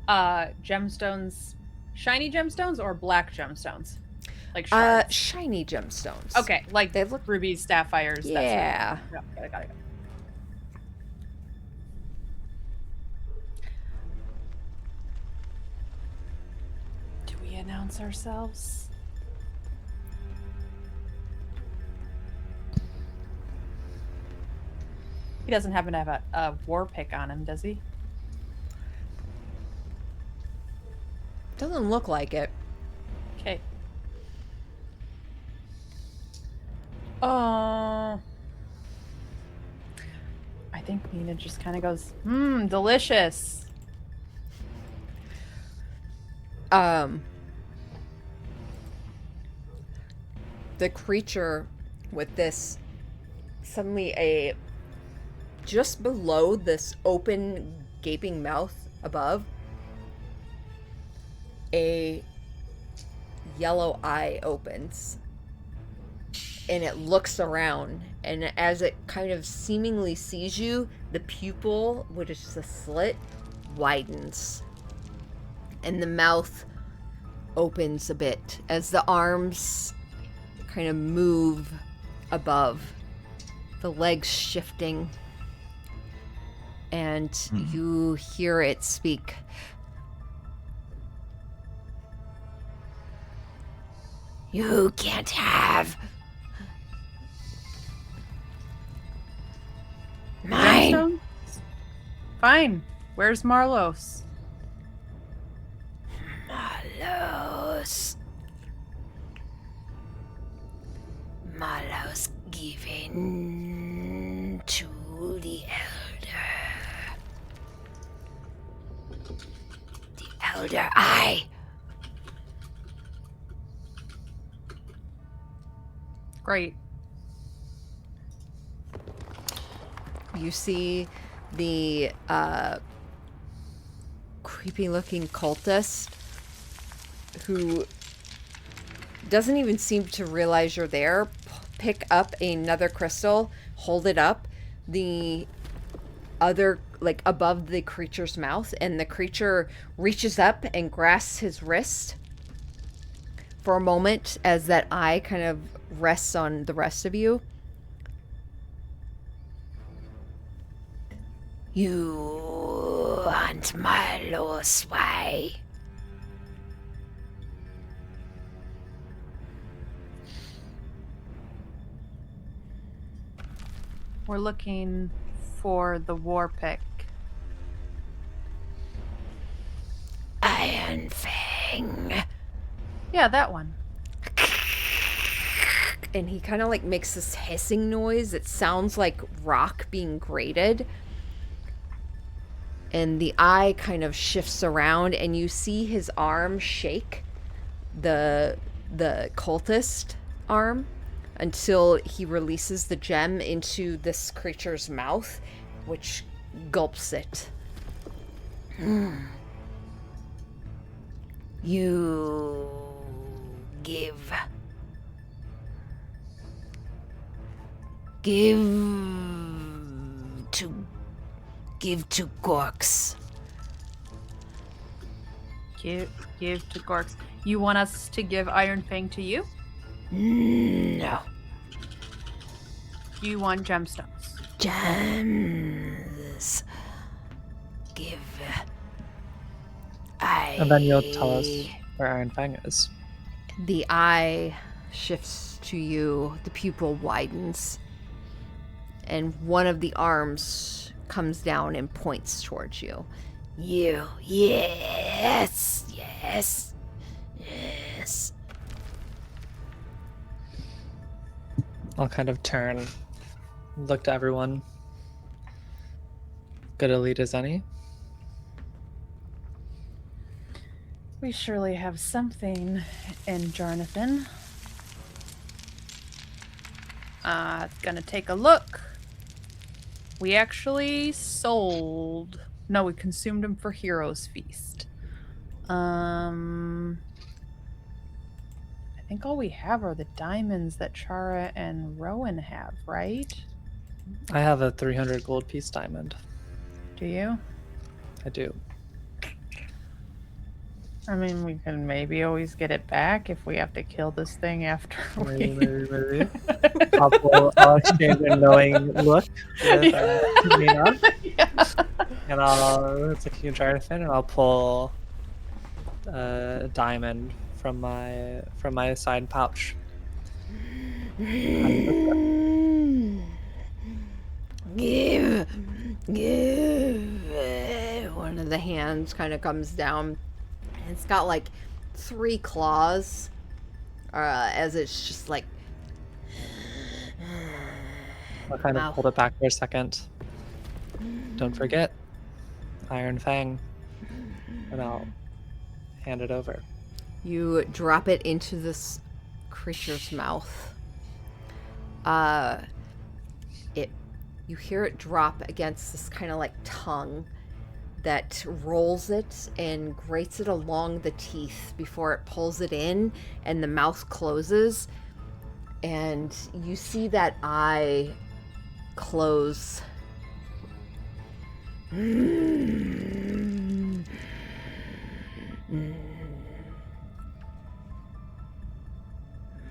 Gemstones, shiny gemstones or black gemstones? Like shards? Shiny gemstones. Okay, like They look... rubies, sapphires. Yeah. That sort of thing. Got it. Do we announce ourselves? He doesn't happen to have a war pick on him, does he? Doesn't look like it. Okay. I think Nina just kind of goes, delicious. The creature with this, suddenly a just below this open, gaping mouth above, a yellow eye opens. And it looks around, and as it kind of seemingly sees you, the pupil, which is the slit, widens. And the mouth opens a bit as the arms kind of move above, the legs shifting. And you hear it speak. You can't have mine. Gemstones? Fine. Where's Marlos? Marlos given to the elder. The elder eye. Great. You see the creepy looking cultist who doesn't even seem to realize you're there, pick up another crystal, hold it up, the other, like, above the creature's mouth, and the creature reaches up and grasps his wrist for a moment as that eye kind of rests on the rest of you. You want Marlo's way? We're looking for the war pick. Iron Fang. Yeah, that one. And he kind of like makes this hissing noise. It sounds like rock being grated. And the eye kind of shifts around, and you see his arm shake, the cultist arm, until he releases the gem into this creature's mouth, which gulps it. You give to Gorks. Give to Gorks. You want us to give Iron Fang to you? No. You want gemstones? Gems. Give. And then you'll tell us where Iron Fang is. The eye shifts to you, the pupil widens, and one of the arms comes down and points towards you. You, yes. I'll kind of turn, look to everyone. Good a lead as any. We surely have something in Jonathan. Gonna take a look. We actually sold. No, we consumed them for Heroes Feast. I think all we have are the diamonds that Chara and Rowan have, right? I have a 300 gold piece diamond. Do you? I do. I mean, we can maybe always get it back if we have to kill this thing after we... Maybe. I'll exchange a knowing look with Nina. Yeah. And it's a huge Jonathan, and I'll pull a diamond from my side pouch. Give. One of the hands kind of comes down. It's got like 3 claws, as it's just like. I'll kind of hold it back for a second. Don't forget, Iron Fang. And I'll hand it over. You drop it into this creature's mouth. It You hear it drop against this kind of like tongue that rolls it and grates it along the teeth before it pulls it in, and the mouth closes, and you see that eye close.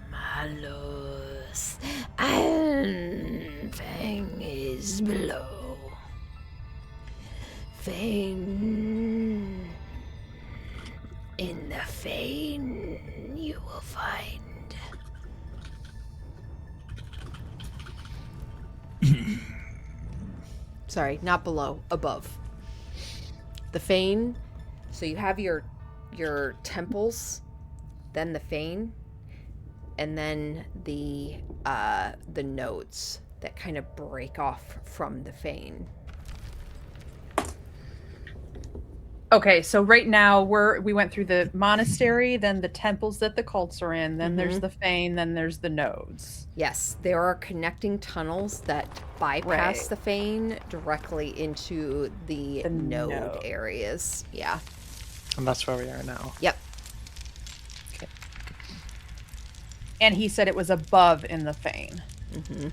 Malus, and Fang is below. Fane. In the Fane you will find. Sorry, not below, above. The Fane. So you have your temples, then the Fane, and then the nodes that kind of break off from the Fane. Okay, so right now we went through the monastery, then the temples that the cults are in, then there's the Fane, then there's the nodes. Yes, there are connecting tunnels that bypass Right. the Fane directly into the node node. areas. Yeah. And that's where we are now. Yep. Okay. And he said it was above in the Fane. Mm-hmm.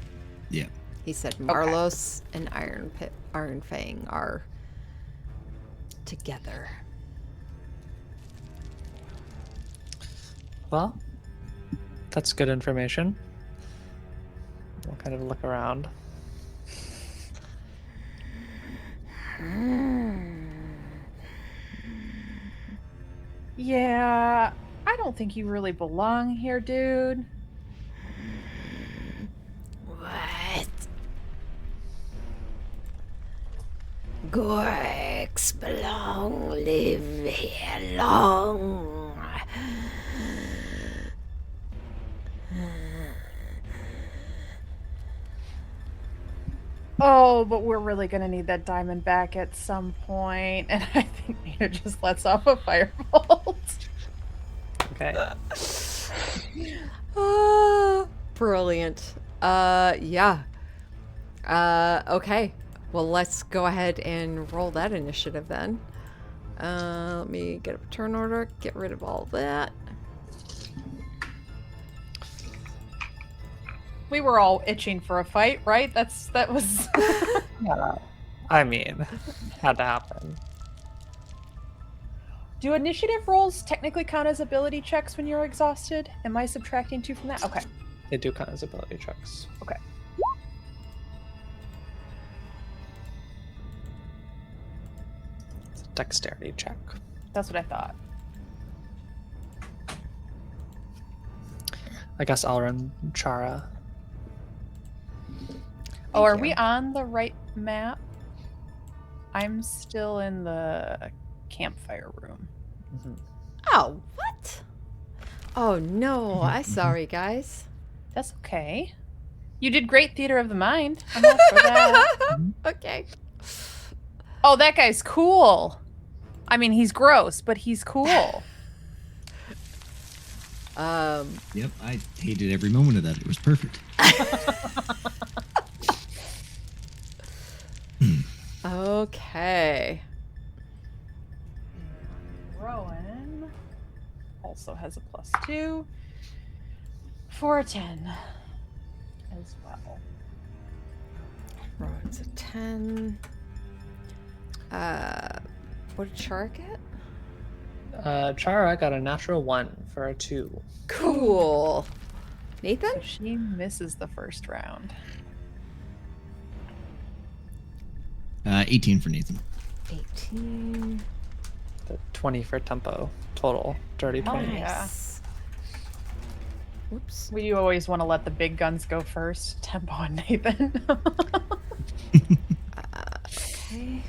Yeah. He said Marlos and Iron Fang are together. Well, that's good information. We'll kind of look around. Yeah, I don't think you really belong here, dude. What? Gorks belong, live here long. Oh, but we're really gonna need that diamond back at some point, and I think Nina just lets off a firebolt. Okay. Brilliant. Yeah. Okay. Well, let's go ahead and roll that initiative then. Let me get a turn order, get rid of all that. We were all itching for a fight, right? That was. Yeah. I mean, had to happen. Do initiative rolls technically count as ability checks when you're exhausted? Am I subtracting 2 from that? Okay. They do count as ability checks. Okay. It's a dexterity check. That's what I thought. I guess I'll run Chara. Oh, are you. we on the right map? I'm still in the campfire room. Mm-hmm. Oh, what? Oh no, I'm sorry, guys. That's okay. You did great theater of the mind. I'm all for that. Okay. Oh, that guy's cool. I mean, he's gross, but he's cool. Yep. I hated every moment of that. It was perfect. Okay. Rowan also has a +2 for a 10 as well. Rowan's a 10. What did Char get? Chara got a natural 1 for a 2. Cool. Nathan? So she misses the first round. 18 for Nathan. 18. The 20 for tempo total. Dirty Oh, 20. yeah. Nice. Whoops. Well, you always want to let the big guns go first. Tempo and Nathan. Okay.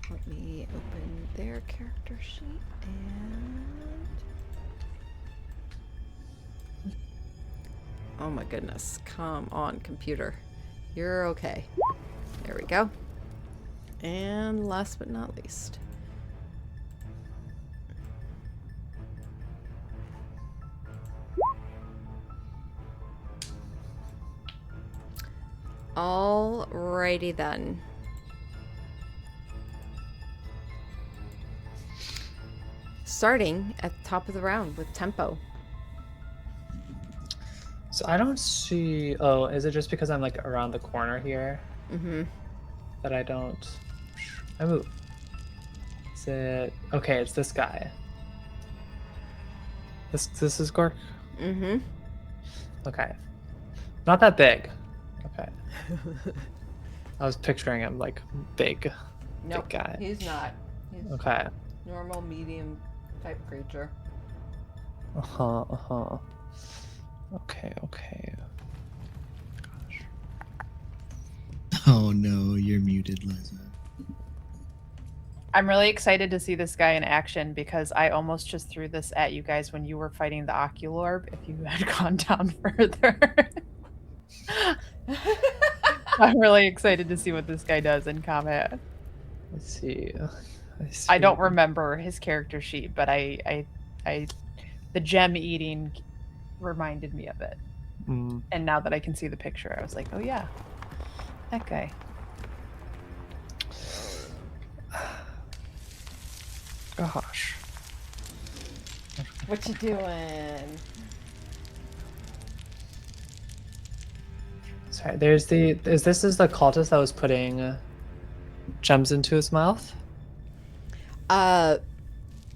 Let me open their character sheet and. Oh my goodness. Come on, computer. You're okay. There we go. And last but not least. Alrighty then. Starting at the top of the round with tempo. So I don't see. Oh, is it just because I'm like around the corner here Mm-hmm. that I don't? I move. Is it okay? It's this guy. This is Gork. Mm-hmm. Okay, not that big. Okay, I was picturing him like big, Nope, big guy. he's not. He's Okay. normal, medium type creature. Uh-huh. Okay. Oh no, you're muted, Liza. I'm really excited to see this guy in action because I almost just threw this at you guys when you were fighting the Oculorb if you had gone down further. I'm really excited to see what this guy does in combat. Let's see. I don't remember his character sheet, but I the gem eating reminded me of it. Mm. And now that I can see the picture, I was like, oh yeah, that guy. Gosh. What you doing? Sorry, there's the. Is this the cultist that was putting gems into his mouth?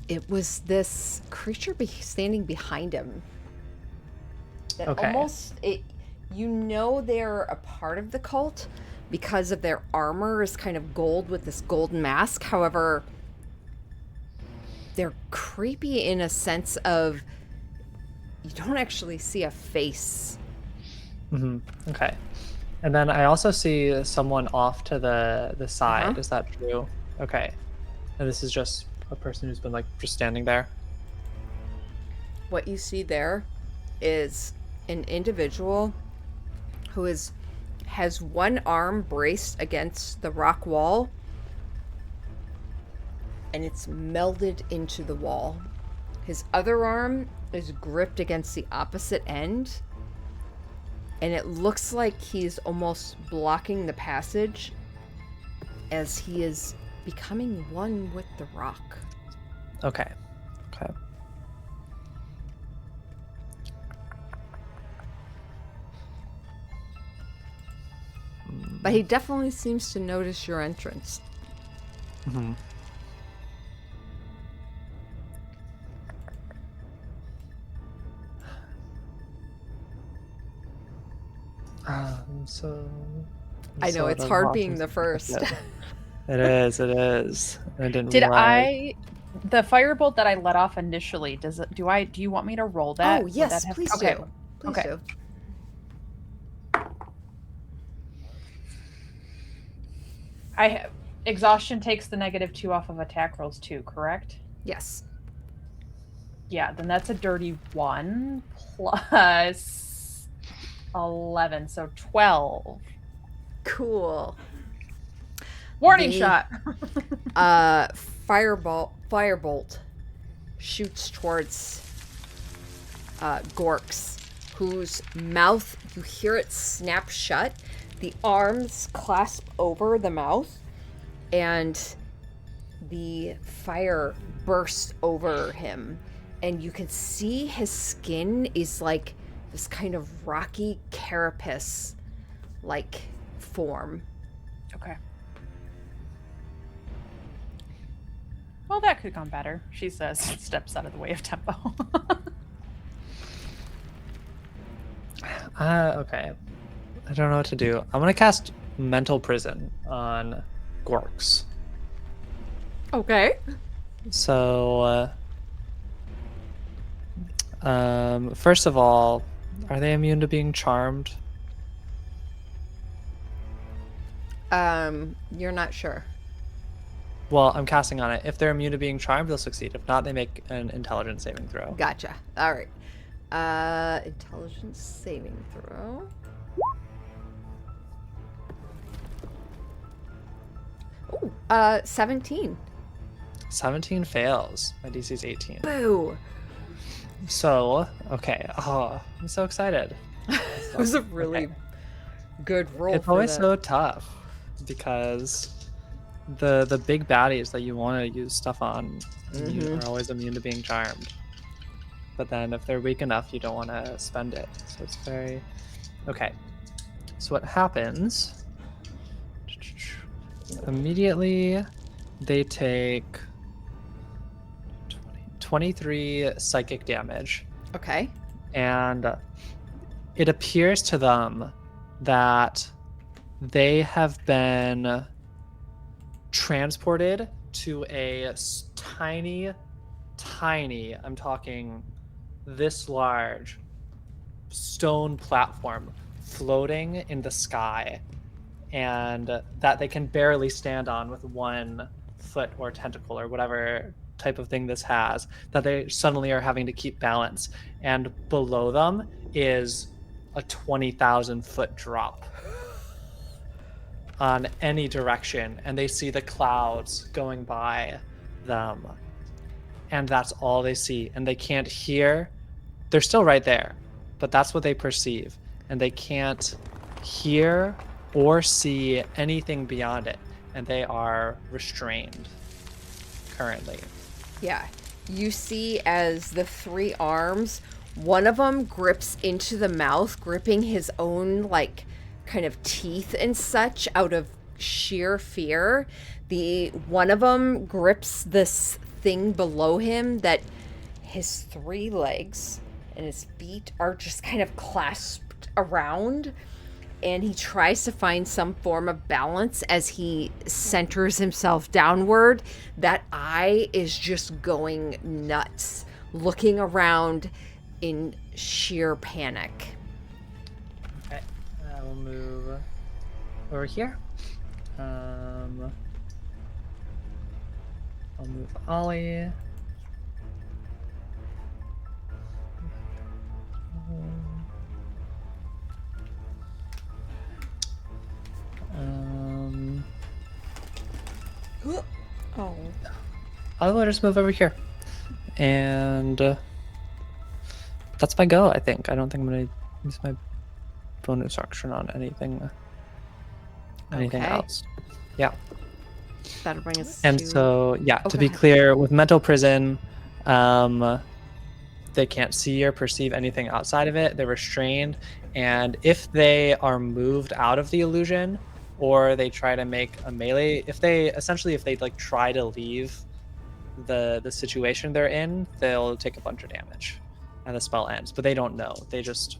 It was this creature standing behind him. That Okay. almost it. You know they're a part of the cult because of their armor is kind of gold with this golden mask. However, they're creepy in a sense of you don't actually see a face. Mm-hmm. Okay. And then I also see someone off to the side. Uh-huh. Is that true? Okay. And this is just a person who's been like just standing there. What you see there is an individual who has one arm braced against the rock wall and it's melded into the wall. His other arm is gripped against the opposite end and it looks like he's almost blocking the passage as he is becoming one with the rock. Okay. But he definitely seems to notice your entrance. Mm-hmm. I know, it's hard being the first. It is. I didn't Did realize. the firebolt that I let off initially, do you want me to roll that? Oh, Would yes, that have- please okay. do. Please Okay. do. Exhaustion takes the -2 off of attack rolls too, correct? Yes. Yeah, then that's a dirty 1 plus 11, so 12. Cool. Warning The- shot. Firebolt shoots towards Gorks, whose mouth, you hear it snap shut. The arms clasp over the mouth, and the fire bursts over him. And you can see his skin is like this kind of rocky carapace-like form. Okay. Well, that could have gone better. She says, steps out of the way of tempo. Okay. I don't know what to do. I'm gonna cast Mental Prison on Gorks. Okay. So, first of all, are they immune to being charmed? You're not sure. Well, I'm casting on it. If they're immune to being charmed, they'll succeed. If not, they make an intelligence saving throw. Gotcha. All right. Intelligence saving throw. Ooh, 17. 17 fails. My DC is 18. Boo. So, okay. Oh, I'm so excited. It was a really good roll It's for always the... so tough because the big baddies that you want to use stuff on are always immune to being charmed. But then if they're weak enough, you don't want to spend it. So it's very... Okay. So what happens... Immediately, they take 23 psychic damage. Okay. And it appears to them that they have been transported to a tiny, I'm talking this large, stone platform floating in the sky, and that they can barely stand on with one foot or tentacle or whatever type of thing this has, that they suddenly are having to keep balance. And below them is a 20,000 foot drop on any direction, and they see the clouds going by them. And that's all they see. And they can't hear. They're still right there, but that's what they perceive. And they can't hear or see anything beyond it. And they are restrained currently. Yeah. You see as the three arms, one of them grips into the mouth, gripping his own, like, kind of teeth and such out of sheer fear. The one of them grips this thing below him that his three legs and his feet are just kind of clasped around, and he tries to find some form of balance as he centers himself downward. That eye is just going nuts, looking around in sheer panic. Okay, I will move over here. I'll move Ollie. Oh. I will just move over here. And that's my go, I think. I don't think I'm going to use my bonus action on anything Okay. else. Yeah. That'll bring us And to... so, yeah, Oh, to go be ahead. clear, with mental prison, they can't see or perceive anything outside of it. They're restrained. And if they are moved out of the illusion, or they try to make a melee, if they like try to leave the situation they're in, they'll take a bunch of damage and the spell ends. But they don't know. They just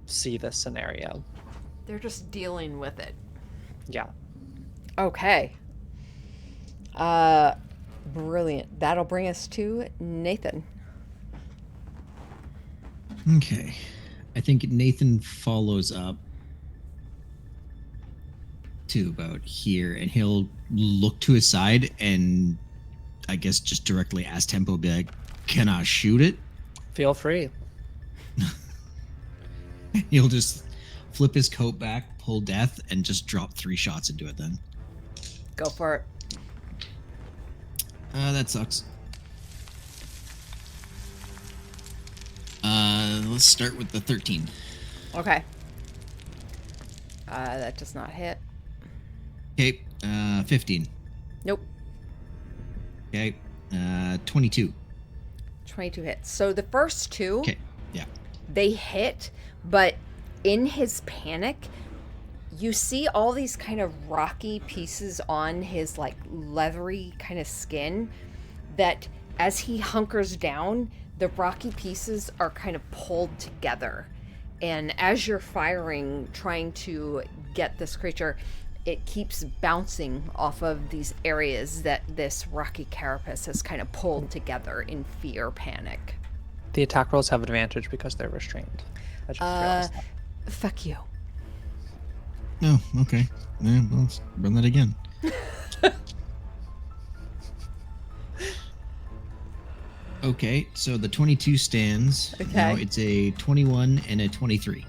see this scenario. They're just dealing with it. Yeah. Okay. Brilliant. That'll bring us to Nathan. Okay. I think Nathan follows up to about here, and he'll look to his side and I guess just directly ask Tempo, be like, can I shoot it? Feel free. He'll just flip his coat back, pull death, and just drop 3 shots into it then. Go for it. That sucks. Let's start with the 13. Okay. That does not hit. Okay, 15. Nope. Okay, 22. 22 hits. So the first two, Okay, yeah. they hit, but in his panic, you see all these kind of rocky pieces on his like leathery kind of skin that as he hunkers down, the rocky pieces are kind of pulled together. And as you're firing, trying to get this creature, it keeps bouncing off of these areas that this rocky carapace has kind of pulled together in fear, panic. The attack rolls have advantage because they're restrained. I just realized that. Fuck you. Oh, okay. Yeah, well, let's run that again. Okay, so the 22 stands. Okay. Now it's a 21 and a 23.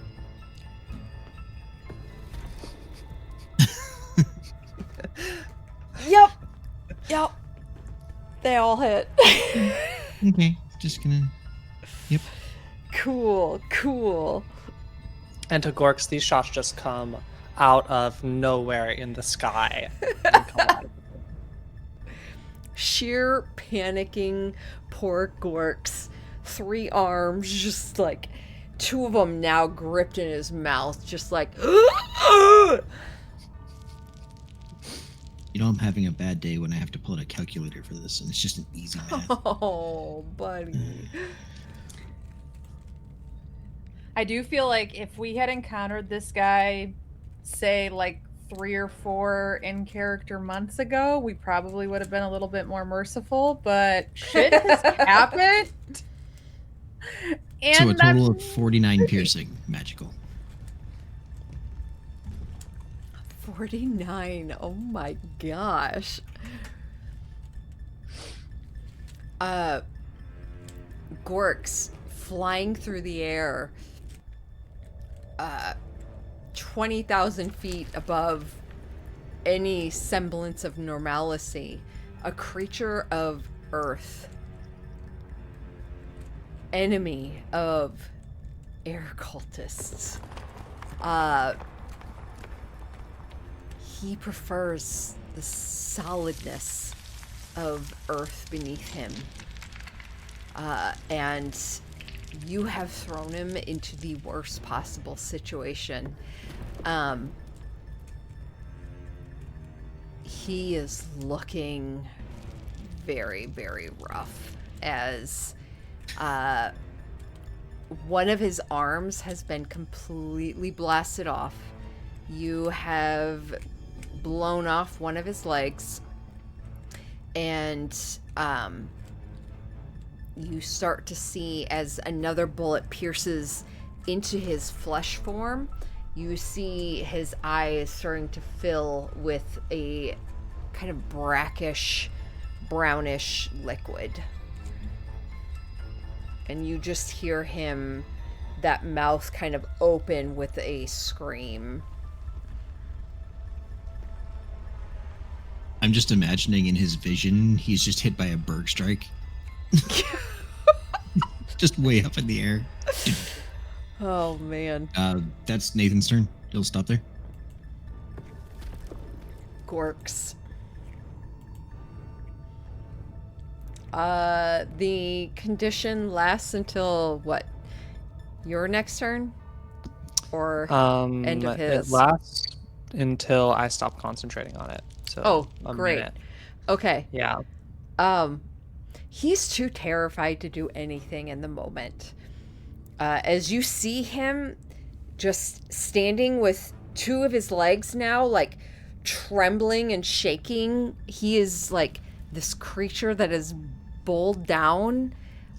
Yep. They all hit. Okay, just gonna... Yep. Cool. And to Gorks, these shots just come out of nowhere in the sky. And come out of Sheer panicking, poor Gorks. 3 arms, just like 2 of them now gripped in his mouth, just like. You know, I'm having a bad day when I have to pull out a calculator for this, and it's just an easy math. Oh, buddy. I do feel like if we had encountered this guy, say like 3 or 4 in character months ago, we probably would have been a little bit more merciful, but shit has happened. And So a total I'm of 49 piercing, magical. 49. Oh my gosh. Gorks flying through the air 20,000 feet above any semblance of normalcy. A creature of Earth. Enemy of air cultists. He prefers the solidness of Earth beneath him. And you have thrown him into the worst possible situation. He is looking very, very rough as one of his arms has been completely blasted off. You have blown off one of his legs, and you start to see as another bullet pierces into his flesh form, you see his eyes starting to fill with a kind of brackish, brownish liquid. And you just hear him, that mouth kind of open with a scream. I'm just imagining in his vision, he's just hit by a berg strike. Just way up in the air. Oh, man. That's Nathan's turn. He'll stop there. Gorks. The condition lasts until what? Your next turn? Or end of his? It lasts until I stop concentrating on it. So a great. minute. Okay. Yeah. He's too terrified to do anything in the moment. As you see him just standing with 2 of his legs now, like trembling and shaking, he is like this creature that is bowled down.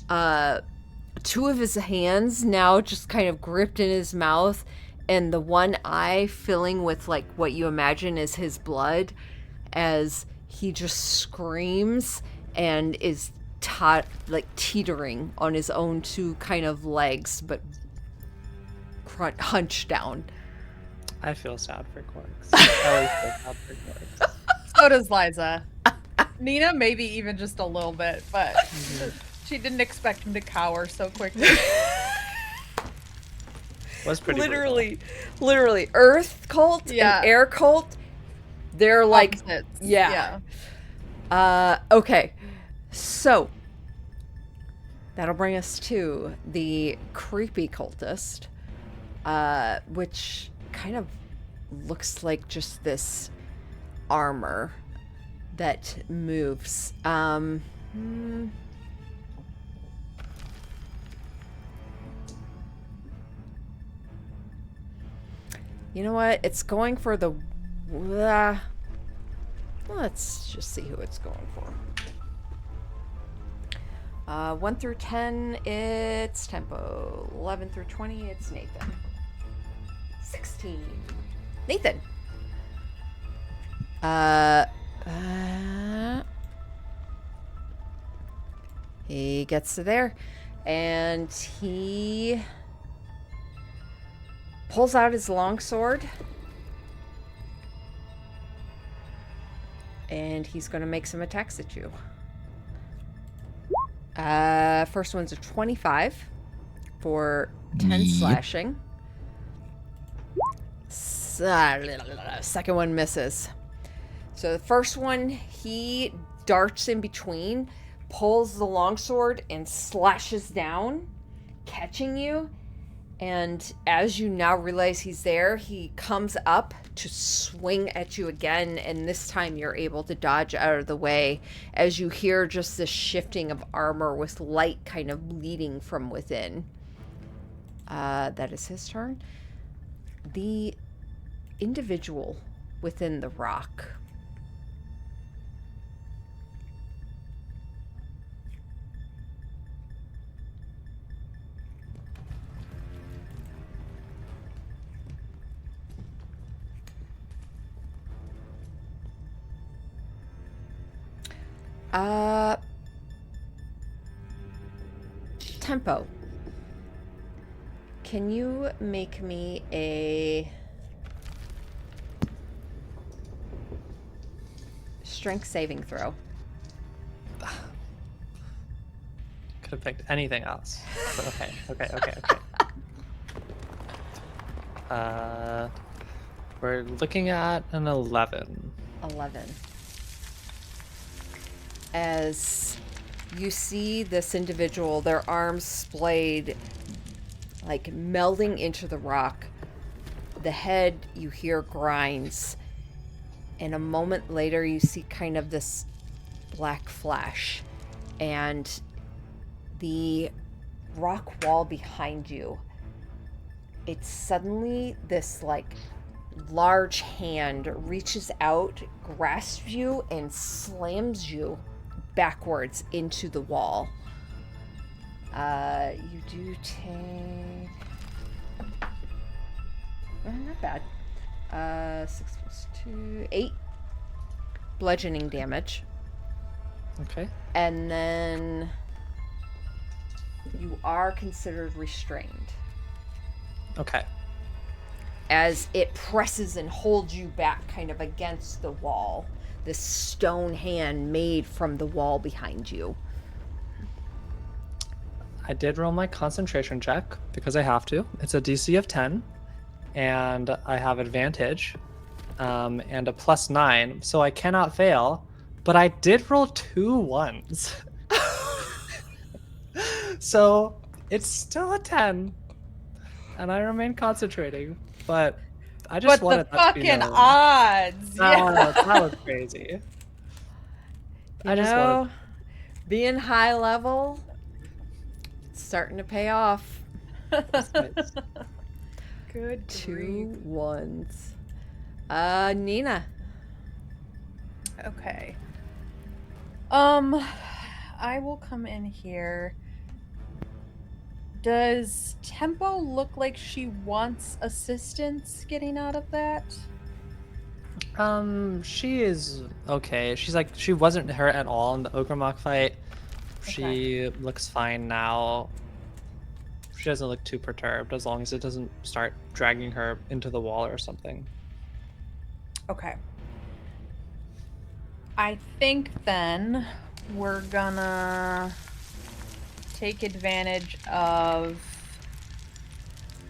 2 of his hands now just kind of gripped in his mouth, and the one eye filling with like what you imagine is his blood, as he just screams and is teetering on his own 2 kind of legs, but hunched down. I feel sad for Quarks. I always feel sad for Quarks. So does Liza. Nina, maybe even just a little bit, but she didn't expect him to cower so quickly. Was pretty literally Earth cult and air cult, they're like Opposites. yeah. Okay, so that'll bring us to the creepy cultist, which kind of looks like just this armor that moves. You know what? It's going for the... let's just see who it's going for. 1 through 10, it's Tempo. 11 through 20, it's Nathan. 16. Nathan. He gets to there, and he pulls out his longsword, and he's going to make some attacks at you. First one's a 25 for 10 Yep. slashing. hits. Second one misses. So the first one, he darts in between, pulls the longsword, and slashes down, catching you. And as you now realize he's there, he comes up to swing at you again, and this time you're able to dodge out of the way as you hear just this shifting of armor with light kind of bleeding from within. That is his turn. The individual within the rock. Tempo. Can you make me a strength saving throw? Could have picked anything else. But okay. We're looking at an 11. 11. As you see this individual, their arms splayed, like melding into the rock. The head, you hear, grinds. And a moment later, you see kind of this black flash. And the rock wall behind you, it's suddenly this, like, large hand reaches out, grasps you, and slams you backwards into the wall. You do take... not bad. 6 plus 2... 8 bludgeoning damage. Okay. And then you are considered restrained. Okay. As it presses and holds you back kind of against the wall. This stone hand made from the wall behind you. I did roll my concentration check because I have to. It's a DC of 10, and I have advantage, and a +9, so I cannot fail. But I did roll 2 ones, so it's still a 10, and I remain concentrating. But I just But wanted the that to be fucking known. odds. Yeah. That was crazy. You know, being high level, it's starting to pay off. Nice. Good 2 ones. Nina. Okay. I will come in here. Does Tempo look like she wants assistance getting out of that? She is okay. She wasn't hurt at all in the Ogremok fight. She looks fine now. She doesn't look too perturbed as long as it doesn't start dragging her into the wall or something. Okay. I think then we're gonna take advantage of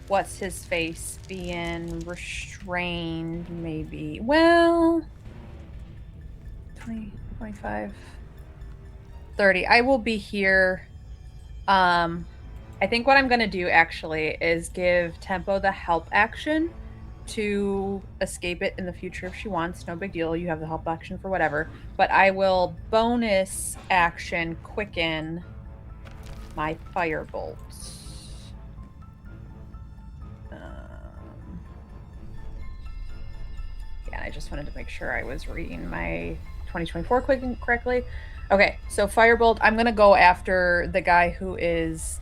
what's his face being restrained, maybe. Well, 20, 25, 30. I will be here. I think what I'm gonna do actually is give Tempo the help action to escape it in the future if she wants. No big deal. You have the help action for whatever. But I will bonus action quicken my firebolts. Yeah, I just wanted to make sure I was reading my 2024 quicken correctly. Okay, so firebolt. I'm gonna go after the guy who is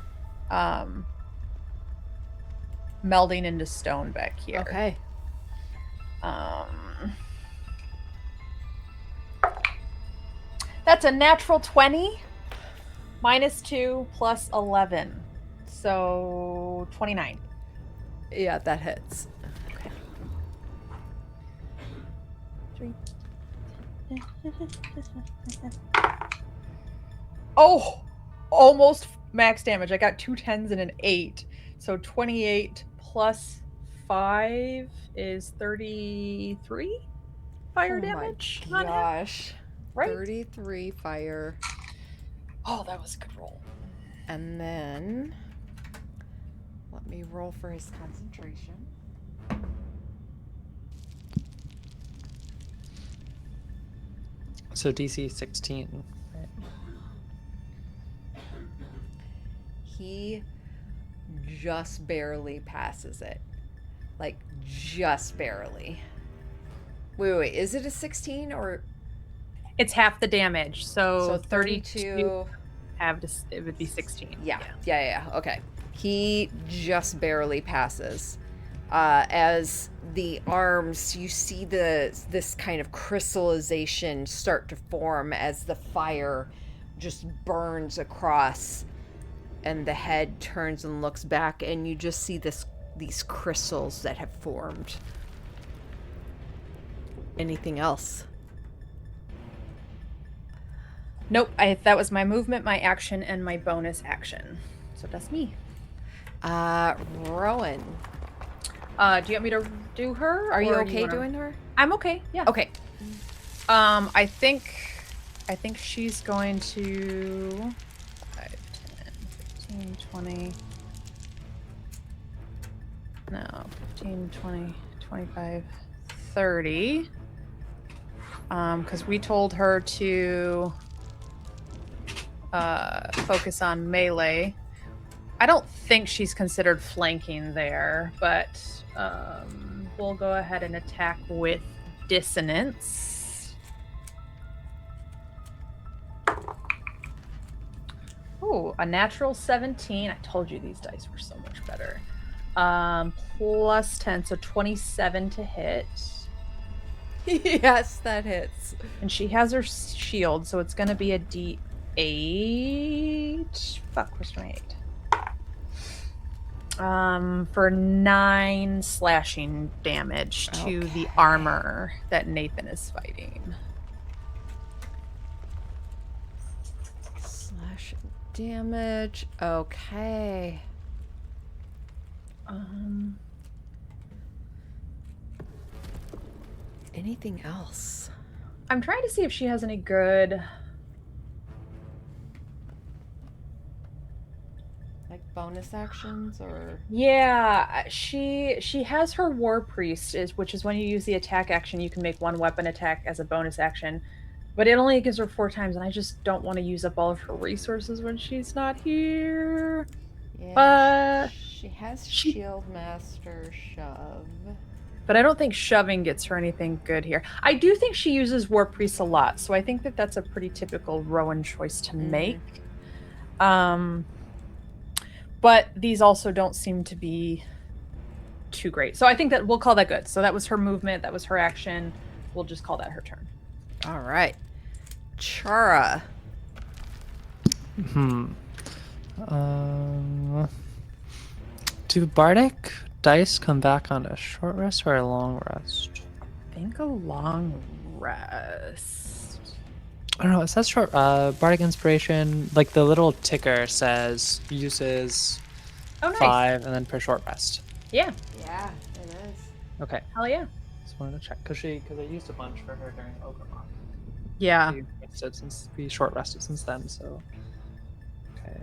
melding into stone back here. Okay. That's a natural 20 -2 plus 11. So 29. Yeah, that hits. Okay. 3. Oh, almost max damage. I got 2 10s and an 8. So 28 plus 5 is 33 fire damage my on him, gosh. right? 33 fire. Oh, that was a good roll. And then let me roll for his concentration. So DC 16. Right? He just barely passes it. Like, just barely. Wait. Is it a 16 or? It's half the damage, so 32. It would be 16. Yeah. Okay. He just barely passes. As the arms, you see this kind of crystallization start to form as the fire just burns across, and the head turns and looks back, and you just see these crystals that have formed. Anything else? Nope. That was my movement, my action, and my bonus action. So that's me. Rowan. Do you want me to do her? Are you or okay wanna... doing her? I'm okay. Yeah. Okay. I think she's going to 5, 10, 15, 20. No, 15, 20, 25, 30. Because we told her to focus on melee. I don't think she's considered flanking there, but we'll go ahead and attack with dissonance. Ooh, a natural 17. I told you these dice were so much better. Plus 10, so 27 to hit. Yes, that hits. And she has her shield, so it's going to be a D8. Fuck, where's my 8? For 9 slashing damage to the armor that Nathan is fighting. Slash damage. Okay. Anything else? I'm trying to see if she has any good. Like bonus actions or? Yeah, she has her War Priest, which is when you use the attack action, you can make one weapon attack as a bonus action, but it only gives her 4 times, and I just don't want to use up all of her resources when she's not here. Yeah, she has Shield Master Shove. But I don't think shoving gets her anything good here. I do think she uses War Priest a lot, so I think that that's a pretty typical Rowan choice to make. But these also don't seem to be too great. So I think that we'll call that good. So that was her movement. That was her action. We'll just call that her turn. All right. Chara. Do Bardic dice come back on a short rest or a long rest? I think a long rest. I don't know. It says short. Bardic Inspiration, like the little ticker says, uses 5 and then per short rest. Yeah. Yeah, it is. Okay. Hell yeah. Just wanted to check because I used a bunch for her during Ogremont. Yeah. We short rested since then, so okay.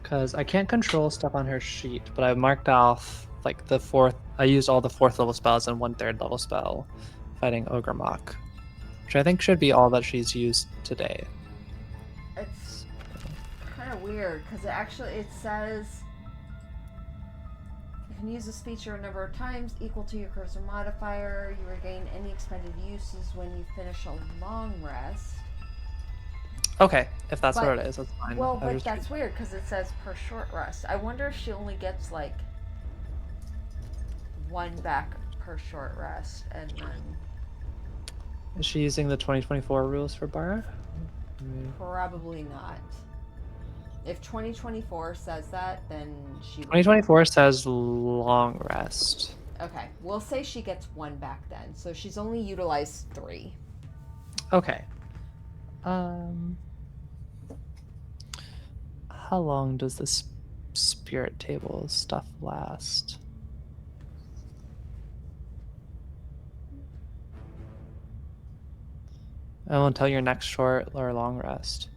Because I can't control stuff on her sheet, but I marked off like the 4th. I used all the 4th level spells and 1 3rd level spell fighting Ogremont, which I think should be all that she's used today. It's kind of weird because it says you can use this feature a number of times equal to your cursor modifier. You regain any expended uses when you finish a long rest. Okay, if that's what it is, that's fine. Well, but that's weird because it says per short rest. I wonder if she only gets like 1 back per short rest, and then. Is she using the 2024 rules for Bara? Probably not. If 2024 says that, then she. 2024 says long rest. Okay, we'll say she gets 1 back then. So she's only utilized 3. Okay. How long does this spirit table stuff last? Oh, until your next short or long rest.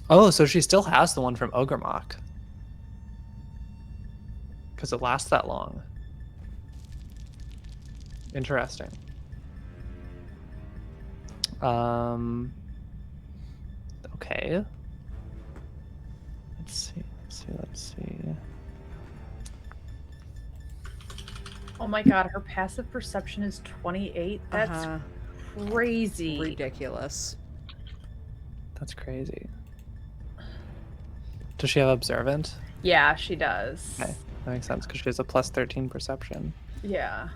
Oh, so she still has the one from Ogremok. Because it lasts that long. Interesting. Okay. Let's see. Oh my god, her passive perception is 28. That's Uh-huh. crazy. Ridiculous. That's crazy. Does she have observant? Yeah, she does. Okay, that makes sense because she has a plus 13 perception. Yeah.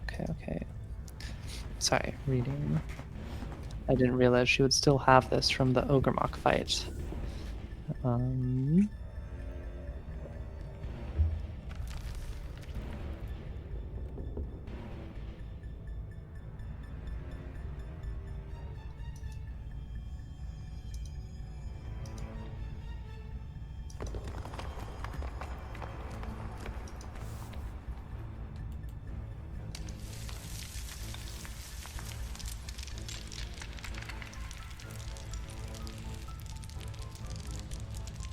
Okay. Sorry, reading. I didn't realize she would still have this from the Ogremok fight.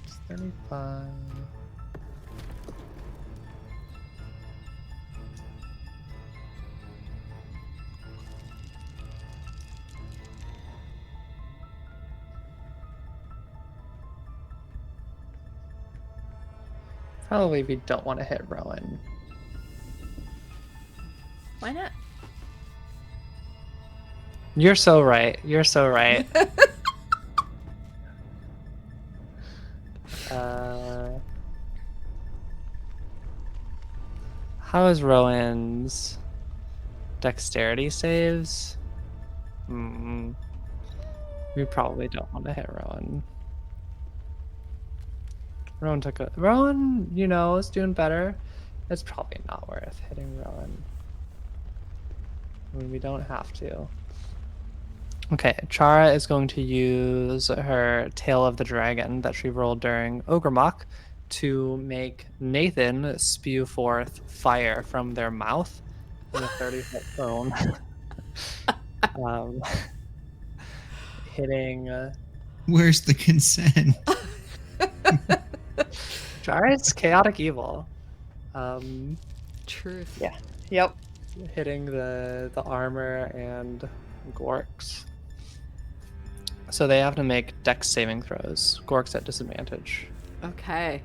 It's 35. Probably we don't want to hit Rowan. Why not? You're so right. How is Rowan's dexterity saves? We probably don't want to hit Rowan. Rowan, is doing better. It's probably not worth hitting Rowan. I mean, we don't have to. Okay, Chara is going to use her Tail of the Dragon that she rolled during Ogremok to make Nathan spew forth fire from their mouth in a 30-foot cone. Hitting... Where's the consent? Chara's chaotic evil. Truth. Yeah. Yep. Hitting the armor and Gorks. So they have to make dex saving throws. Gorks at disadvantage. Okay.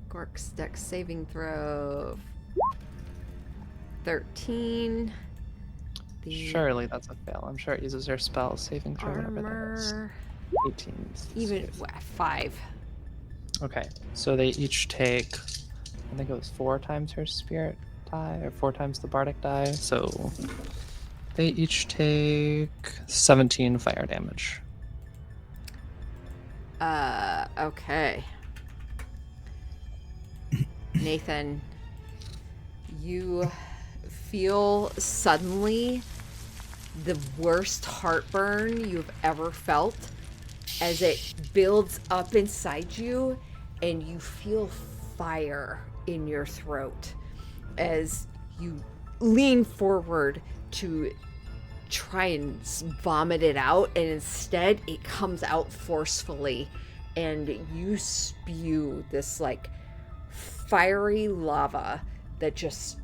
Gork's dex saving throw. 13. Surely that's a fail. I'm sure it uses her spell saving throw. Armor. 18. Even 5. Okay, so they each take, I think it was 4 times her spirit die, or 4 times the bardic die. So they each take 17 fire damage. Okay. Nathan, you feel suddenly the worst heartburn you've ever felt as it builds up inside you, and you feel fire in your throat as you lean forward to try and vomit it out, and instead it comes out forcefully, and you spew this like fiery lava that just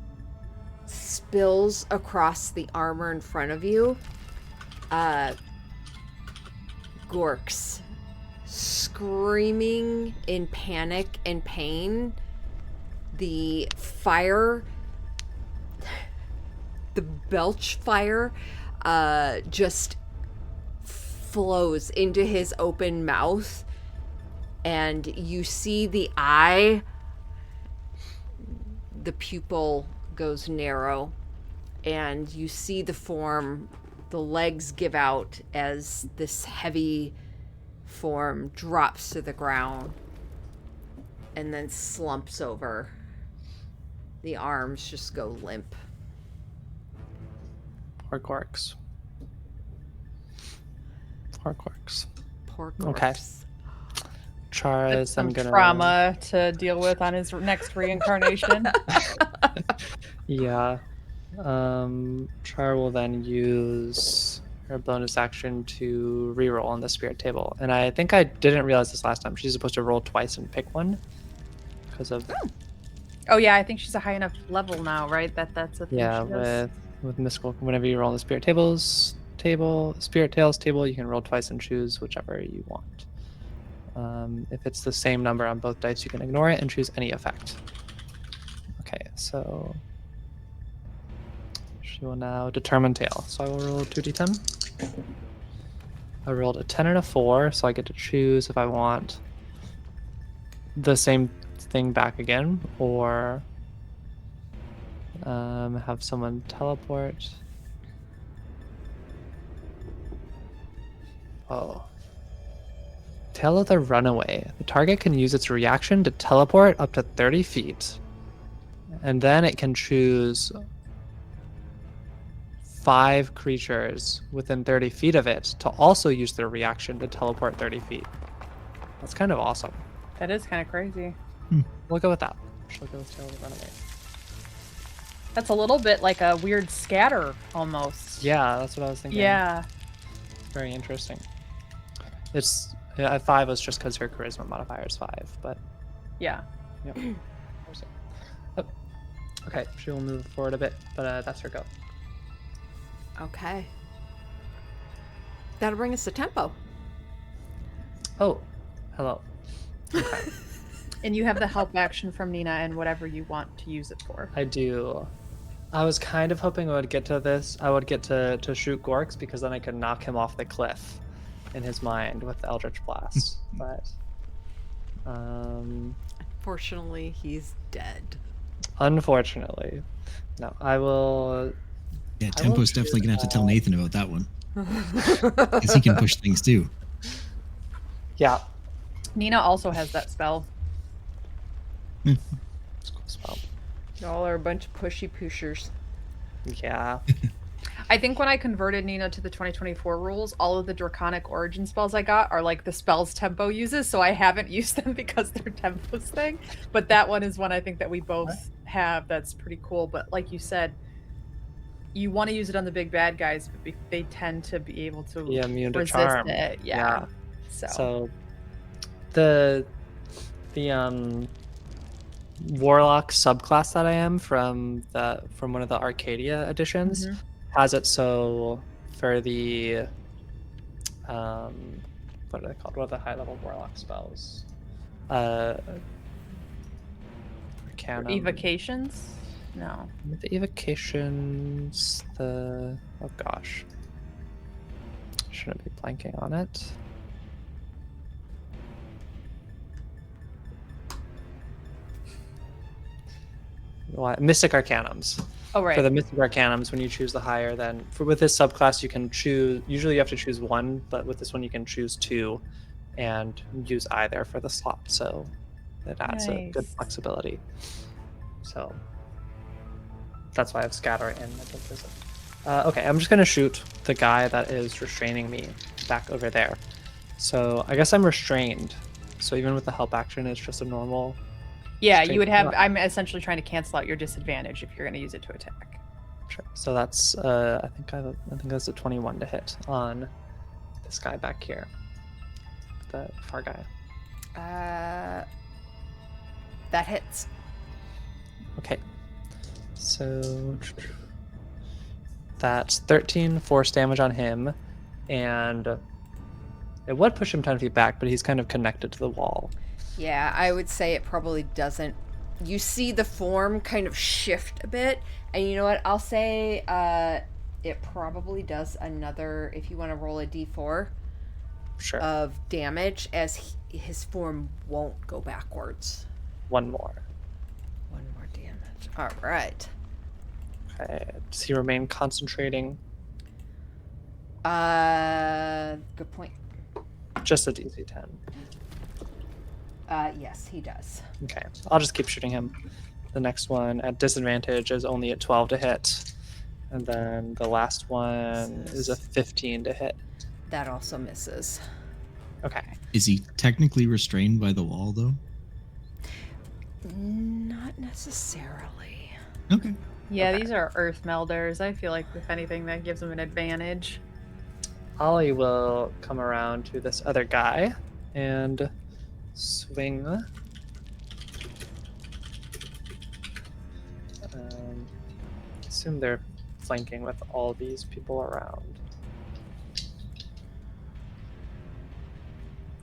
spills across the armor in front of you. Gorks, screaming in panic and pain, the fire, the belch fire, just flows into his open mouth, and you see the eye, the pupil goes narrow, and you see the form, the legs give out as this heavy form drops to the ground and then slumps over. The arms just go limp. Poor Gorks. Poor Gorks. Okay. Chara That's is then some gonna trauma to deal with on his next reincarnation. Yeah. Char will then use her bonus action to reroll on the spirit table. And I think I didn't realize this last time. She's supposed to roll twice and pick one because of Oh yeah, I think she's a high enough level now, right? That's a thing yeah, she does. with mystical. Whenever you roll on the spirit spirit tails table, you can roll twice and choose whichever you want. If it's the same number on both dice, you can ignore it and choose any effect. Okay, so she will now determine tail. So I will roll 2d10. I rolled a 10 and a 4, so I get to choose if I want the same thing back again or have someone teleport. Oh. Tail of the runaway. The target can use its reaction to teleport up to 30 feet. And then it can choose 5 creatures within 30 feet of it to also use their reaction to teleport 30 feet. That's kind of awesome. That is kind of crazy. We'll go with that. She'll go with Tail of the Runaway. That's a little bit like a weird scatter almost. Yeah, that's what I was thinking. Yeah. Very interesting. It's 5 was just because her charisma modifier is 5, but Yeah. yep. Oh, okay, she will move forward a bit, but that's her go. Okay. That'll bring us to tempo. Oh, hello. Okay. And you have the help action from Nina and whatever you want to use it for. I do. I was kind of hoping I would get to this. I would get to shoot Gorks because then I could knock him off the cliff in his mind with the Eldritch Blast. But Unfortunately, he's dead. unfortunately, no. I will. Yeah, I will Tempo's definitely shoot, gonna have to tell Nathan about that one. Because he can push things too. Yeah. Nina also has that spell. It's a cool spell. Y'all are a bunch of pushy pushers. Yeah. I think when I converted Nina to the 2024 rules, all of the Draconic Origin spells I got are like the spells Tempo uses, so I haven't used them because they're Tempo's thing. But that one is one I think that we both have that's pretty cool. But like you said, you want to use it on the big bad guys, but they tend to be able to Be immune to resist charm. it. Yeah. So the warlock subclass that I am from one of the Arcadia editions Mhm. has it so for the what are they called? What are the high level warlock spells? Arcanum. evocations? No. The evocations, oh gosh. Shouldn't be blanking on it. What? Mystic Arcanums. Oh right. For the Mystic Arcanums, when you choose the higher, then with this subclass, you can choose. Usually, you have to choose one, but with this one, you can choose 2, and use either for the slot. So it adds a good Nice. flexibility. So that's why I have Scatter in Magician. Okay, I'm just gonna shoot the guy that is restraining me back over there. So I guess I'm restrained. So even with the help action, it's just a normal. Yeah, straight you would have. shot. I'm essentially trying to cancel out your disadvantage if you're going to use it to attack. Sure. So that's I think that's a 21 to hit on this guy back here, the far guy. That hits. Okay. So that's 13 force damage on him, and it would push him 10 feet back, but he's kind of connected to the wall. Yeah, I would say it probably doesn't. You see the form kind of shift a bit, and you know what? I'll say it probably does another, if you want to roll a d4 Sure. of damage, as his form won't go backwards. One more. One more damage. All right. Okay. Does he remain concentrating? Good point. Just a DC 10. Yes, he does. Okay. I'll just keep shooting him. The next one at disadvantage is only at 12 to hit. And then the last one is a 15 to hit. That also misses. Okay. Is he technically restrained by the wall, though? Not necessarily. Okay. Yeah, Okay. these are earth melders. I feel like if anything, that gives them an advantage. Ollie will come around to this other guy and swing. Assume they're flanking with all these people around.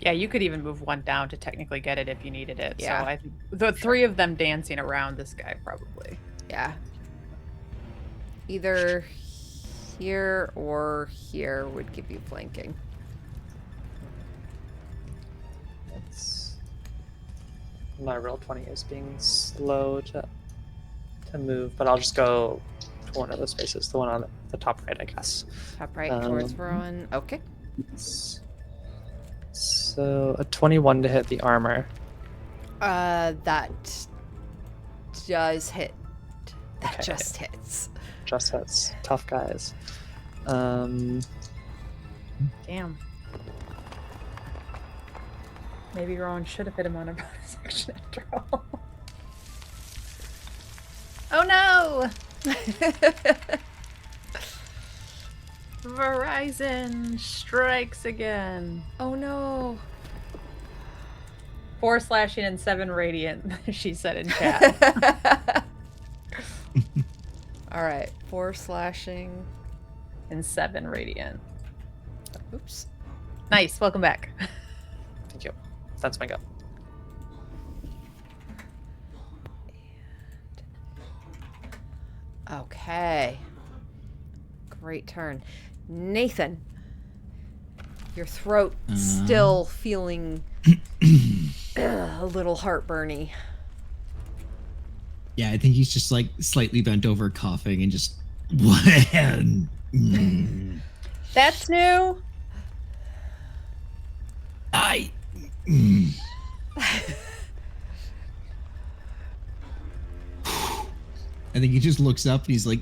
Yeah, you could even move one down to technically get it if you needed it. Yeah. So I think the three of them dancing around this guy probably. Yeah. Either here or here would give you flanking. That's my roll 20 is being slow to move, but I'll just go to one of those spaces, the one on the top right, I guess. Top right towards Um, Rowan. Okay. So a 21 to hit the armor. That does hit. That Okay. just hits. Just hits. Tough guys. Um, Damn. Maybe Rowan should have hit him on a bonus action after all. Oh no! Verizon strikes again. Oh no. 4 slashing and 7 radiant, she said in chat. All right. 4 slashing. And 7 radiant. Oops. Nice, welcome back. thank you. That's my go. Okay. Great turn. Nathan, your throat still feeling a little heartburny. Yeah, I think he's just like slightly bent over, coughing, and just. That's new. I. I think he just looks up and he's like.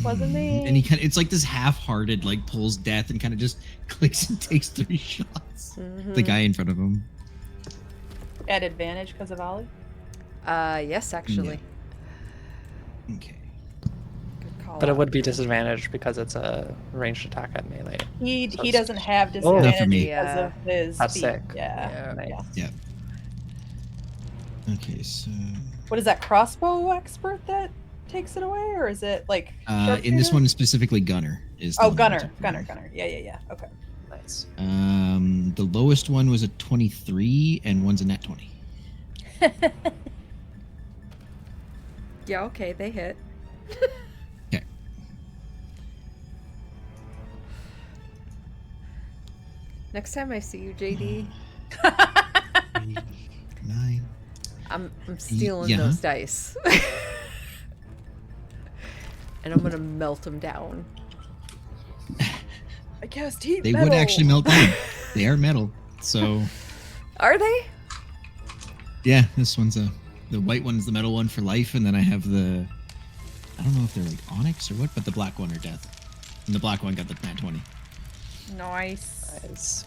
Wasn't me. And he kind of—it's like this half-hearted, like pulls death and kind of just clicks and takes 3 shots. The guy in front of him. At advantage because of Ollie? Yes, actually. Okay. Good call But it out. would be disadvantaged because it's a ranged attack at melee. He So doesn't have Oh. disadvantage Not for me. because of his That's speed. sick. Yeah. Nice. Yeah. Yeah. Okay, so What is that, crossbow expert that takes it away? Or is it like in this sharpshooter? one specifically, Gunner is. The Oh, one that gunner. took it. Gunner. Yeah. Okay. Nice. The lowest one was a 23, and one's a nat 20. Yeah, okay, they hit. Okay. Next time I see you, JD, 9. I'm stealing yeah. those dice. And I'm gonna melt them down. I cast heat They metal. would actually melt down. They are metal. So, Are they? yeah, this one's the white one's the metal one for life, and then I have the, I don't know if they're like onyx or what, but the black one are death. And the black one got the nat 20. Nice. Nice.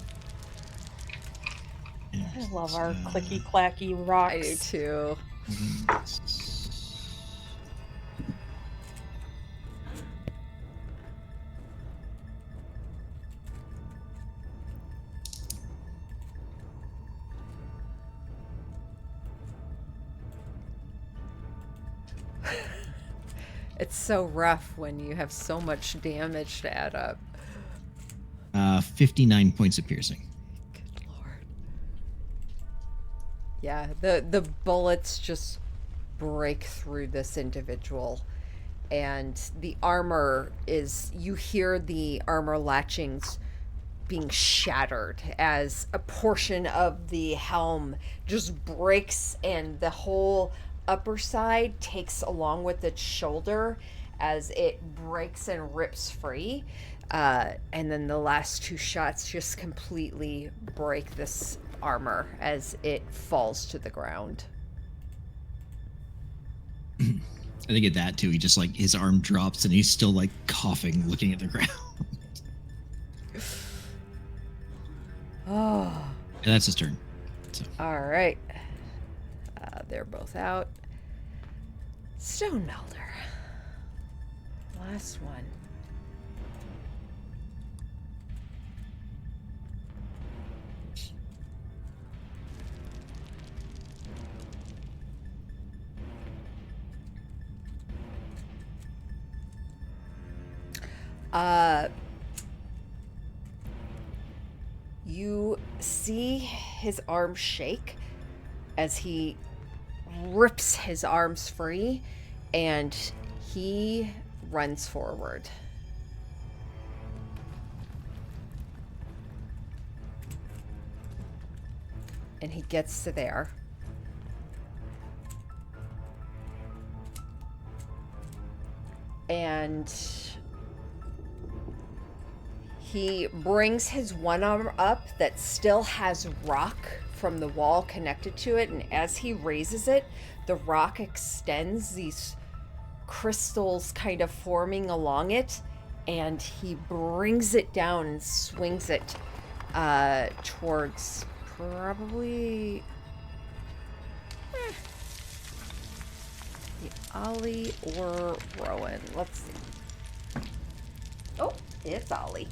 I love our clicky clacky rocks. I do too. It's so rough when you have so much damage to add up. 59 points of piercing. Good lord. Yeah, the bullets just break through this individual, and the armor is, you hear the armor latchings being shattered as a portion of the helm just breaks, and the whole upper side takes along with its shoulder as it breaks and rips free. And then the last 2 shots just completely break this armor as it falls to the ground. I think at that too, he just like his arm drops and he's still like coughing, looking at the ground. Oh. And that's his turn. So All right. They're both out. Stone Melder. Last one. You see his arm shake as he rips his arms free and he runs forward. And he gets to there. And he brings his one arm up that still has rock from the wall connected to it, and as he raises it, the rock extends, these crystals kind of forming along it, and he brings it down and swings it towards probably the Ollie or Rowan. Let's see. Oh, it's Ollie.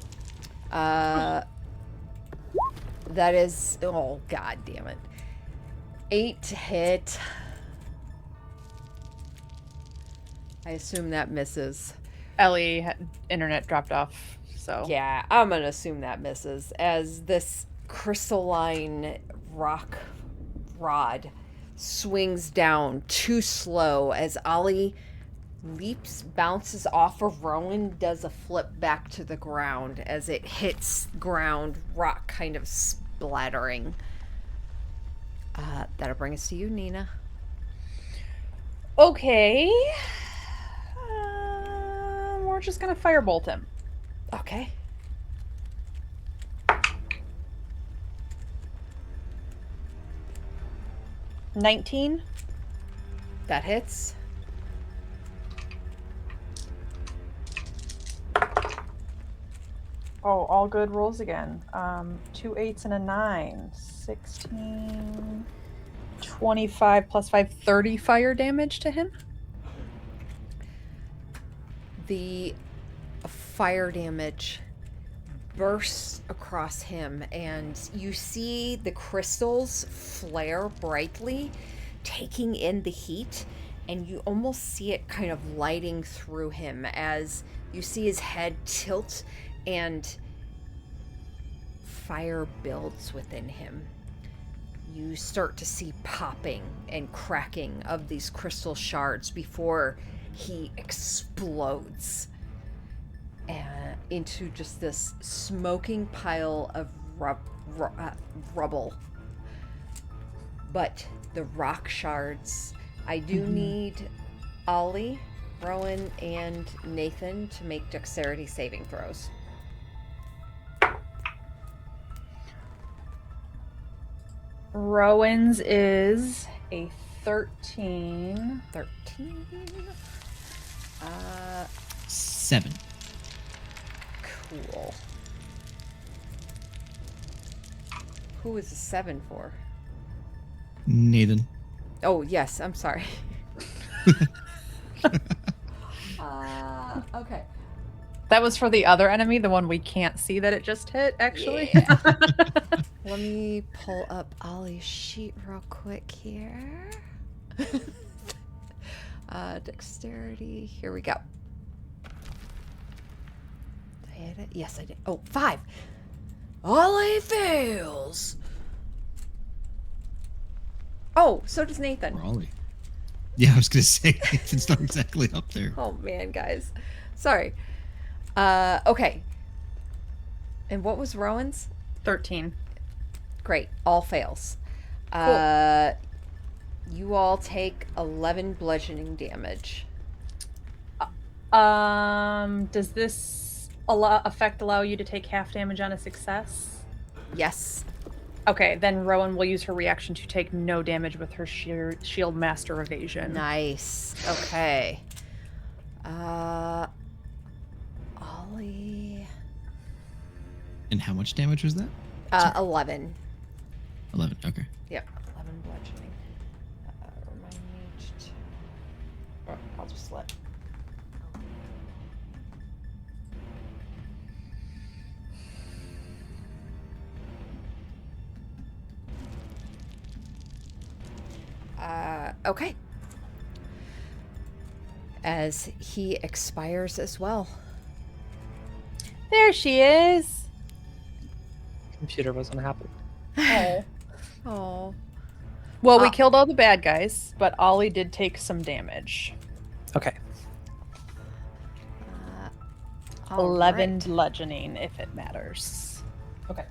That is, oh god damn it. 8 to hit. I assume that misses. Ellie, internet dropped off, so. Yeah, I'm gonna assume that misses as this crystalline rock rod swings down too slow as Ollie leaps, bounces off of Rowan, does a flip back to the ground as it hits ground, rock kind of splattering. That'll bring us to you, Nina. Okay. We're just gonna firebolt him. Okay. $19. That hits. Oh, all good rolls again. 2 8s and a 9. 16, 25 plus 5, 30 fire damage to him. The fire damage bursts across him, and you see the crystals flare brightly, taking in the heat, and you almost see it kind of lighting through him as you see his head tilt and fire builds within him. You start to see popping and cracking of these crystal shards before he explodes into just this smoking pile of rubble. But the rock shards, I do need Ollie, Rowan, and Nathan to make dexterity saving throws. Rowan's is a 13. 13. 7. Cool. Who is a 7 for? Nathan. Oh, yes, I'm sorry. Okay. That was for the other enemy, the one we can't see that it just hit, actually. Yeah. Let me pull up Ollie's sheet real quick here. Dexterity. Here we go. Did I hit it? Yes, I did. Oh, 5. Ollie fails. Oh, so does Nathan. Ollie. Yeah, I was gonna say Nathan's not exactly up there. Oh man, guys. Sorry. Okay. And what was Rowan's? 13. Great. All fails. Cool. You all take 11 bludgeoning damage. Does this effect allow you to take half damage on a success? Yes. Okay, then Rowan will use her reaction to take no damage with her shield master evasion. Nice. Okay. Ollie. And how much damage was that? 11. 11. Okay. Yep. 11 bludgeoning. Remind me. slip. Okay. As he expires as well. There she is. Computer wasn't happy. Oh. Oh. Well, we Uh, killed all the bad guys, but Ollie did take some damage. Okay. 11 bludgeoning, if it matters. Okay.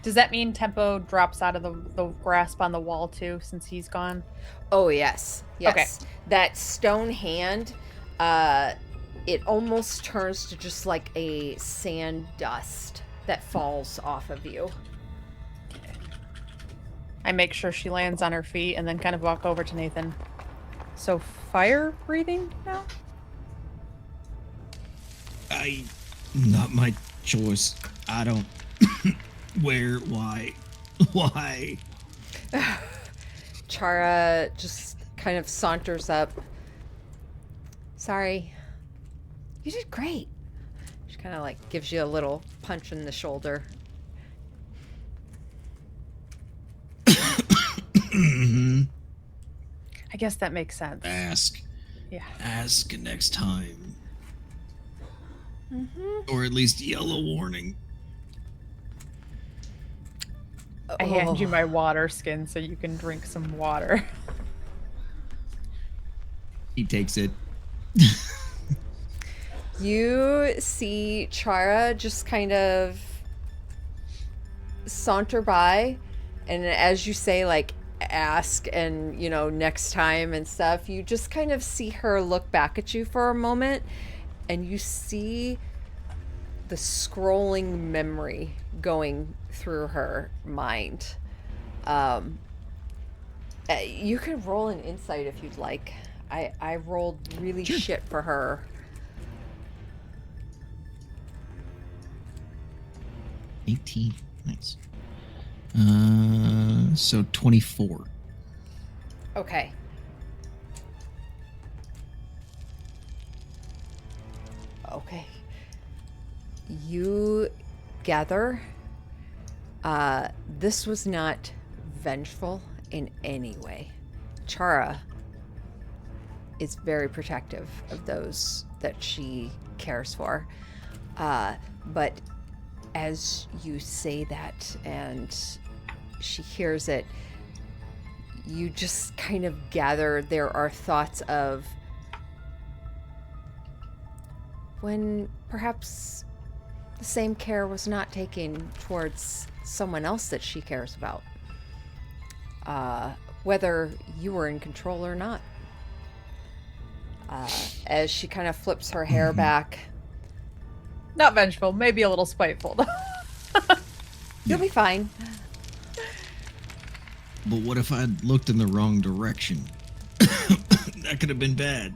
Does that mean Tempo drops out of the grasp on the wall too, since he's gone? Oh, yes. Yes. Okay. That stone hand, it almost turns to just like a sand dust that falls off of you. I make sure she lands on her feet and then kind of walk over to Nathan. So fire breathing now? Not my choice. I don't. Where? Why? Why? Chara just kind of saunters up. Sorry. You did great. She kind of like gives you a little punch in the shoulder. Mhm. I guess that makes sense. Ask. Yeah. Ask next time. Mm-hmm. Or at least yell a warning. I hand you my water skin so you can drink some water. He takes it. You see Chara just kind of saunter by, and as you say, like, ask and, you know, next time and stuff, you just kind of see her look back at you for a moment, and you see the scrolling memory going through her mind. You can roll an insight if you'd like. I rolled really Sure. shit for her. 18. Nice. So 24. Okay. Okay. You gather. This was not vengeful in any way. Chara is very protective of those that she cares for. But as you say that and she hears it, you just kind of gather there are thoughts of when perhaps the same care was not taken towards someone else that she cares about. Whether you were in control or not. As she kind of flips her hair back. Not vengeful, maybe a little spiteful. You'll be fine. But what if I'd looked in the wrong direction? That could have been bad.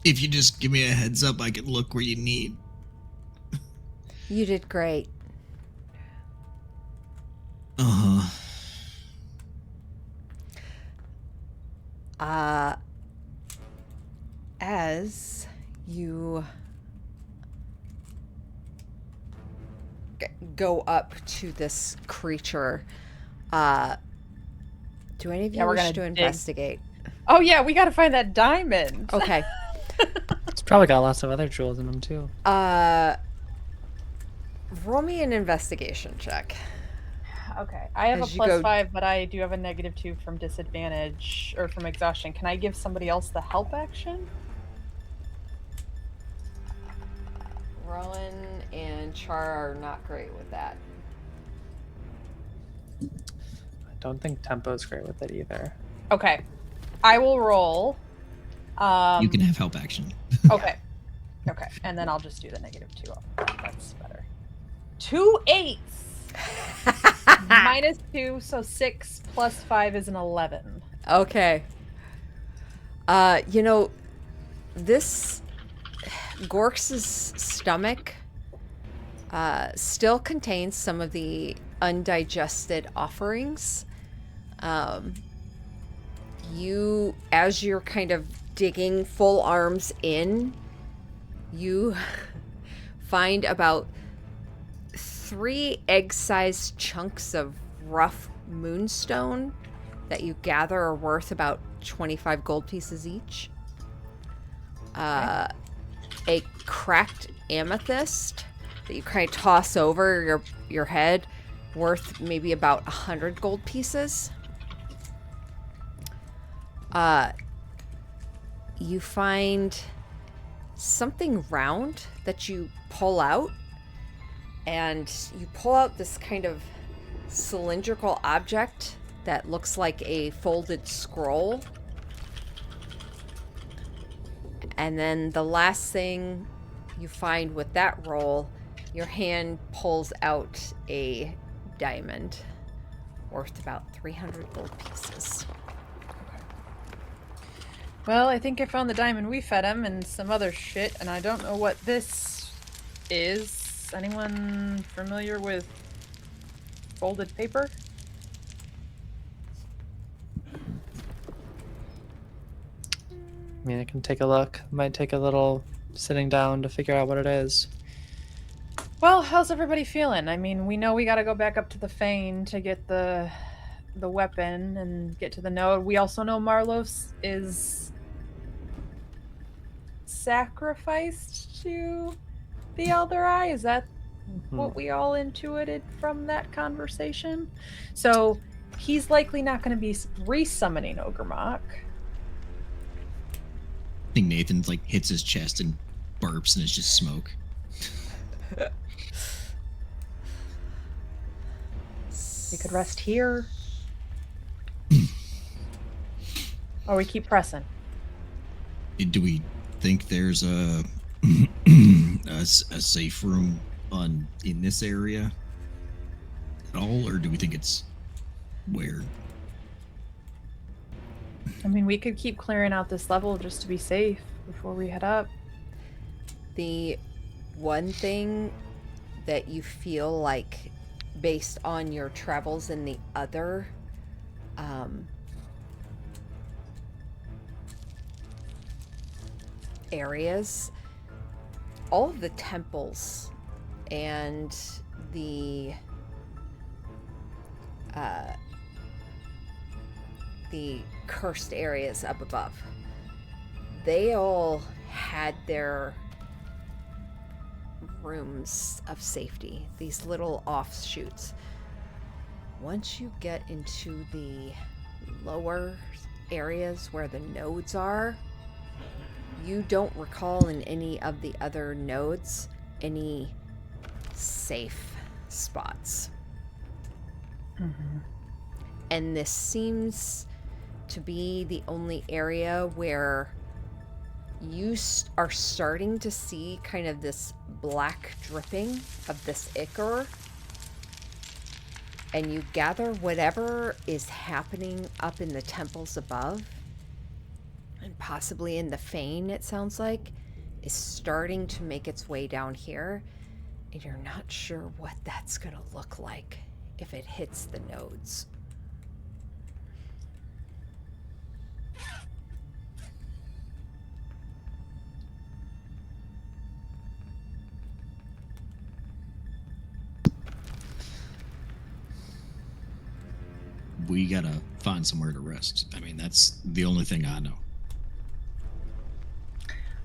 If you just give me a heads up, I can look where you need. You did great. Uh-huh. As you go up to this creature, do any of you we're wish gonna to dig. investigate? Oh yeah, we gotta find that diamond. Okay. It's probably got lots of other jewels in them too. Roll me an investigation check. Okay. I have As a you go- +5, but I do have a -2 from disadvantage or from exhaustion. Can I give somebody else the help action? Rowan and Char are not great with that. I don't think Tempo's great with it either. Okay. I will roll. You can have help action. Okay. Okay. And then I'll just do the -2. That's better. 2 8s. -2, so 6 + 5 is an 11. Okay. You know, this Gorks's stomach, still contains some of the undigested offerings. As you're kind of digging full arms in, you find about 3 egg-sized chunks of rough moonstone that you gather are worth about 25 gold pieces each. A cracked amethyst that you kind of toss over your head, worth maybe about 100 gold pieces. You find something round that you pull out, and you pull out this kind of cylindrical object that looks like a folded scroll. And then the last thing you find with that roll, your hand pulls out a diamond worth about 300 gold pieces. Well, I think I found the diamond we fed him and some other shit, and I don't know what this is. Anyone familiar with folded paper? I mean, I can take a look. Might take a little sitting down to figure out what it is. Well, how's everybody feeling? I mean, we know we gotta go back up to the Fane to get the weapon and get to the node. We also know Marlos is sacrificed to the Elder Eye. Is that what we all intuited from that conversation? So he's likely not going to be re-summoning Ogremok. I think Nathan like hits his chest and burps, and it's just smoke. We could rest here. Or we keep pressing. Do we think there's a a safe room in this area at all, or do we think it's where? I mean, we could keep clearing out this level just to be safe before we head up. The one thing that you feel like, based on your travels in the other areas, all of the temples and the cursed areas up above, they all had their rooms of safety, these little offshoots. Once you get into the lower areas where the nodes are, you don't recall in any of the other nodes any safe spots. Mm-hmm. And this seems to be the only area where you are starting to see kind of this black dripping of this ichor, and you gather whatever is happening up in the temples above, and possibly in the Fane, it sounds like, is starting to make its way down here, and you're not sure what that's going to look like if it hits the nodes. We gotta find somewhere to rest. I mean, that's the only thing I know.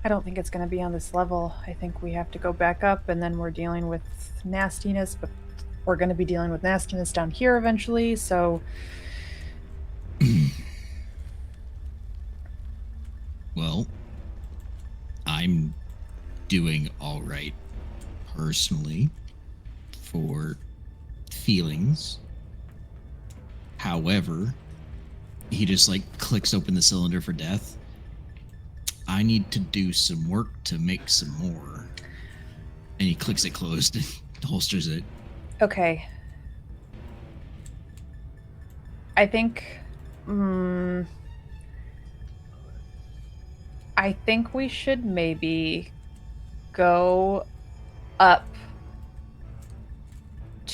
I don't think it's going to be on this level. I think we have to go back up, and then we're dealing with nastiness, but we're going to be dealing with nastiness down here eventually, so... Well, I'm doing all right personally for feelings. However, he just like clicks open the cylinder for death. I need to do some work to make some more. And he clicks it closed and holsters it. Okay. I think... I think we should maybe go up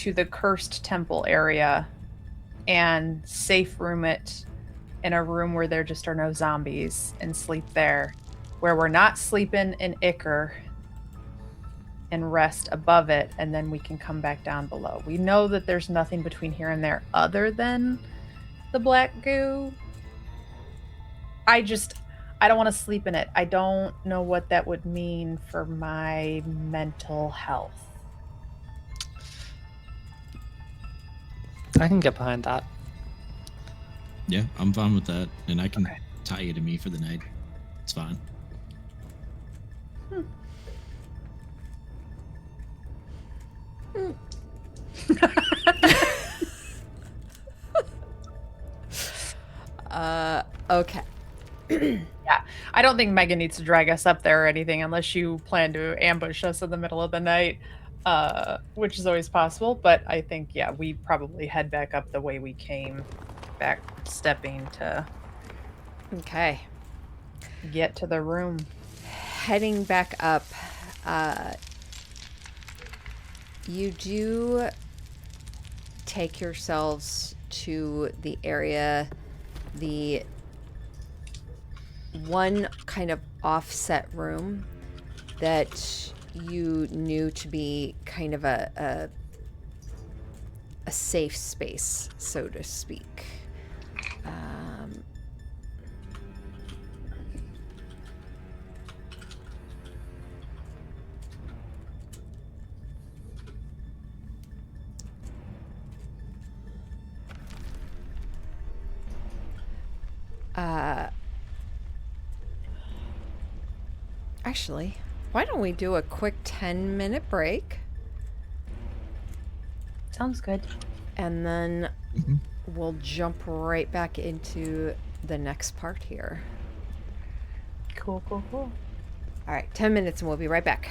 to the cursed temple area and safe room it in a room where there just are no zombies and sleep there, where we're not sleeping in Icker, and rest above it, and then we can come back down below. We know that there's nothing between here and there other than the black goo. I don't want to sleep in it. I don't know what that would mean for my mental health. I can get behind that. Yeah, I'm fine with that, and I can Okay. tie you to me for the night. It's fine. Okay. I don't think Megan needs to drag us up there or anything unless you plan to ambush us in the middle of the night, which is always possible. But I think, yeah, we probably head back up the way we came, back stepping to Okay. get to the room. Heading back up, you do take yourselves to the area, the one kind of offset room that you knew to be kind of a safe space, so to speak. Actually, why don't we do a quick 10-minute break? Sounds good. And then Mhm. we'll jump right back into the next part here. Cool. All right, 10 minutes and we'll be right back.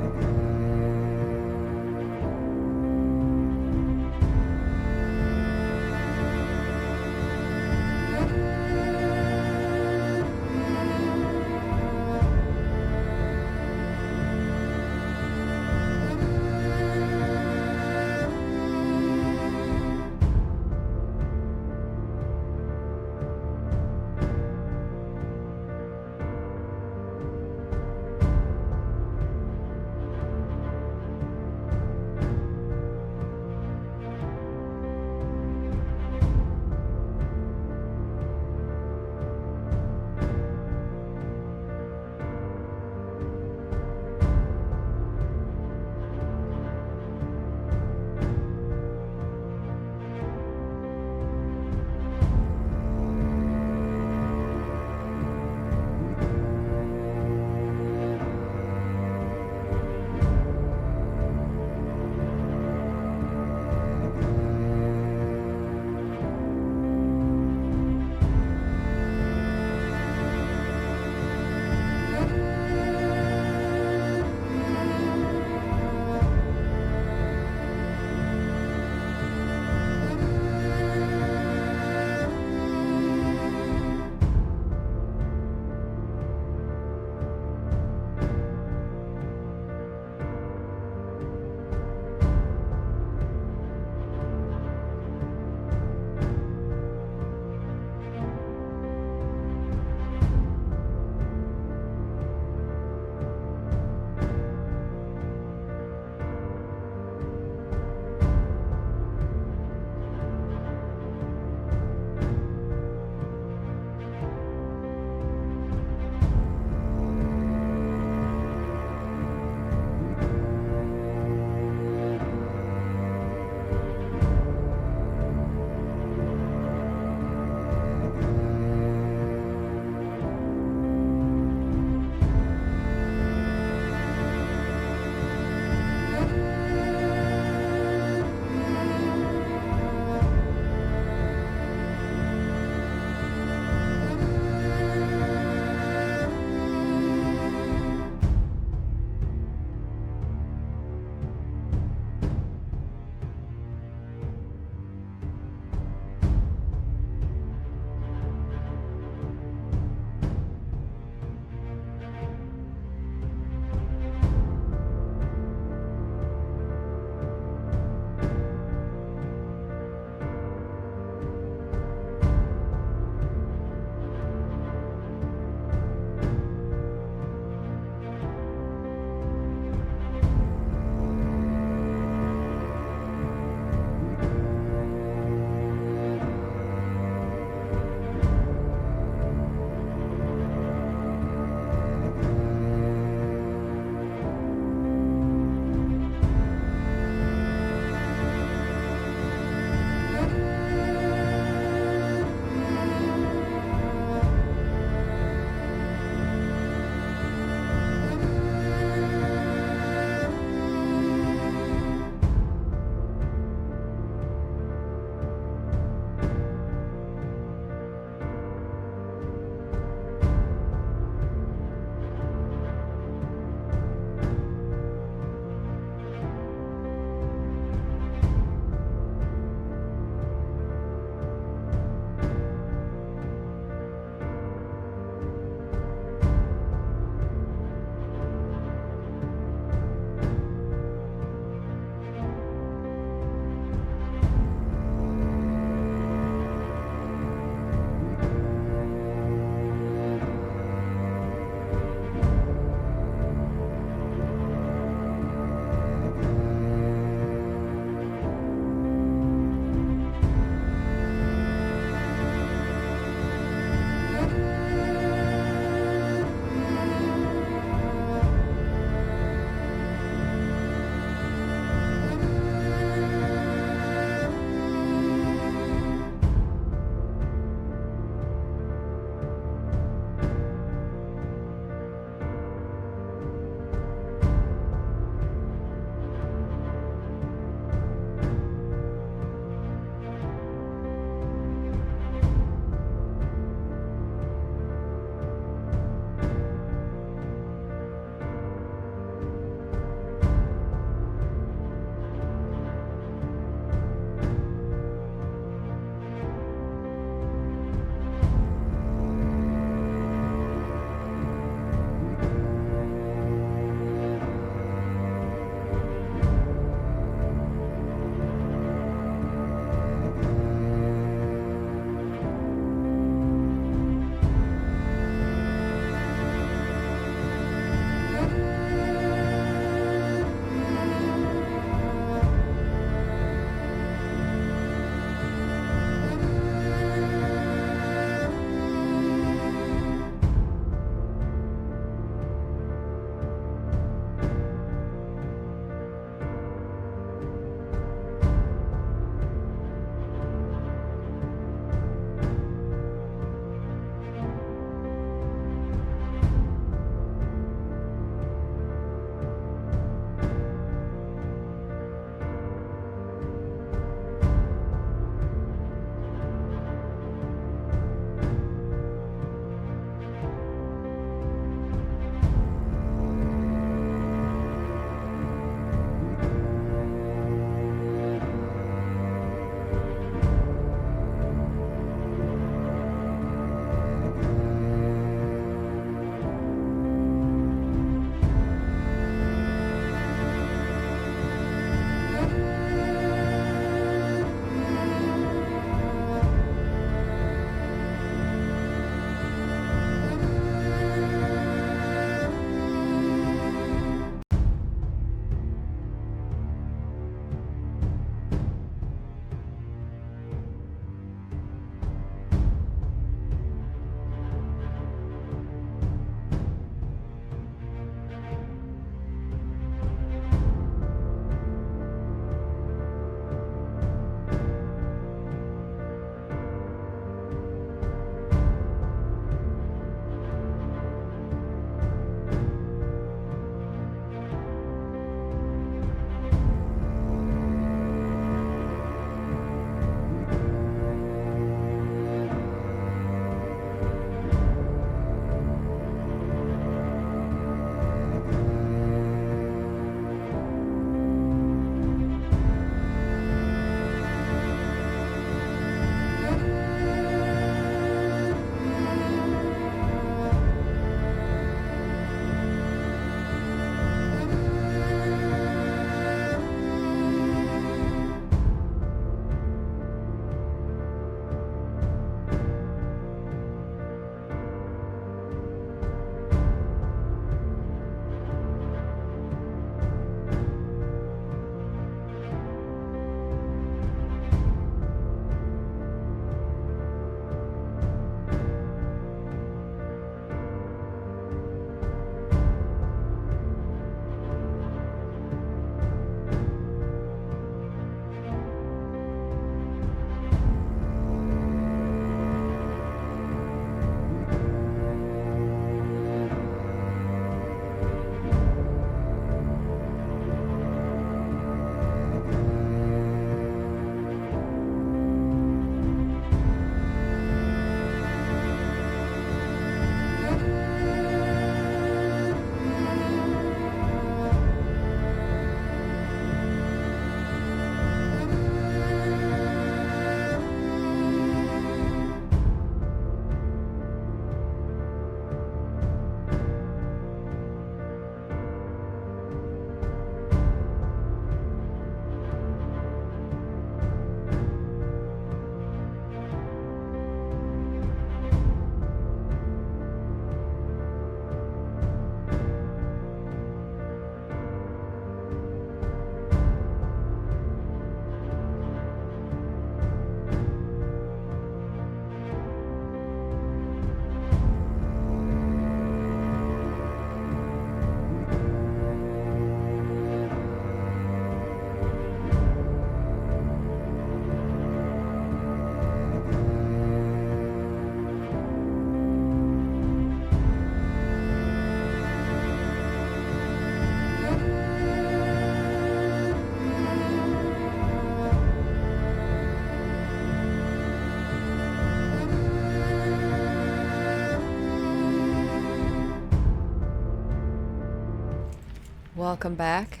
Welcome back.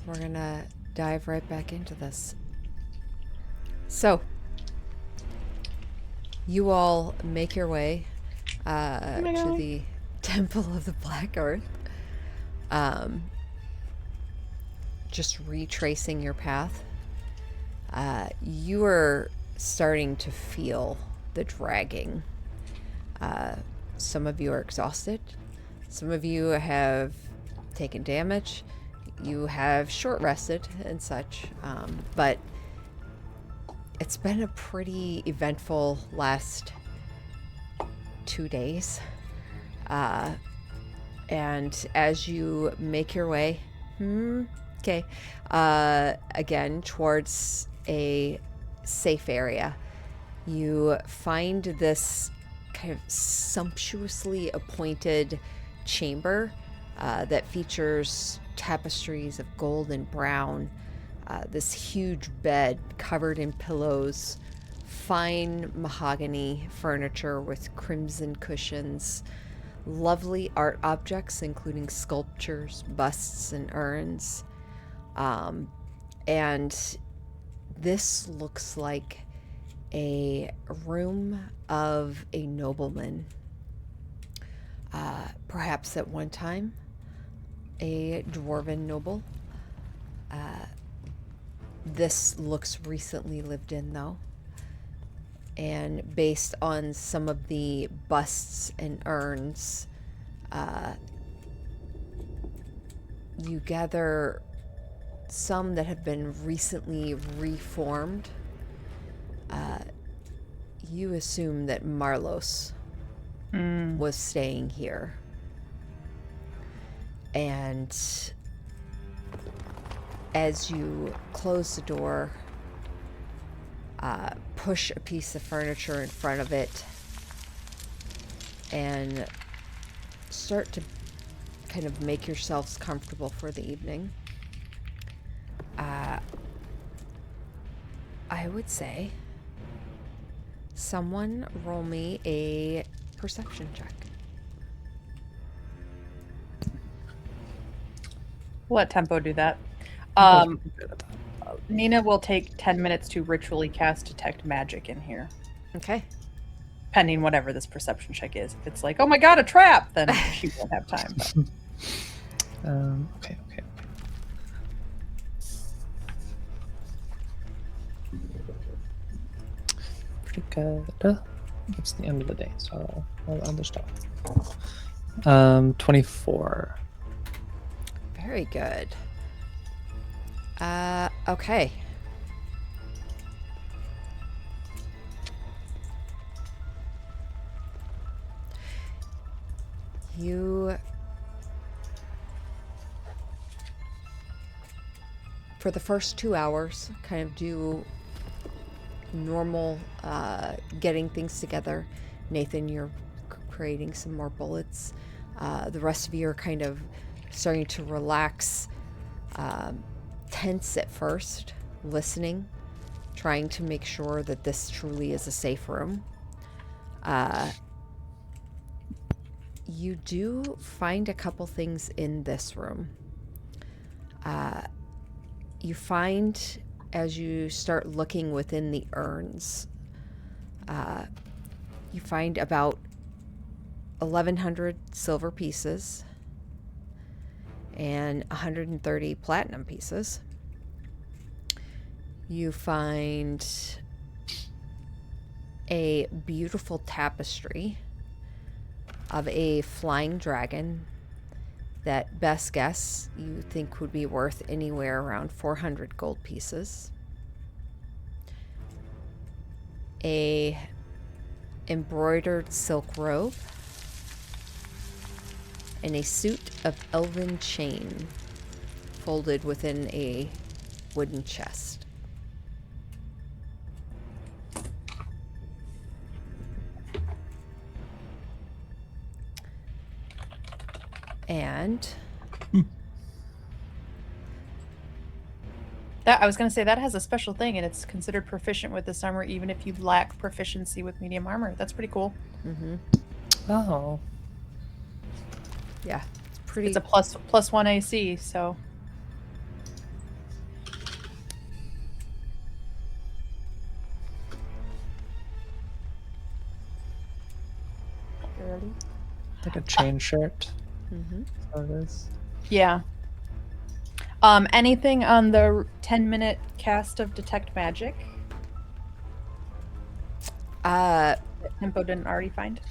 We're gonna dive right back into this. So, you all make your way to the Temple of the Black Earth. Just retracing your path. You are starting to feel the dragging. Some of you are exhausted. Some of you have taken damage. You have short rested and such. But it's been a pretty eventful last 2 days. And as you make your way, again, towards a safe area, you find this kind of sumptuously appointed chamber that features tapestries of gold and brown, this huge bed covered in pillows, fine mahogany furniture with crimson cushions, lovely art objects including sculptures, busts, and urns. And this looks like a room of a nobleman. Perhaps at one time a dwarven noble. This looks recently lived in, though. And based on some of the busts and urns, you gather some that have been recently reformed. You assume that Marlos was staying here. And as you close the door, push a piece of furniture in front of it, and start to kind of make yourselves comfortable for the evening, I would say someone roll me a perception check. We'll let Tempo do that. Nina will take 10 minutes to ritually cast Detect Magic in here, Okay. pending whatever this perception check is. If it's like, oh my god, a trap, then she won't have time. But. Okay. Pretty good. It's the end of the day, so I'll understand. 24. Very good. Okay. You, for the first 2 hours, kind of do normal getting things together. Nathan, you're creating some more bullets. The rest of you are kind of starting to relax, tense at first, listening, trying to make sure that this truly is a safe room. You do find a couple things in this room. You find, as you start looking within the urns, you find about 1,100 silver pieces and 130 platinum pieces. You find a beautiful tapestry of a flying dragon that, best guess, you think would be worth anywhere around 400 gold pieces. A embroidered silk robe and a suit of elven chain folded within a wooden chest. And That I was going to say that has a special thing, and it's considered proficient with this armor, even if you lack proficiency with medium armor. That's pretty cool. mm-hmm. Oh. Yeah, it's pretty. It's a plus 1 AC, so. You ready? Like a chain shirt. Mm-hmm. So it is. Yeah. Anything on the 10-minute cast of Detect Magic that Tempo didn't already find?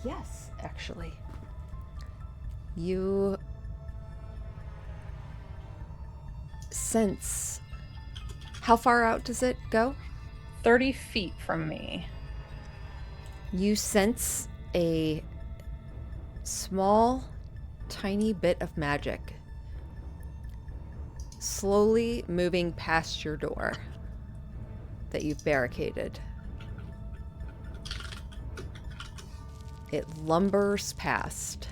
Yes, actually. You sense. How far out does it go? 30 feet from me. You sense a small, tiny bit of magic slowly moving past your door that you've barricaded. It lumbers past.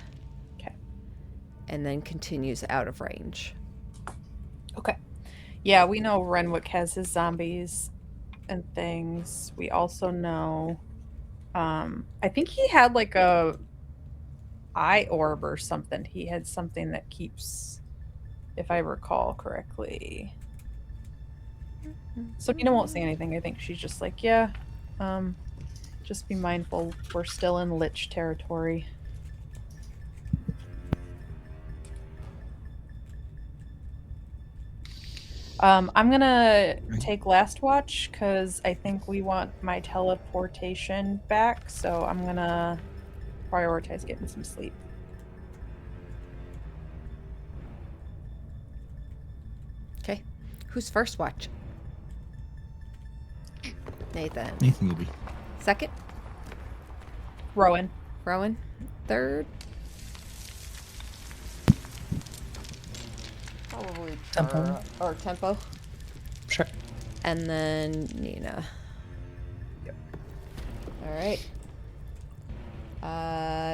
Okay. And then continues out of range. Okay. Yeah, we know Renwick has his zombies and things. We also know I think he had like a eye orb or something. He had something that keeps, if I recall correctly. So Nina won't say anything. I think she's just like, yeah, just be mindful. We're still in Lich territory. I'm gonna take last watch because I think we want my teleportation back. So I'm gonna prioritize getting some sleep. Okay. Who's first watch? Nathan. Nathan will be. Second? Rowan. Rowan. Third? Probably Tempo. Or Tempo. Sure. And then Nina. Yep. All right.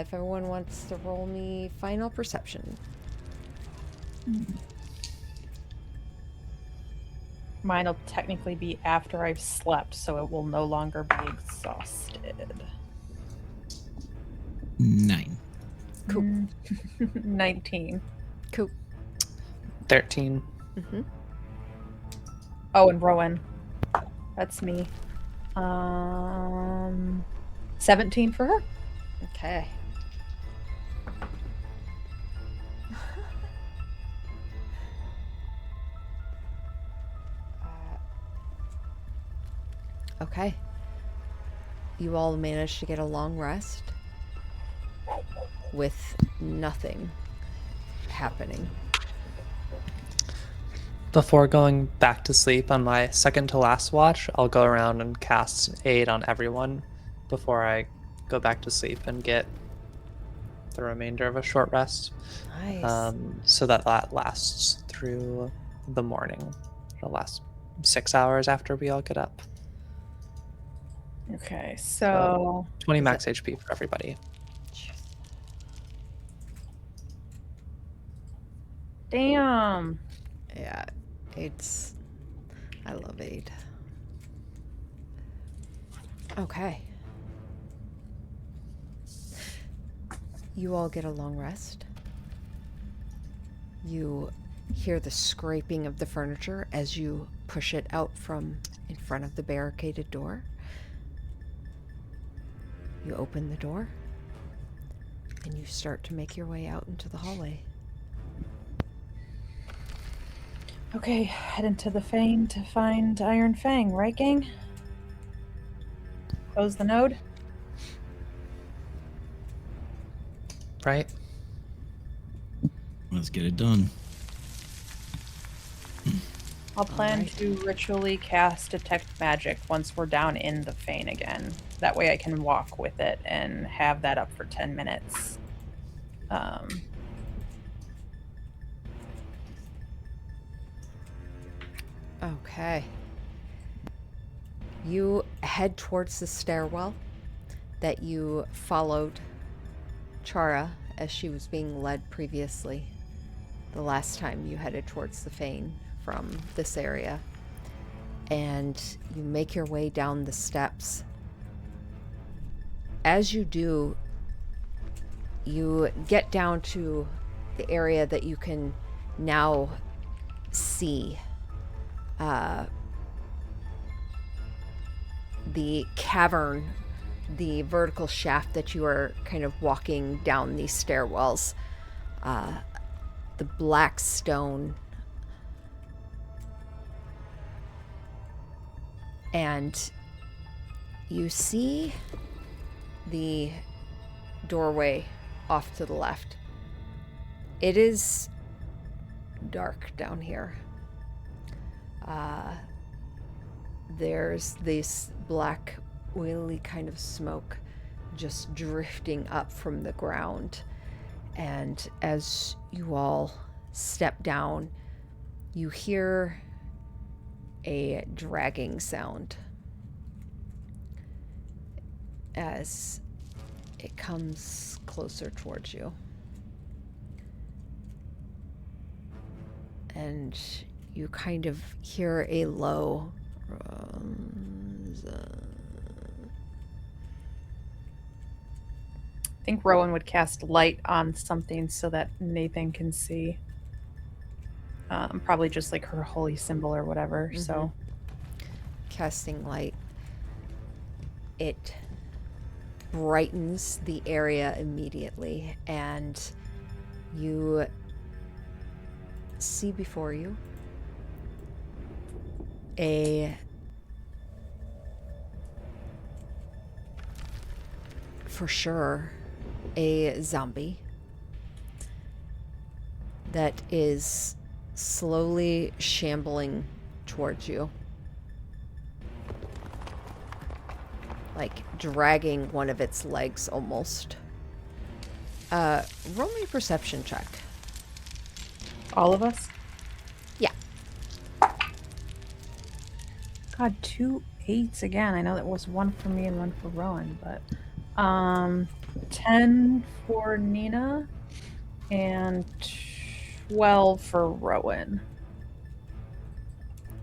If everyone wants to roll me final perception. Mine will technically be after I've slept, so it will no longer be exhausted. 9. Cool. 19. Cool. 13. Mm-hmm. Oh, and Rowan. That's me. 17 for her. Okay. Okay. You all managed to get a long rest with nothing happening. Before going back to sleep on my second to last watch, I'll go around and cast aid on everyone before I go back to sleep and get the remainder of a short rest. Nice. So that lasts through the morning. It'll last 6 hours after we all get up. Okay, so 20 Is max HP for everybody. damn. Yeah, I love aid. Okay. You all get a long rest. You hear the scraping of the furniture as you push it out from in front of the barricaded door. You open the door and you start to make your way out into the hallway. Okay, head into the Fane to find Iron Fang, right, gang? Close the node. Right? Let's get it done. I'll plan Alright. to ritually cast Detect Magic once we're down in the Fane again. That way I can walk with it and have that up for 10 minutes. Okay. You head towards the stairwell that you followed Chara as she was being led previously, the last time you headed towards the Fane from this area. and you make your way down the steps. As you do, you get down to the area that you can now see. The cavern, the vertical shaft that you are kind of walking down these stairwells, the black stone, and you see the doorway off to the left. It is dark down here. There's this black, oily kind of smoke just drifting up from the ground. And as you all step down, you hear a dragging sound as it comes closer towards you. And you kind of hear a low I think Rowan would cast light on something so that Nathan can see. Probably just like her holy symbol or whatever. So casting light. It brightens the area immediately, and you see before you for sure, a zombie that is slowly shambling towards you, like dragging one of its legs almost. Roll me a perception check. all of us. Yeah. God, 2 8s again. I know that was one for me and one for Rowan, but 10 for Nina and 12 for Rowan.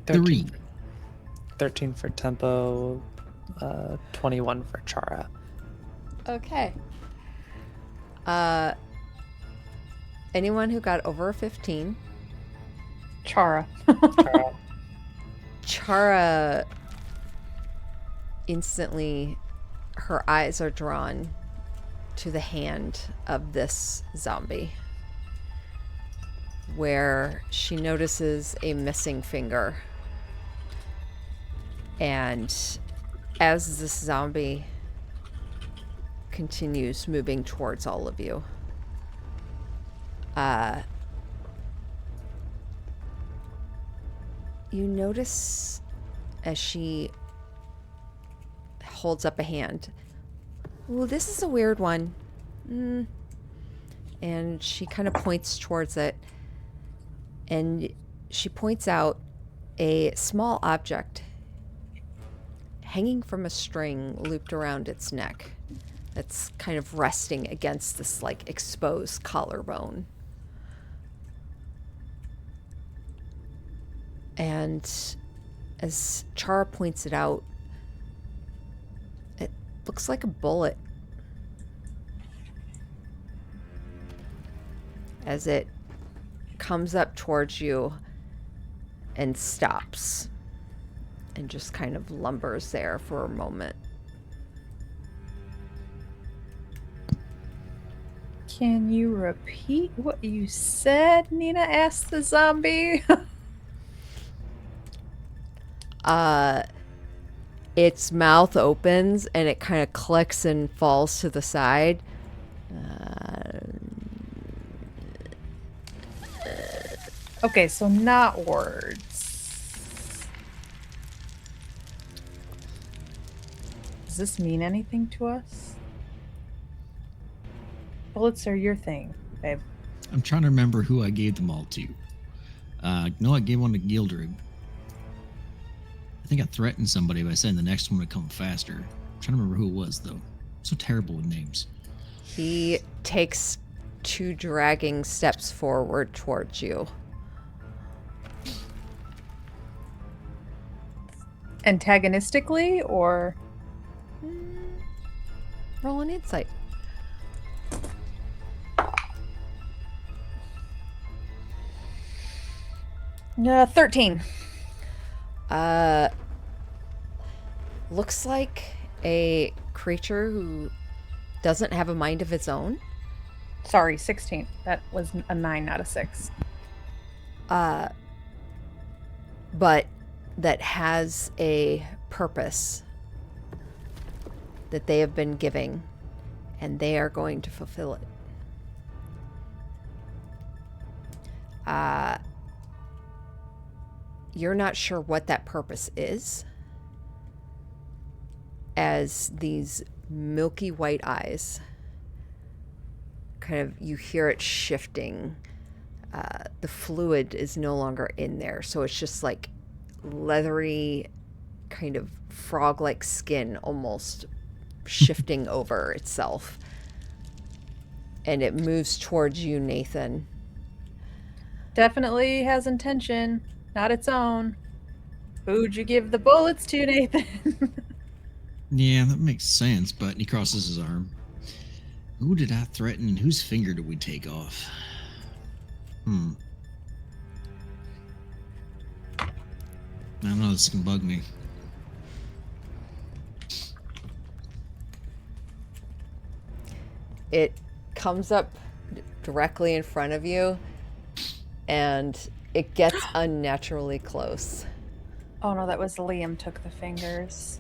3. 13 for Tempo, 21 for Chara. Okay. Anyone who got over a 15? Chara. Chara instantly, her eyes are drawn to the hand of this zombie, where she notices a missing finger. And as this zombie continues moving towards all of you, you notice as she holds up a hand, "Ooh, this is a weird one." And she kind of points towards it, and she points out a small object hanging from a string looped around its neck that's kind of resting against this like exposed collarbone. And as Chara points it out, it looks like a bullet. As it comes up towards you and stops and just kind of lumbers there for a moment. Can you repeat what you said? Nina asked the zombie. Its mouth opens and it kind of clicks and falls to the side. Okay, so not words. Does this mean anything to us? Bullets are your thing, babe. I'm trying to remember who I gave them all to. No, I gave one to Gildred. I think I threatened somebody by saying the next one would come faster. I'm trying to remember who it was, though. I'm so terrible with names. He takes 2 dragging steps forward towards you. Antagonistically, or Roll an insight. no, 13. Looks like a creature who doesn't have a mind of its own. Sorry, 16. That was a 9, not a 6. But that has a purpose that they have been giving, and they are going to fulfill it. You're not sure what that purpose is, as these milky white eyes kind of, you hear it shifting. The fluid is no longer in there, so it's just like leathery, kind of frog-like skin almost shifting over itself. And it moves towards you, Nathan. Definitely has intention, not its own. Who'd you give the bullets to, Nathan? Yeah, that makes sense, but he crosses his arm. Who did I threaten and whose finger did we take off? I don't know, this can bug me. It comes up directly in front of you, and it gets unnaturally close. Oh no, that was Liam took the fingers.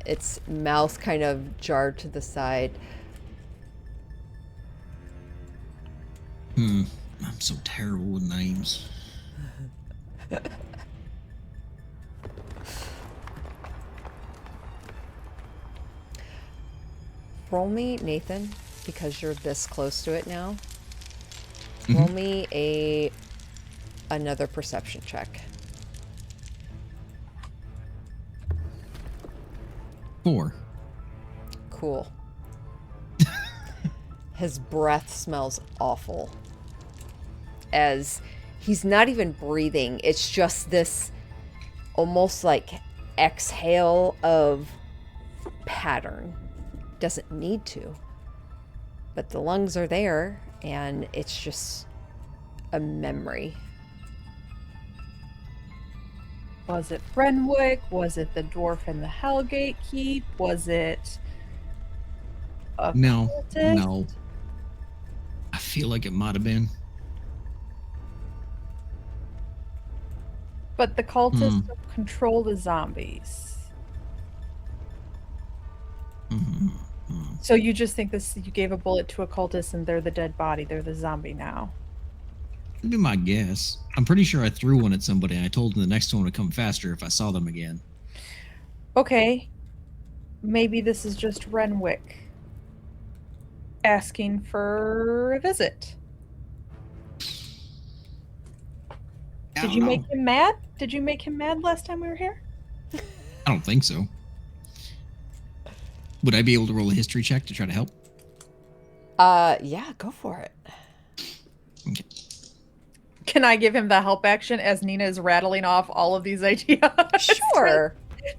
Its mouth kind of jarred to the side. I'm so terrible with names. Roll me, Nathan, because you're this close to it now. Roll me another perception check. 4. Cool. His breath smells awful. As he's not even breathing, it's just this almost like exhale of pattern. Doesn't need to, but the lungs are there, and it's just a memory. Was it Renwick? Was it the dwarf in the Hellgate Keep? Was it a No. cultist? I feel like it might have been. But the cultists don't control the zombies. So you just think this? You gave a bullet to a cultist, and they're the dead body. They're the zombie now. That'd be my guess. I'm pretty sure I threw one at somebody and I told them the next one would come faster if I saw them again. Okay, maybe this is just Renwick asking for a visit. Did you make him mad? Did you make him mad last time we were here? I don't think so. Would I be able to roll a history check to try to help? Yeah, go for it. Okay. Can I give him the help action as Nina is rattling off all of these ideas? Sure.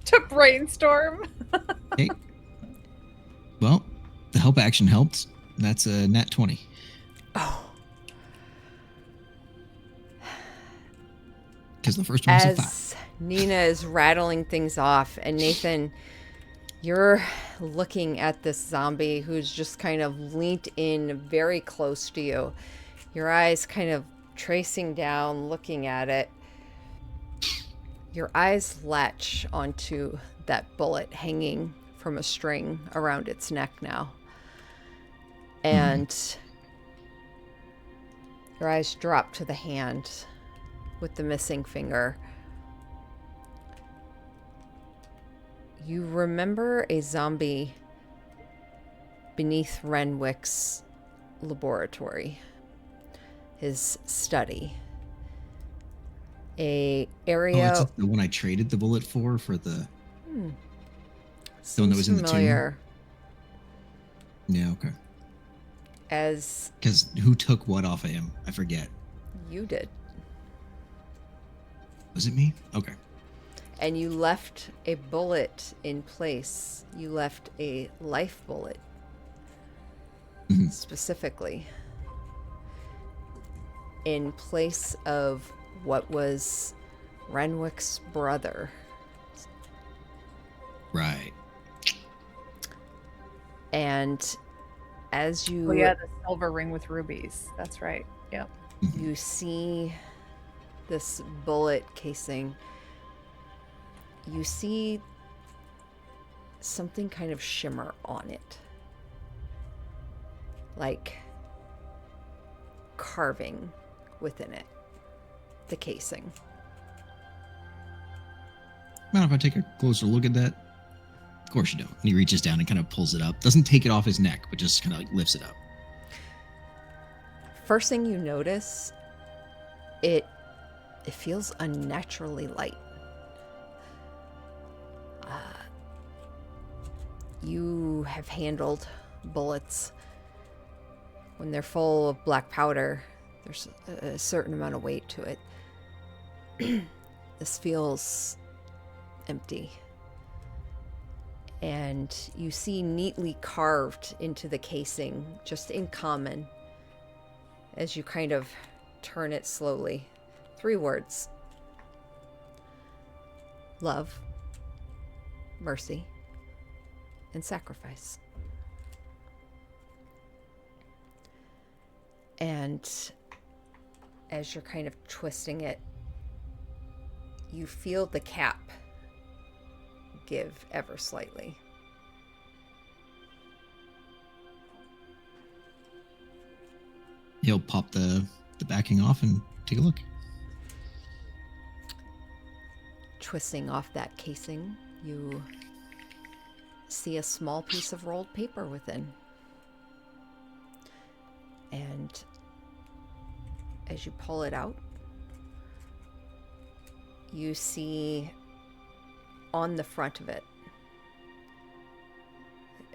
to brainstorm. Okay. Well, the help action helped. That's a nat 20. Oh. Because the first one was a 5. As Nina is rattling things off, and Nathan, you're looking at this zombie who's just kind of leaned in very close to you. Your eyes kind of tracing down, looking at it. Your eyes latch onto that bullet hanging from a string around its neck now. And your eyes drop to the hand with the missing finger. You remember a zombie beneath Renwick's laboratory, his study. A area. Oh, it's the one I traded the bullet for the one that was in the tomb? Familiar. Yeah, okay. As Because who took what off of him? I forget. you did. Was it me? Okay. And you left a bullet in place. You left a life bullet Mhm. specifically in place of what was Renwick's brother. Right. And as you Oh yeah, the silver ring with rubies. That's right. Yep. Mhm. you see this bullet casing, you see something kind of shimmer on it, like carving within it, the casing. Mind if I take a closer look at that? Of course you don't. And he reaches down and kind of pulls it up. Doesn't take it off his neck, but just kind of like lifts it up. First thing you notice, it feels unnaturally light. You have handled bullets. When they're full of black powder, there's a certain amount of weight to it. This feels empty. And you see neatly carved into the casing, just in common, as you kind of turn it slowly. 3 words: love, mercy, and sacrifice. And as you're kind of twisting it, you feel the cap give ever slightly. He'll pop the backing off and take a look. Twisting off that casing, you see a small piece of rolled paper within. And as you pull it out, you see on the front of it,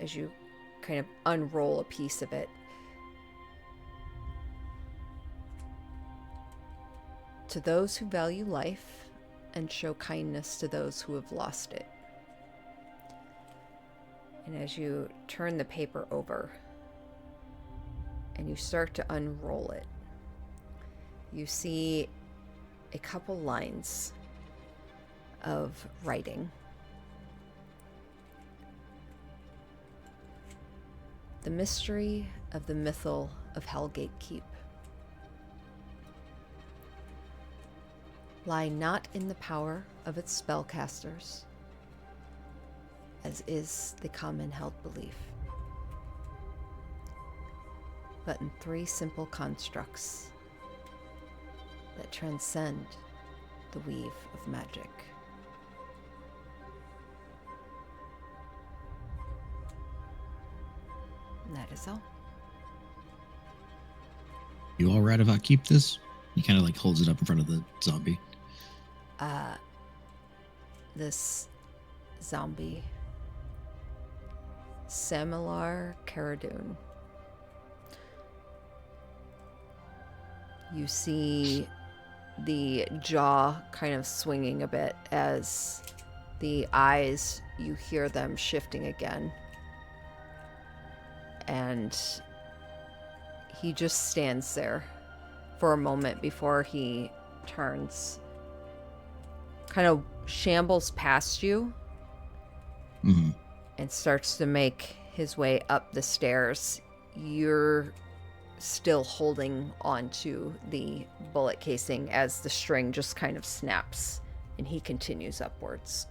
as you kind of unroll a piece of it, to those who value life and show kindness to those who have lost it. And as you turn the paper over and you start to unroll it, you see a couple lines of writing. The mystery of the mythal of Hellgate Keep lie not in the power of its spellcasters, as is the common held belief, but in 3 simple constructs that transcend the weave of magic. And that is all. You all right if I keep this? He kind of like holds it up in front of the zombie. This zombie, Samilar Caradun. You see the jaw kind of swinging a bit as the eyes, you hear them shifting again. And he just stands there for a moment before he turns, kind of shambles past you, Mm-hmm. and starts to make his way up the stairs. You're still holding onto the bullet casing as the string just kind of snaps and he continues upwards.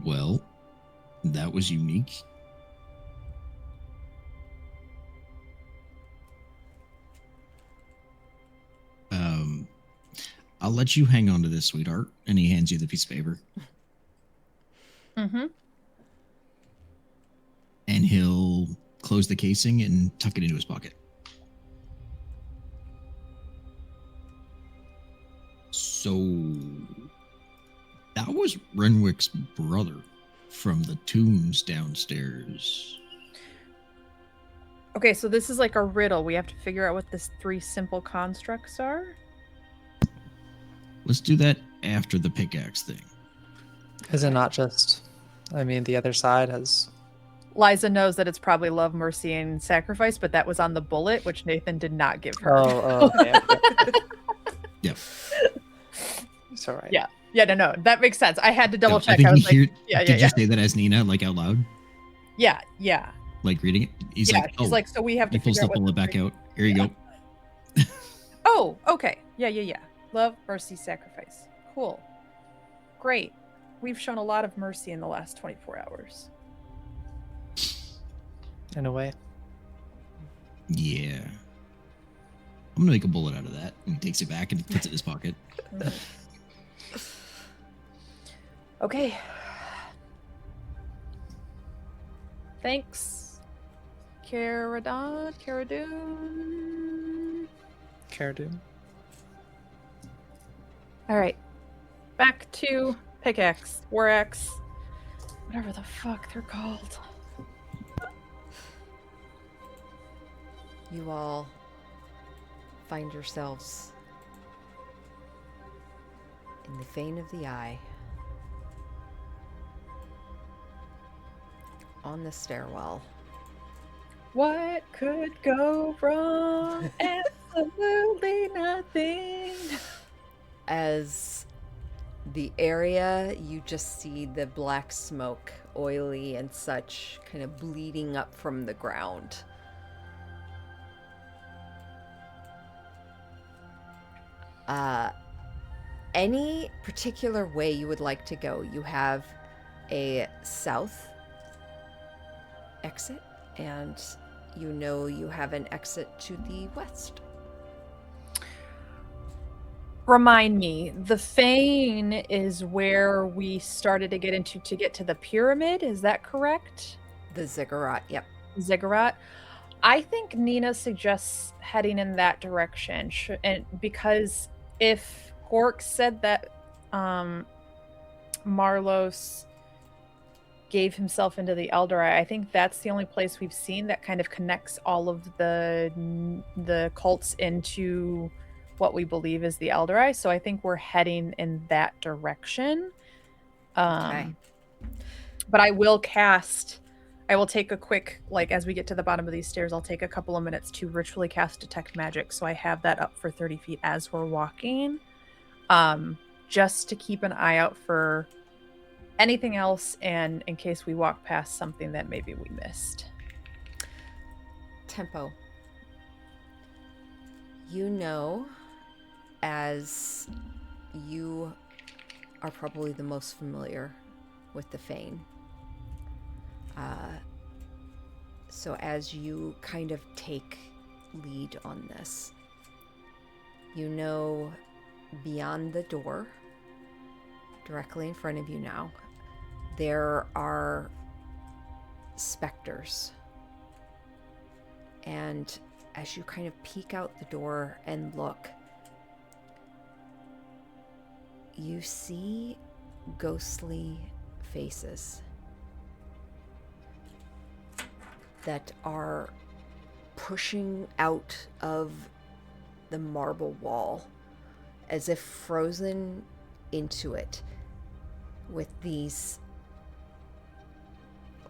Well, that was unique. I'll let you hang on to this, sweetheart. And he hands you the piece of paper. Mm-hmm. And he'll close the casing and tuck it into his pocket. So that was Renwick's brother from the tombs downstairs. Okay, so this is like a riddle. We have to figure out what this 3 simple constructs are. Let's do that after the pickaxe thing. Is it not just? I mean, the other side has. Liza knows that it's probably love, mercy, and sacrifice, but that was on the bullet, which Nathan did not give her. Okay. Yep. It's all right. Yeah. Yeah, no, that makes sense. I had to double I check. think I was he like, yeah, did you say that as Nina, like out loud? yeah, Like reading it? He's yeah. like, She's oh. like, so we have to He pulls figure the out what bullet back out. Here you go. Oh, okay. Yeah. Love, mercy, sacrifice. Cool. Great. We've shown a lot of mercy in the last 24 hours. In a way. Yeah. I'm gonna make a bullet out of that. And he takes it back and puts it in his pocket. Okay. Thanks. Caradon? Cardoon. Alright. Back to pickaxe, warax, whatever the fuck they're called. You all find yourselves in the vein of the eye, on the stairwell. What could go wrong? Absolutely nothing. As the area, you just see the black smoke, oily and such, kind of bleeding up from the ground. Any particular way you would like to go? You have a south exit, and you know you have an exit to the west. Remind me, the Fane is where we started to get into to get to the pyramid. Is that correct? The ziggurat, yep. Ziggurat. I think Nina suggests heading in that direction, and because if Gork said that Marlos gave himself into the Elder Eye, I think that's the only place we've seen that kind of connects all of the cults into what we believe is the Elder Eye. So I think we're heading in that direction. Okay. But I will take a quick, like, as we get to the bottom of these stairs, I'll take a couple of minutes to ritually cast Detect Magic. So I have that up for 30 feet as we're walking. Just to keep an eye out for anything else, and in case we walk past something that maybe we missed. Tempo. You know, as you are probably the most familiar with the Fane. So as you kind of take lead on this, you know beyond the door, directly in front of you now, there are specters. And as you kind of peek out the door and look, you see ghostly faces that are pushing out of the marble wall as if frozen into it with these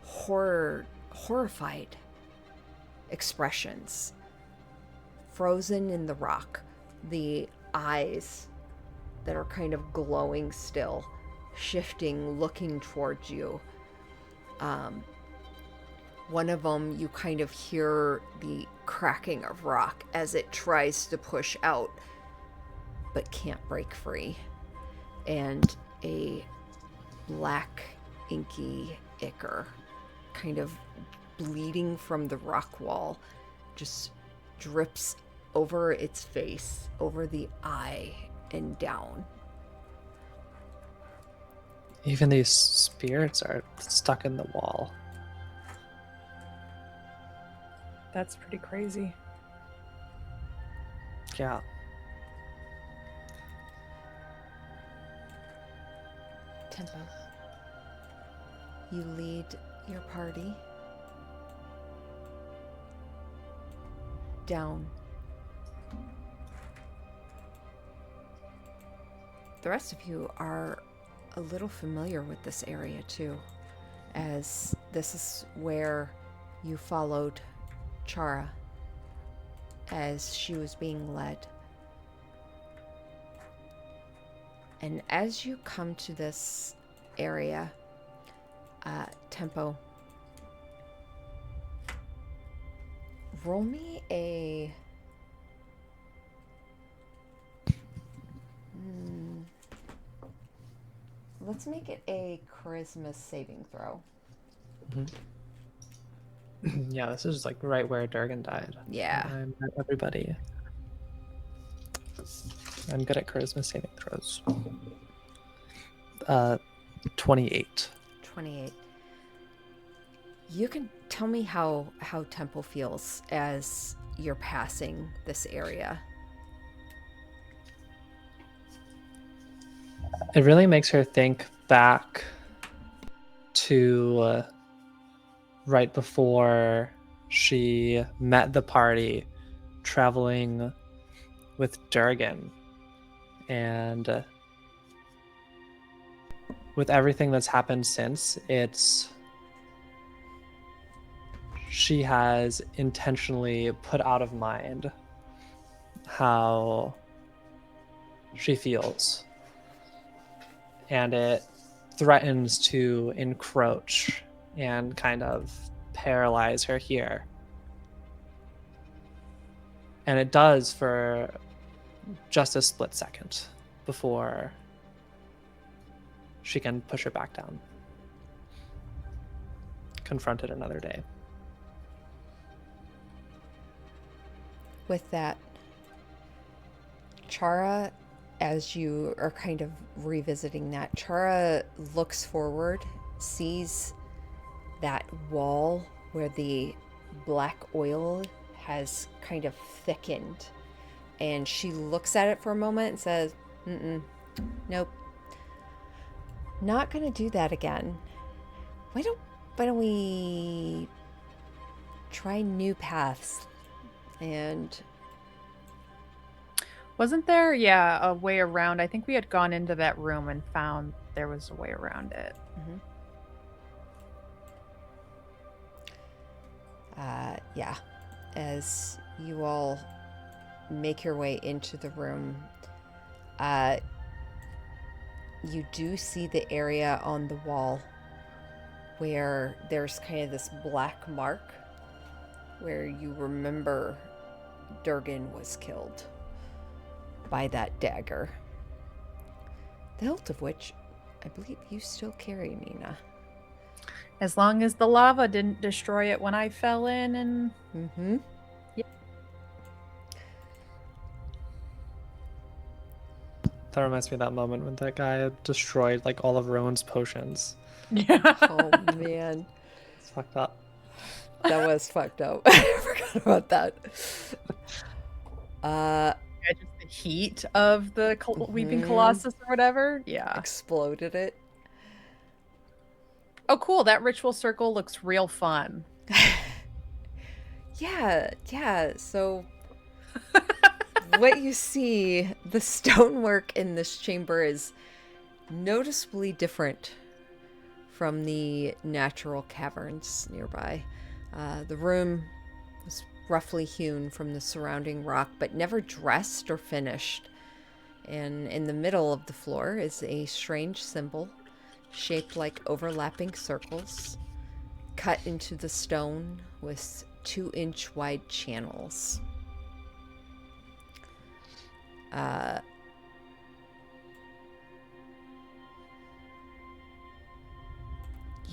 horrified expressions frozen in the rock, the eyes that are kind of glowing still, shifting, looking towards you. One of them, you kind of hear the cracking of rock as it tries to push out, but can't break free. And a black, inky ichor, kind of bleeding from the rock wall, just drips over its face, over the eye, and down. Even these spirits are stuck in the wall. That's pretty crazy. Yeah. Tempo. You lead your party down. The rest of you are a little familiar with this area too, as this is where you followed Chara as she was being led. And as you come to this area, Tempo, roll me a... let's make it a charisma saving throw. Yeah, this is like right where Durgan died. Yeah. I met everybody. I'm good at charisma saving throws. 28. 28. You can tell me how Temple feels as you're passing this area. It really makes her think back to right before she met the party traveling with Durgan. And with everything that's happened since, she has intentionally put out of mind how she feels. And it threatens to encroach and kind of paralyze her here. And it does for just a split second before she can push it back down. Confront it another day. With that, Chara, as you are kind of revisiting that, Chara looks forward, sees that wall where the black oil has kind of thickened, and she looks at it for a moment and says, nope, not gonna do that again. Why don't we try new paths? And Wasn't there, a way around? I think we had gone into that room and found there was a way around it. yeah, as you all make your way into the room, you do see the area on the wall where there's kind of this black mark where you remember Durgan was killed by that dagger, the hilt of which I believe you still carry, Nina. As long as the lava didn't destroy it when I fell in and... That reminds me of that moment when that guy destroyed like all of Rowan's potions. Yeah. Oh man. It's fucked up. That was fucked up. I forgot about that. Just the heat of the Weeping Colossus or whatever. Yeah. Exploded it. Oh, cool. That ritual circle looks real fun. Yeah. So what you see, the stonework in this chamber is noticeably different from the natural caverns nearby. The room was roughly hewn from the surrounding rock, but never dressed or finished. And in the middle of the floor is a strange symbol shaped like overlapping circles, cut into the stone with 2-inch wide channels.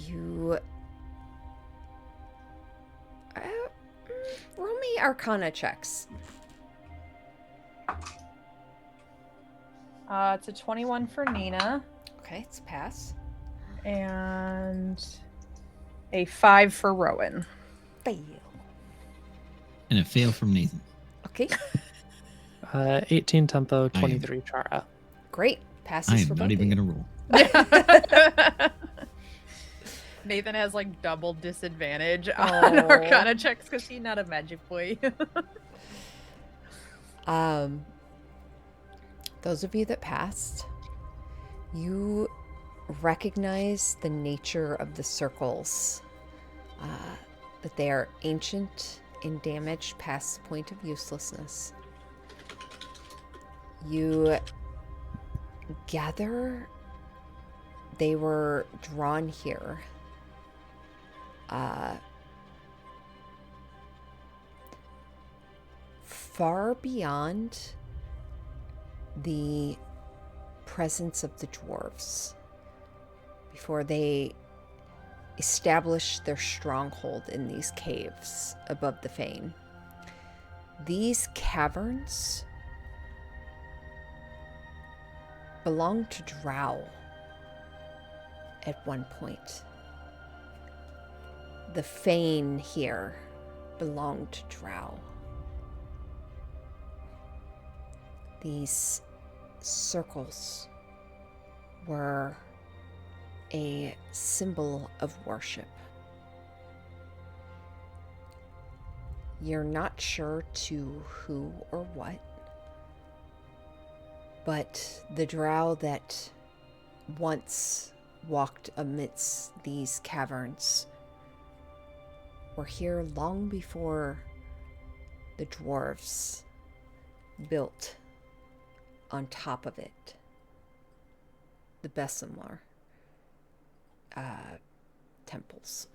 You roll me Arcana checks. It's a 21 for Nina Okay, it's a pass. and a 5 for Rowan. Fail. And a fail from Nathan. Okay, 18 tempo, 23 Chara. great. I Passes am for not both even of going to roll. Nathan has like double disadvantage Oh. on Arcana checks because he's not a magic boy. Those of you that passed, you recognize the nature of the circles, that they are ancient and damaged past the point of uselessness. You gather they were drawn here far beyond the presence of the dwarves before they established their stronghold in these caves above the fane. These caverns belonged to drow at one point. The fane here belonged to drow. These circles were a symbol of worship. You're not sure to who or what, but the drow that once walked amidst these caverns were here long before the dwarves built on top of it the Bessemler temples.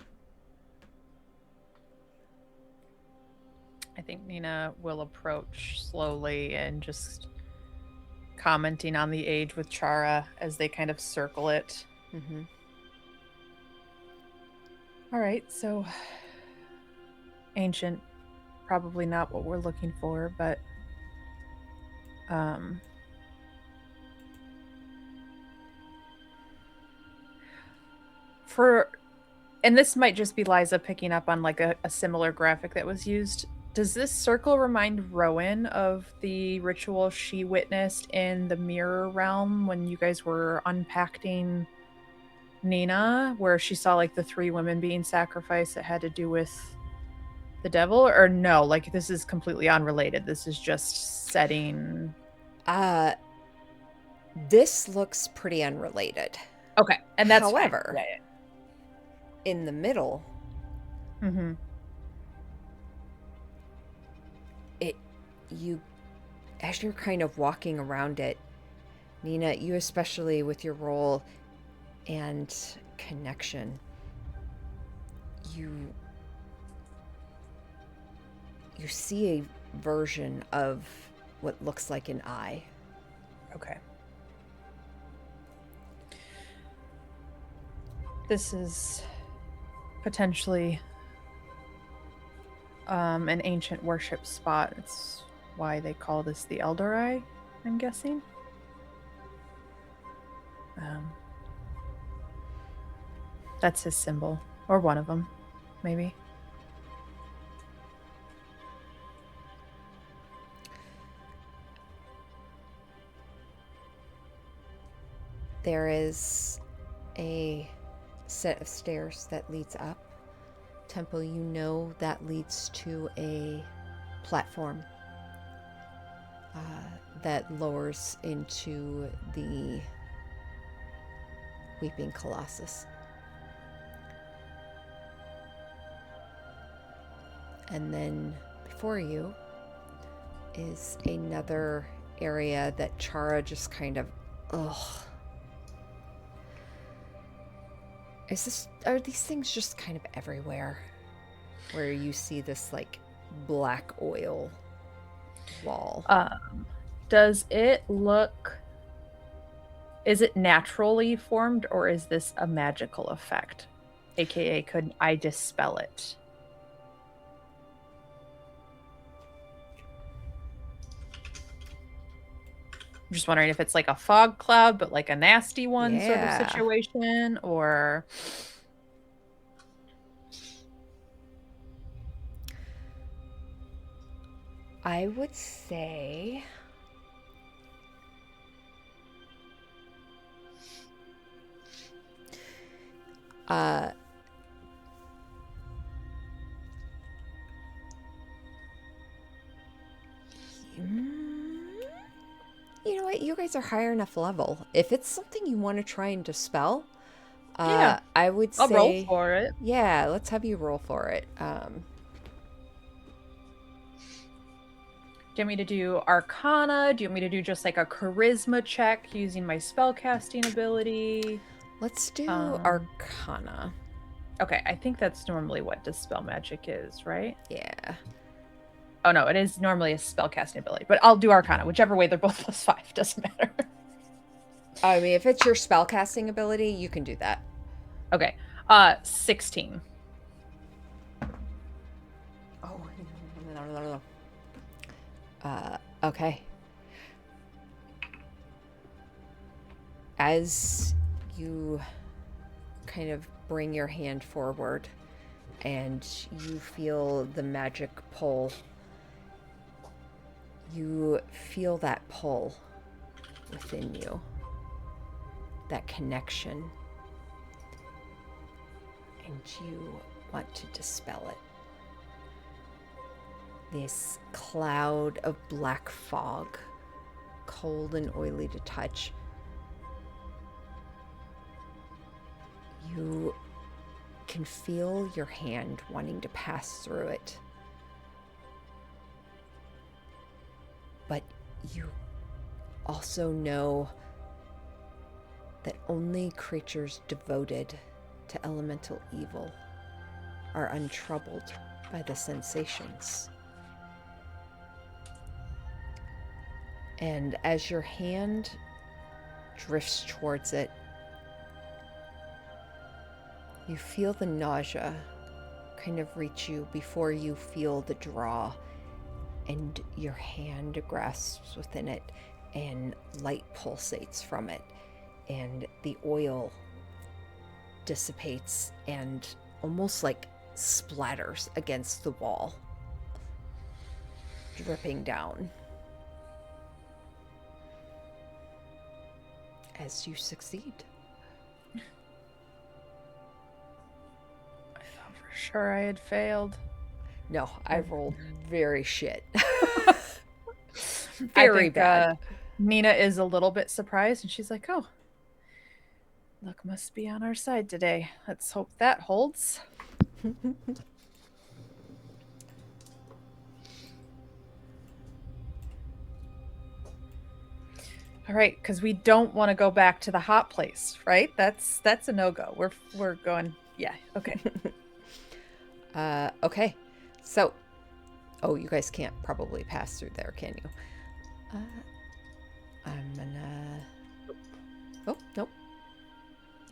I think Nina will approach slowly and just commenting on the age with Chara as they kind of circle it. Mm-hmm. All right, so ancient, probably not what we're looking for, but and this might just be Liza picking up on like a similar graphic that was used. Does this circle remind Rowan of the ritual she witnessed in the mirror realm when you guys were unpacking Nina, where she saw like the 3 women being sacrificed that had to do with the devil? Or no, like this is completely unrelated. This is just setting. This looks pretty unrelated. Okay, and that's However, fine. Yeah. in the middle, Mm-hmm. as you're kind of walking around it, Nina, you especially with your role and connection, you see a version of what looks like an eye. Okay. This is potentially an ancient worship spot. It's why they call this the Elder Eye, I'm guessing. That's his symbol, or one of them, maybe. There is a set of stairs that leads up. Temple, you know that leads to a platform that lowers into the Weeping Colossus. And then before you is another area that Chara just kind of, are these things just kind of everywhere? Where you see this like black oil wall. Does it look, is it naturally formed or is this a magical effect? AKA, could I dispel it? I'm just wondering if it's like a fog cloud, but like a nasty one sort of situation, or... I would say what? You guys are higher enough level. If it's something you want to try and dispel, Yeah. I would I'll say, roll for it. yeah, let's have you roll for it. Do you want me to do Arcana? Do you want me to do just like a Charisma check using my spellcasting ability? Let's do Um, Arcana. Okay, I think that's normally what Dispel Magic is, right? Yeah. Oh no, it is normally a spellcasting ability, but I'll do Arcana. Whichever way, they're both +5. Doesn't matter. I mean, if it's your spellcasting ability, you can do that. Okay, 16. Oh, no. Okay. As you kind of bring your hand forward and you feel the magic pull, you feel that pull within you, that connection, and you want to dispel it. This cloud of black fog, cold and oily to touch. You can feel your hand wanting to pass through it. But you also know that only creatures devoted to elemental evil are untroubled by the sensations. And as your hand drifts towards it, you feel the nausea kind of reach you before you feel the draw, and your hand grasps within it and light pulsates from it, and the oil dissipates and almost like splatters against the wall, dripping down. As you succeed. I thought for sure I had failed. No, I rolled very shit. I Very think, bad. Nina is a little bit surprised, and she's like, "Oh, luck must be on our side today. Let's hope that holds." All right, because we don't want to go back to the hot place, right? That's a no-go. We're going, yeah, okay. Okay. So, oh, you guys can't probably pass through there, can you? I'm gonna. Oh, nope.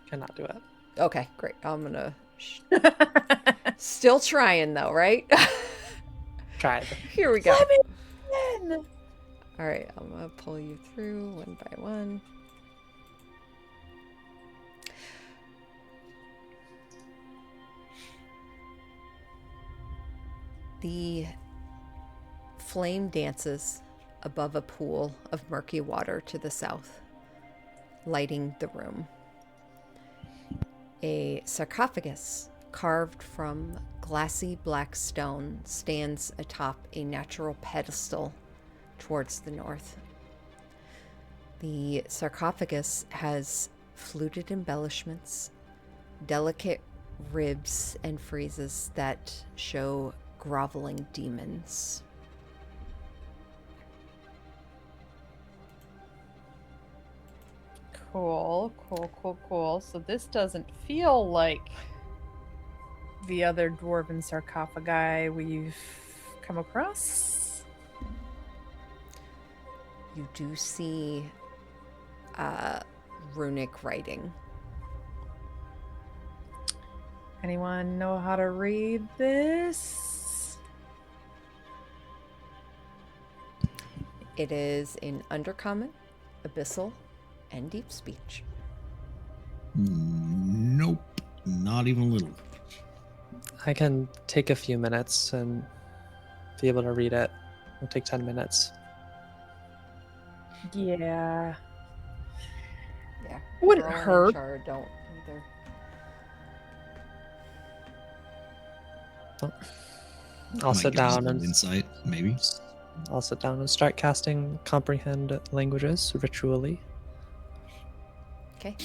Cannot do it. Okay, great. I'm gonna. Still trying though, right? Tried. Here we go. Let me in. All right, I'm gonna pull you through one by one. The flame dances above a pool of murky water to the south, lighting the room. A sarcophagus carved from glassy black stone stands atop a natural pedestal towards the north. The sarcophagus has fluted embellishments, delicate ribs and friezes that show groveling demons. Cool. So this doesn't feel like the other dwarven sarcophagi we've come across. You do see runic writing. Anyone know how to read this? It is in Undercommon, Abyssal, and Deep Speech. Nope, not even a little. I can take a few minutes and be able to read it. It'll take 10 minutes. Yeah. Yeah. Wouldn't Roll and hurt. Char don't either. I'll Might sit give us a down little and insight, maybe. I'll sit down and start casting Comprehend Languages ritually. Okay.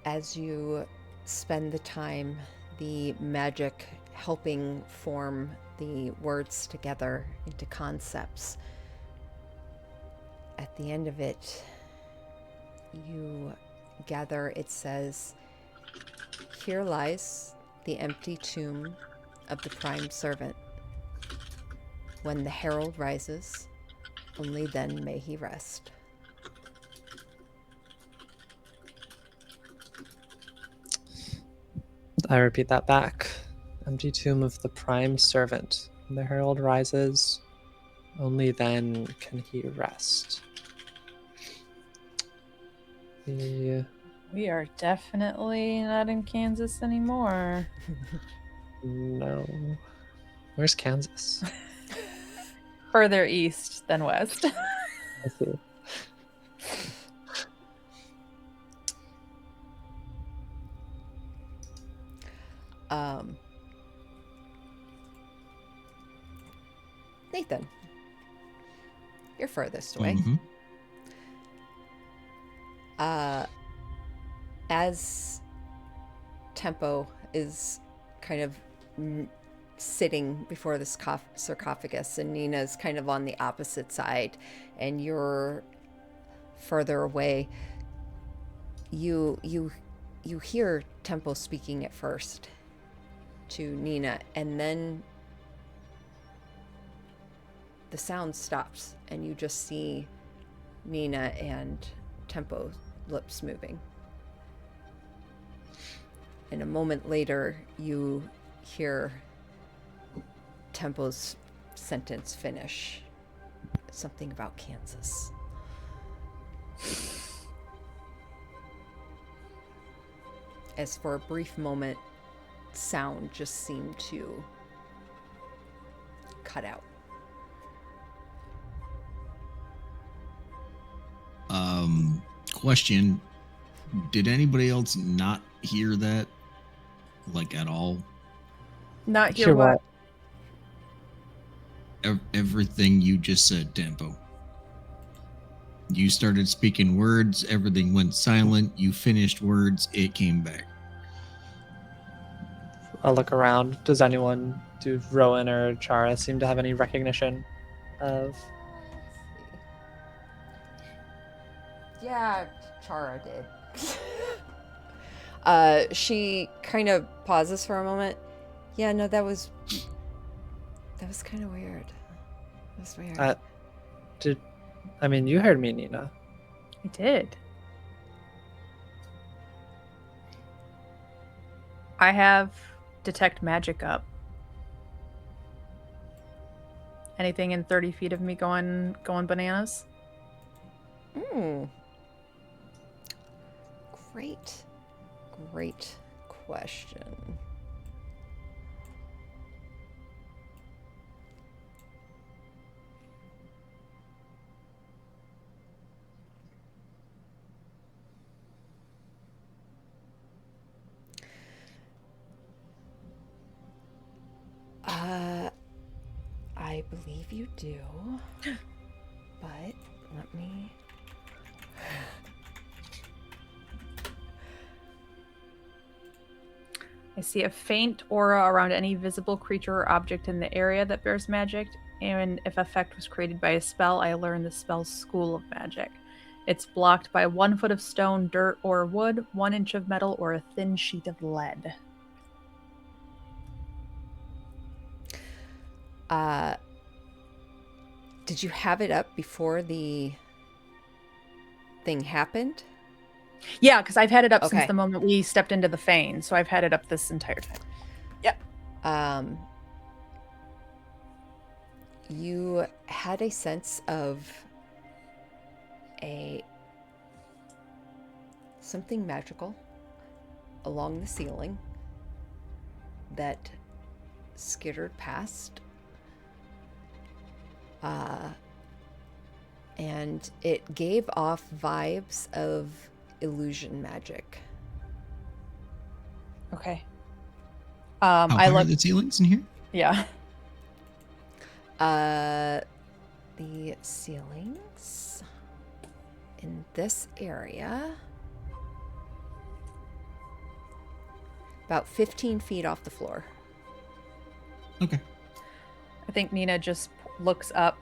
As you spend the time, the magic helping form the words together into concepts, at the end of it, you gather, it says, "Here lies the empty tomb of the prime servant. When the herald rises, only then may he rest." I repeat that back. Empty tomb of the prime servant. When the herald rises, only then can he rest. The We are definitely not in Kansas anymore. no. Where's Kansas? Further east than west. I see. Nathan, you're furthest away. Mhm. As Tempo is kind of sitting before this sarcophagus, and Nina's kind of on the opposite side, and you're further away, you hear Tempo speaking at first to Nina, and then the sound stops, and you just see Nina and Tempo lips moving. And a moment later, you hear Tempo's sentence finish. Something about Kansas. As for a brief moment, sound just seemed to cut out. Question: did anybody else not hear that, like, at all? Not hear Hear what? Everything you just said, Tempo. You started speaking words, everything went silent. You finished words, it came back. I'll look around. Does anyone, do Rowan or Chara seem to have any recognition of? Yeah, Chara did. She kind of pauses for a moment. Yeah, no, that was kind of weird. That was weird. You heard me, Nina. I did. I have detect magic up. Anything in 30 feet of me going bananas? Great question. I believe you do, but let me... I see a faint aura around any visible creature or object in the area that bears magic, and if effect was created by a spell, I learn the spell's school of magic. It's blocked by 1 foot of stone, dirt, or wood, 1 inch of metal, or a thin sheet of lead. Did you have it up before the thing happened? Yeah, because I've had it up Okay. since the moment we stepped into the fane, so I've had it up this entire time. Yep. You had a sense of something magical along the ceiling that skittered past. And it gave off vibes of illusion magic. Okay. How I high are look. the ceilings in here? Yeah. The ceilings in this area, about 15 feet off the floor. Okay. I think Nina just looks up.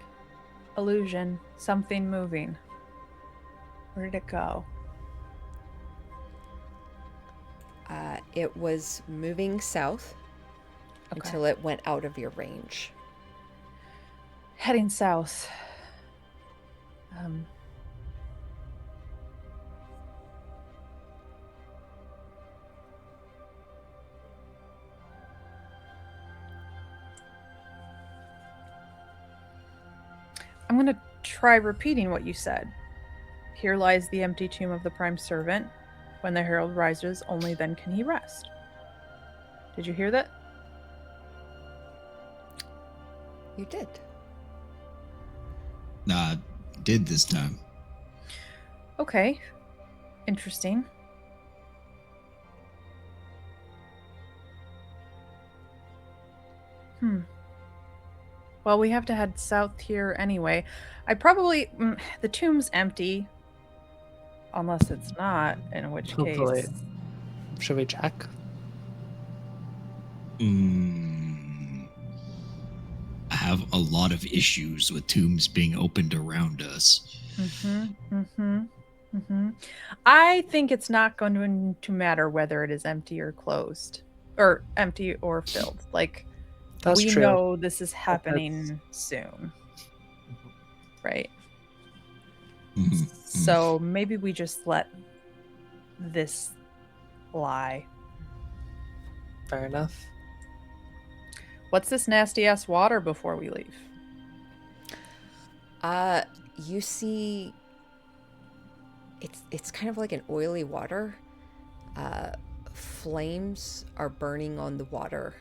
Illusion. Something moving. Where did it go? It was moving south until it went out of your range. Heading south. I'm going to try repeating what you said. Here lies the empty tomb of the prime servant. When the herald rises, only then can he rest. Did you hear that? You did. Did this time. Okay. Interesting. Well, we have to head south here anyway. I probably... the tomb's empty. Unless it's not, in which Hopefully. case... Should we check? I have a lot of issues with tombs being opened around us. I think it's not going to matter whether it is empty or closed. Or empty or filled. Like, That's we true. know this is happening soon. Right? So maybe we just let this lie. Fair enough. What's this nasty ass water before we leave? You see, it's kind of like an oily water. Flames are burning on the water.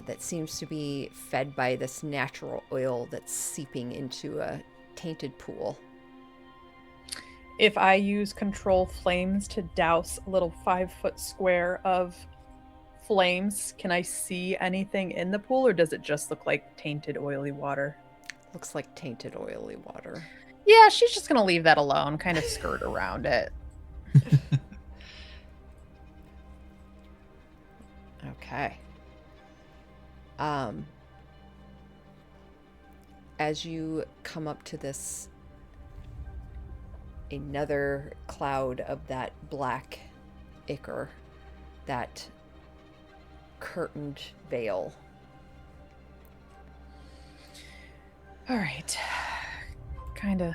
That seems to be fed by this natural oil that's seeping into a tainted pool. If I use control flames to douse a little 5-foot square of flames, can I see anything in the pool, or does it just look like tainted oily water? Looks like tainted oily water. Yeah, she's just gonna leave that alone, kind of skirt around it. Okay. As you come up to this, another cloud of that black ichor, that curtained veil. All right. Kind of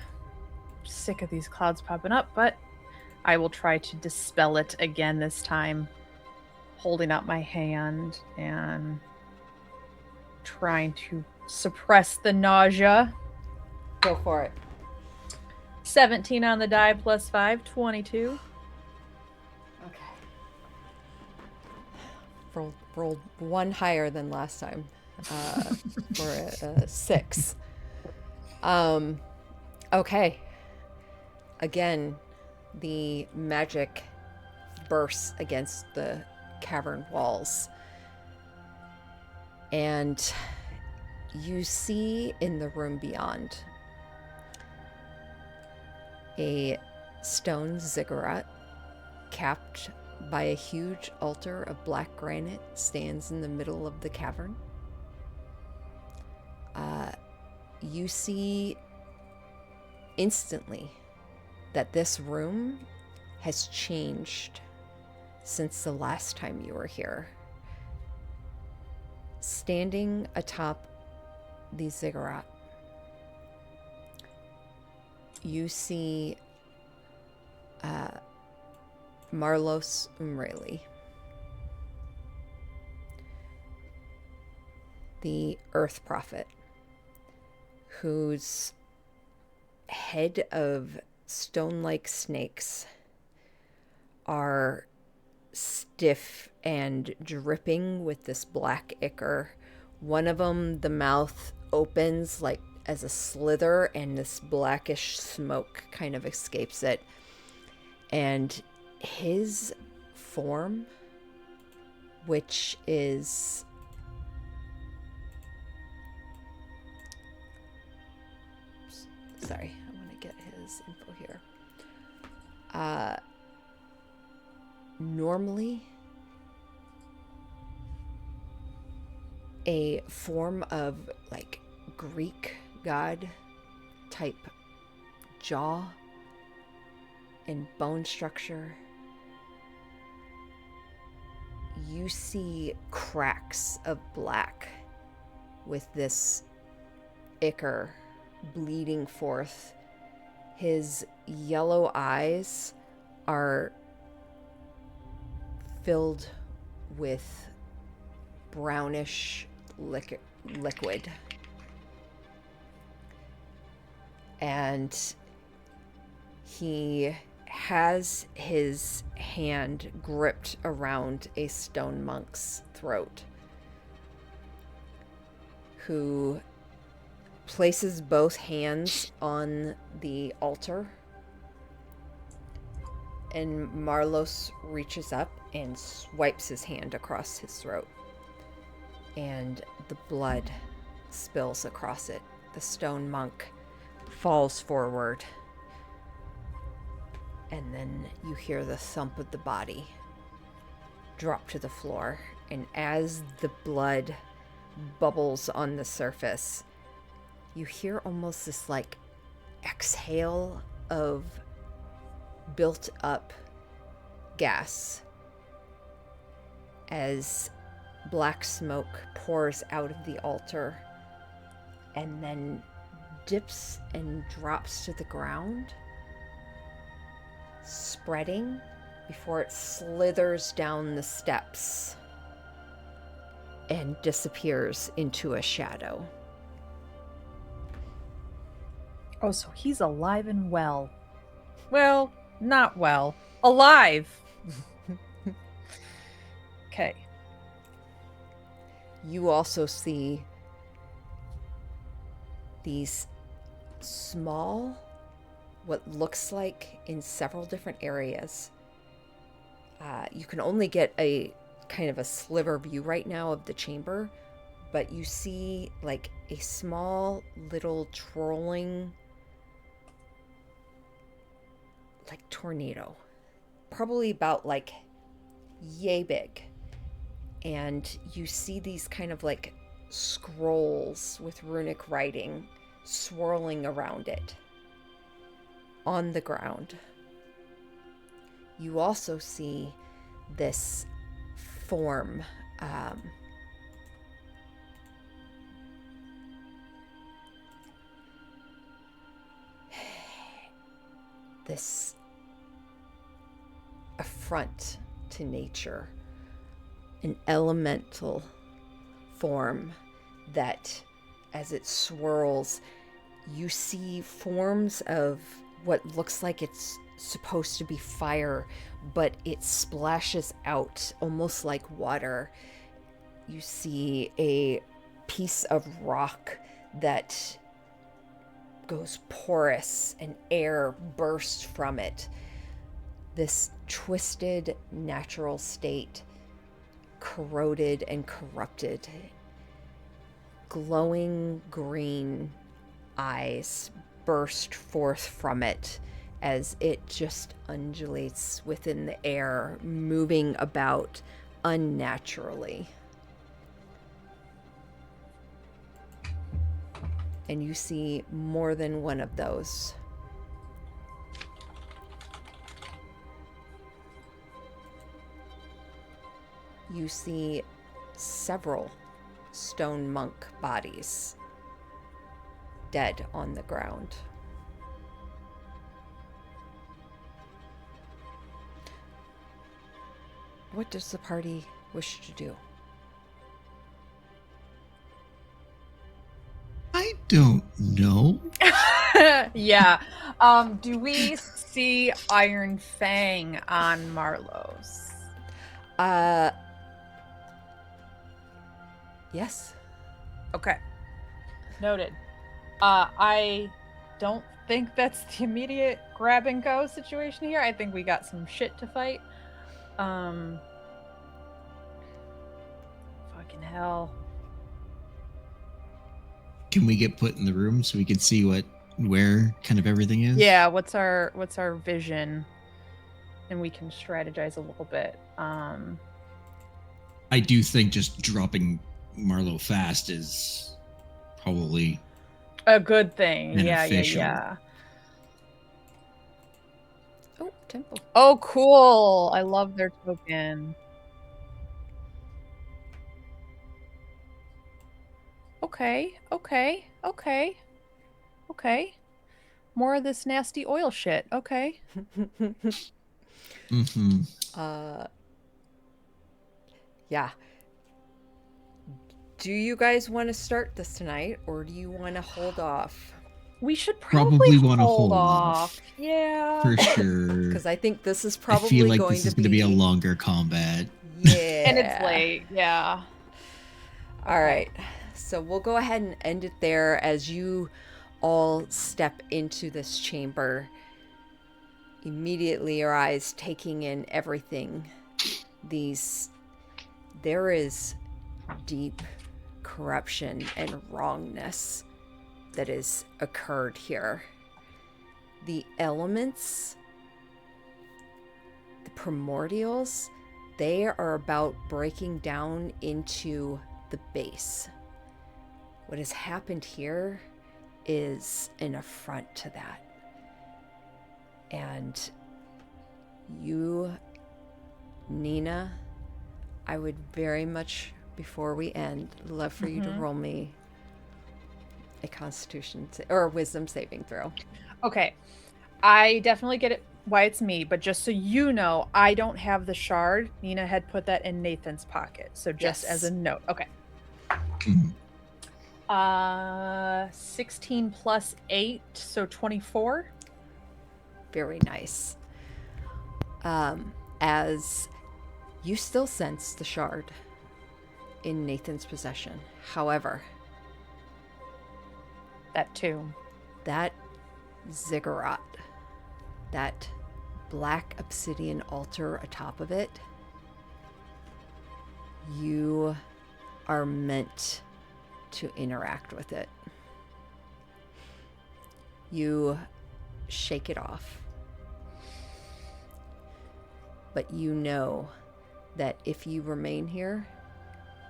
sick of these clouds popping up, but I will try to dispel it again this time, holding out my hand and trying to suppress the nausea. Go for it. 17 on the die plus 5, 22. Okay. Rolled one higher than last time, for a 6. Okay. Again, the magic bursts against the cavern walls. And you see in the room beyond a stone ziggurat capped by a huge altar of black granite stands in the middle of the cavern. You see instantly that this room has changed since the last time you were here. Standing atop the ziggurat, you see Marlos Umreli, the Earth Prophet, whose head of stone-like snakes are stiff and dripping with this black ichor. One of them, the mouth opens like as a slither, and this blackish smoke kind of escapes it. And his form, which is sorry, I want to get his info here. Normally, a form of like Greek god type jaw and bone structure. You see cracks of black with this ichor bleeding forth. His yellow eyes are filled with brownish liquid. And he has his hand gripped around a stone monk's throat, who places both hands on the altar, and Marlos reaches up and swipes his hand across his throat, and the blood spills across it. The stone monk falls forward, and then you hear the thump of the body drop to the floor, and as the blood bubbles on the surface, you hear almost this like exhale of built up gas as black smoke pours out of the altar and then dips and drops to the ground, spreading before it slithers down the steps and disappears into a shadow. Oh, so he's alive and well. Well, not well. Alive. Okay. You also see these small, what looks like in several different areas. You can only get a kind of a sliver view right now of the chamber, but you see like a small little trolling like tornado, probably about like yay big, and you see these kind of like scrolls with runic writing swirling around it on the ground. You also see this form, this affront to nature, an elemental form that, as it swirls, you see forms of what looks like it's supposed to be fire, but it splashes out almost like water. You see a piece of rock that goes porous and air bursts from it. This twisted natural state, corroded and corrupted. Glowing green eyes burst forth from it as it just undulates within the air, moving about unnaturally. And you see more than one of those. You see several stone monk bodies dead on the ground. What does the party wish to do? I don't know. Yeah. Do we see Iron Fang on Marlos? Yes. Okay. Noted. I don't think that's the immediate grab and go situation here. I think we got some shit to fight. Fucking hell. Can we get put in the room so we can see what where kind of everything is? Yeah, what's our vision? And we can strategize a little bit. I do think just dropping Marlowe fast is probably A good thing. beneficial. Yeah. Oh, temple. Oh, cool. I love their token. Okay. More of this nasty oil shit. Okay. Mm-hmm. Yeah. Do you guys want to start this tonight, or do you want to hold off? We should Probably want wanna to hold off. off. Yeah. For sure. Because I think this is I probably feel like going this is to going to be a longer combat. Yeah. And it's late. Yeah. All right. So we'll go ahead and end it there as you all step into this chamber. Immediately your eyes taking in everything. There is deep corruption and wrongness that has occurred here. The elements, the primordials, they are about breaking down into the base. What has happened here is an affront to that. And you, Nina, I would very much, before we end, love for you to roll me a Constitution or a Wisdom saving throw. Okay. I definitely get it why it's me, but just so you know, I don't have the shard. Nina had put that in Nathan's pocket. So just as a note. Okay. Mhm. 16 plus 8, so 24. Very nice. As you still sense the shard in Nathan's possession. However, That too. that ziggurat, that black obsidian altar atop of it, you are meant to interact with it. You shake it off. But you know that if you remain here,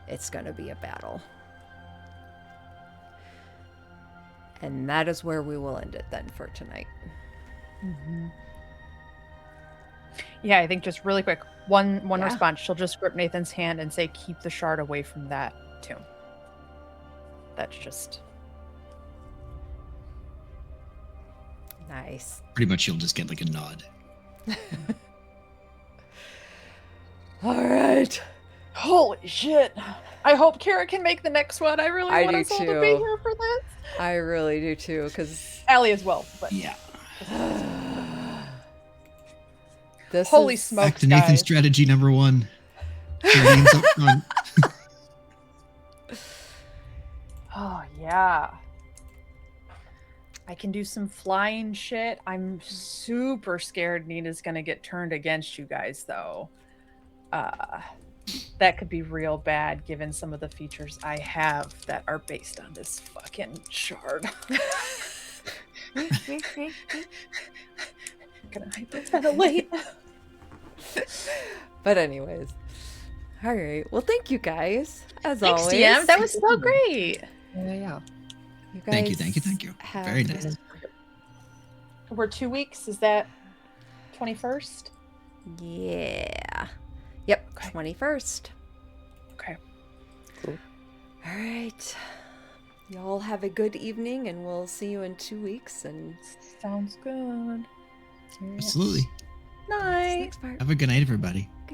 it's going to be a battle. And that is where we will end it then for tonight. Yeah, I think just really quick, one Yeah. response. She'll just grip Nathan's hand and say, "Keep the shard away from that tomb." That's just Nice. Pretty much you'll just get like a nod. All right. holy shit. I hope Kara can make the next one. I really I want do us all to be too. here for this. I really do too, because Allie as well, but Yeah. this Holy is... smoke. Back to Nathan's guys. strategy number 1. Guardians up front. Oh yeah. I can do some flying shit. I'm super scared Nina's gonna get turned against you guys though. That could be real bad given some of the features I have that are based on this fucking shard. Gonna hyperventilate. But anyways. All right. Well, thank you guys, as Thanks, always. DM. That was so great. Yeah. You guys Thank you. have Very nice. We're 2 weeks. Is that 21st? Yeah. Yep. Okay. 21st. Okay. Cool. All right. Y'all have a good evening, and we'll see you in 2 weeks. And Sounds good. Absolutely. Night. next part. Have a good night, everybody.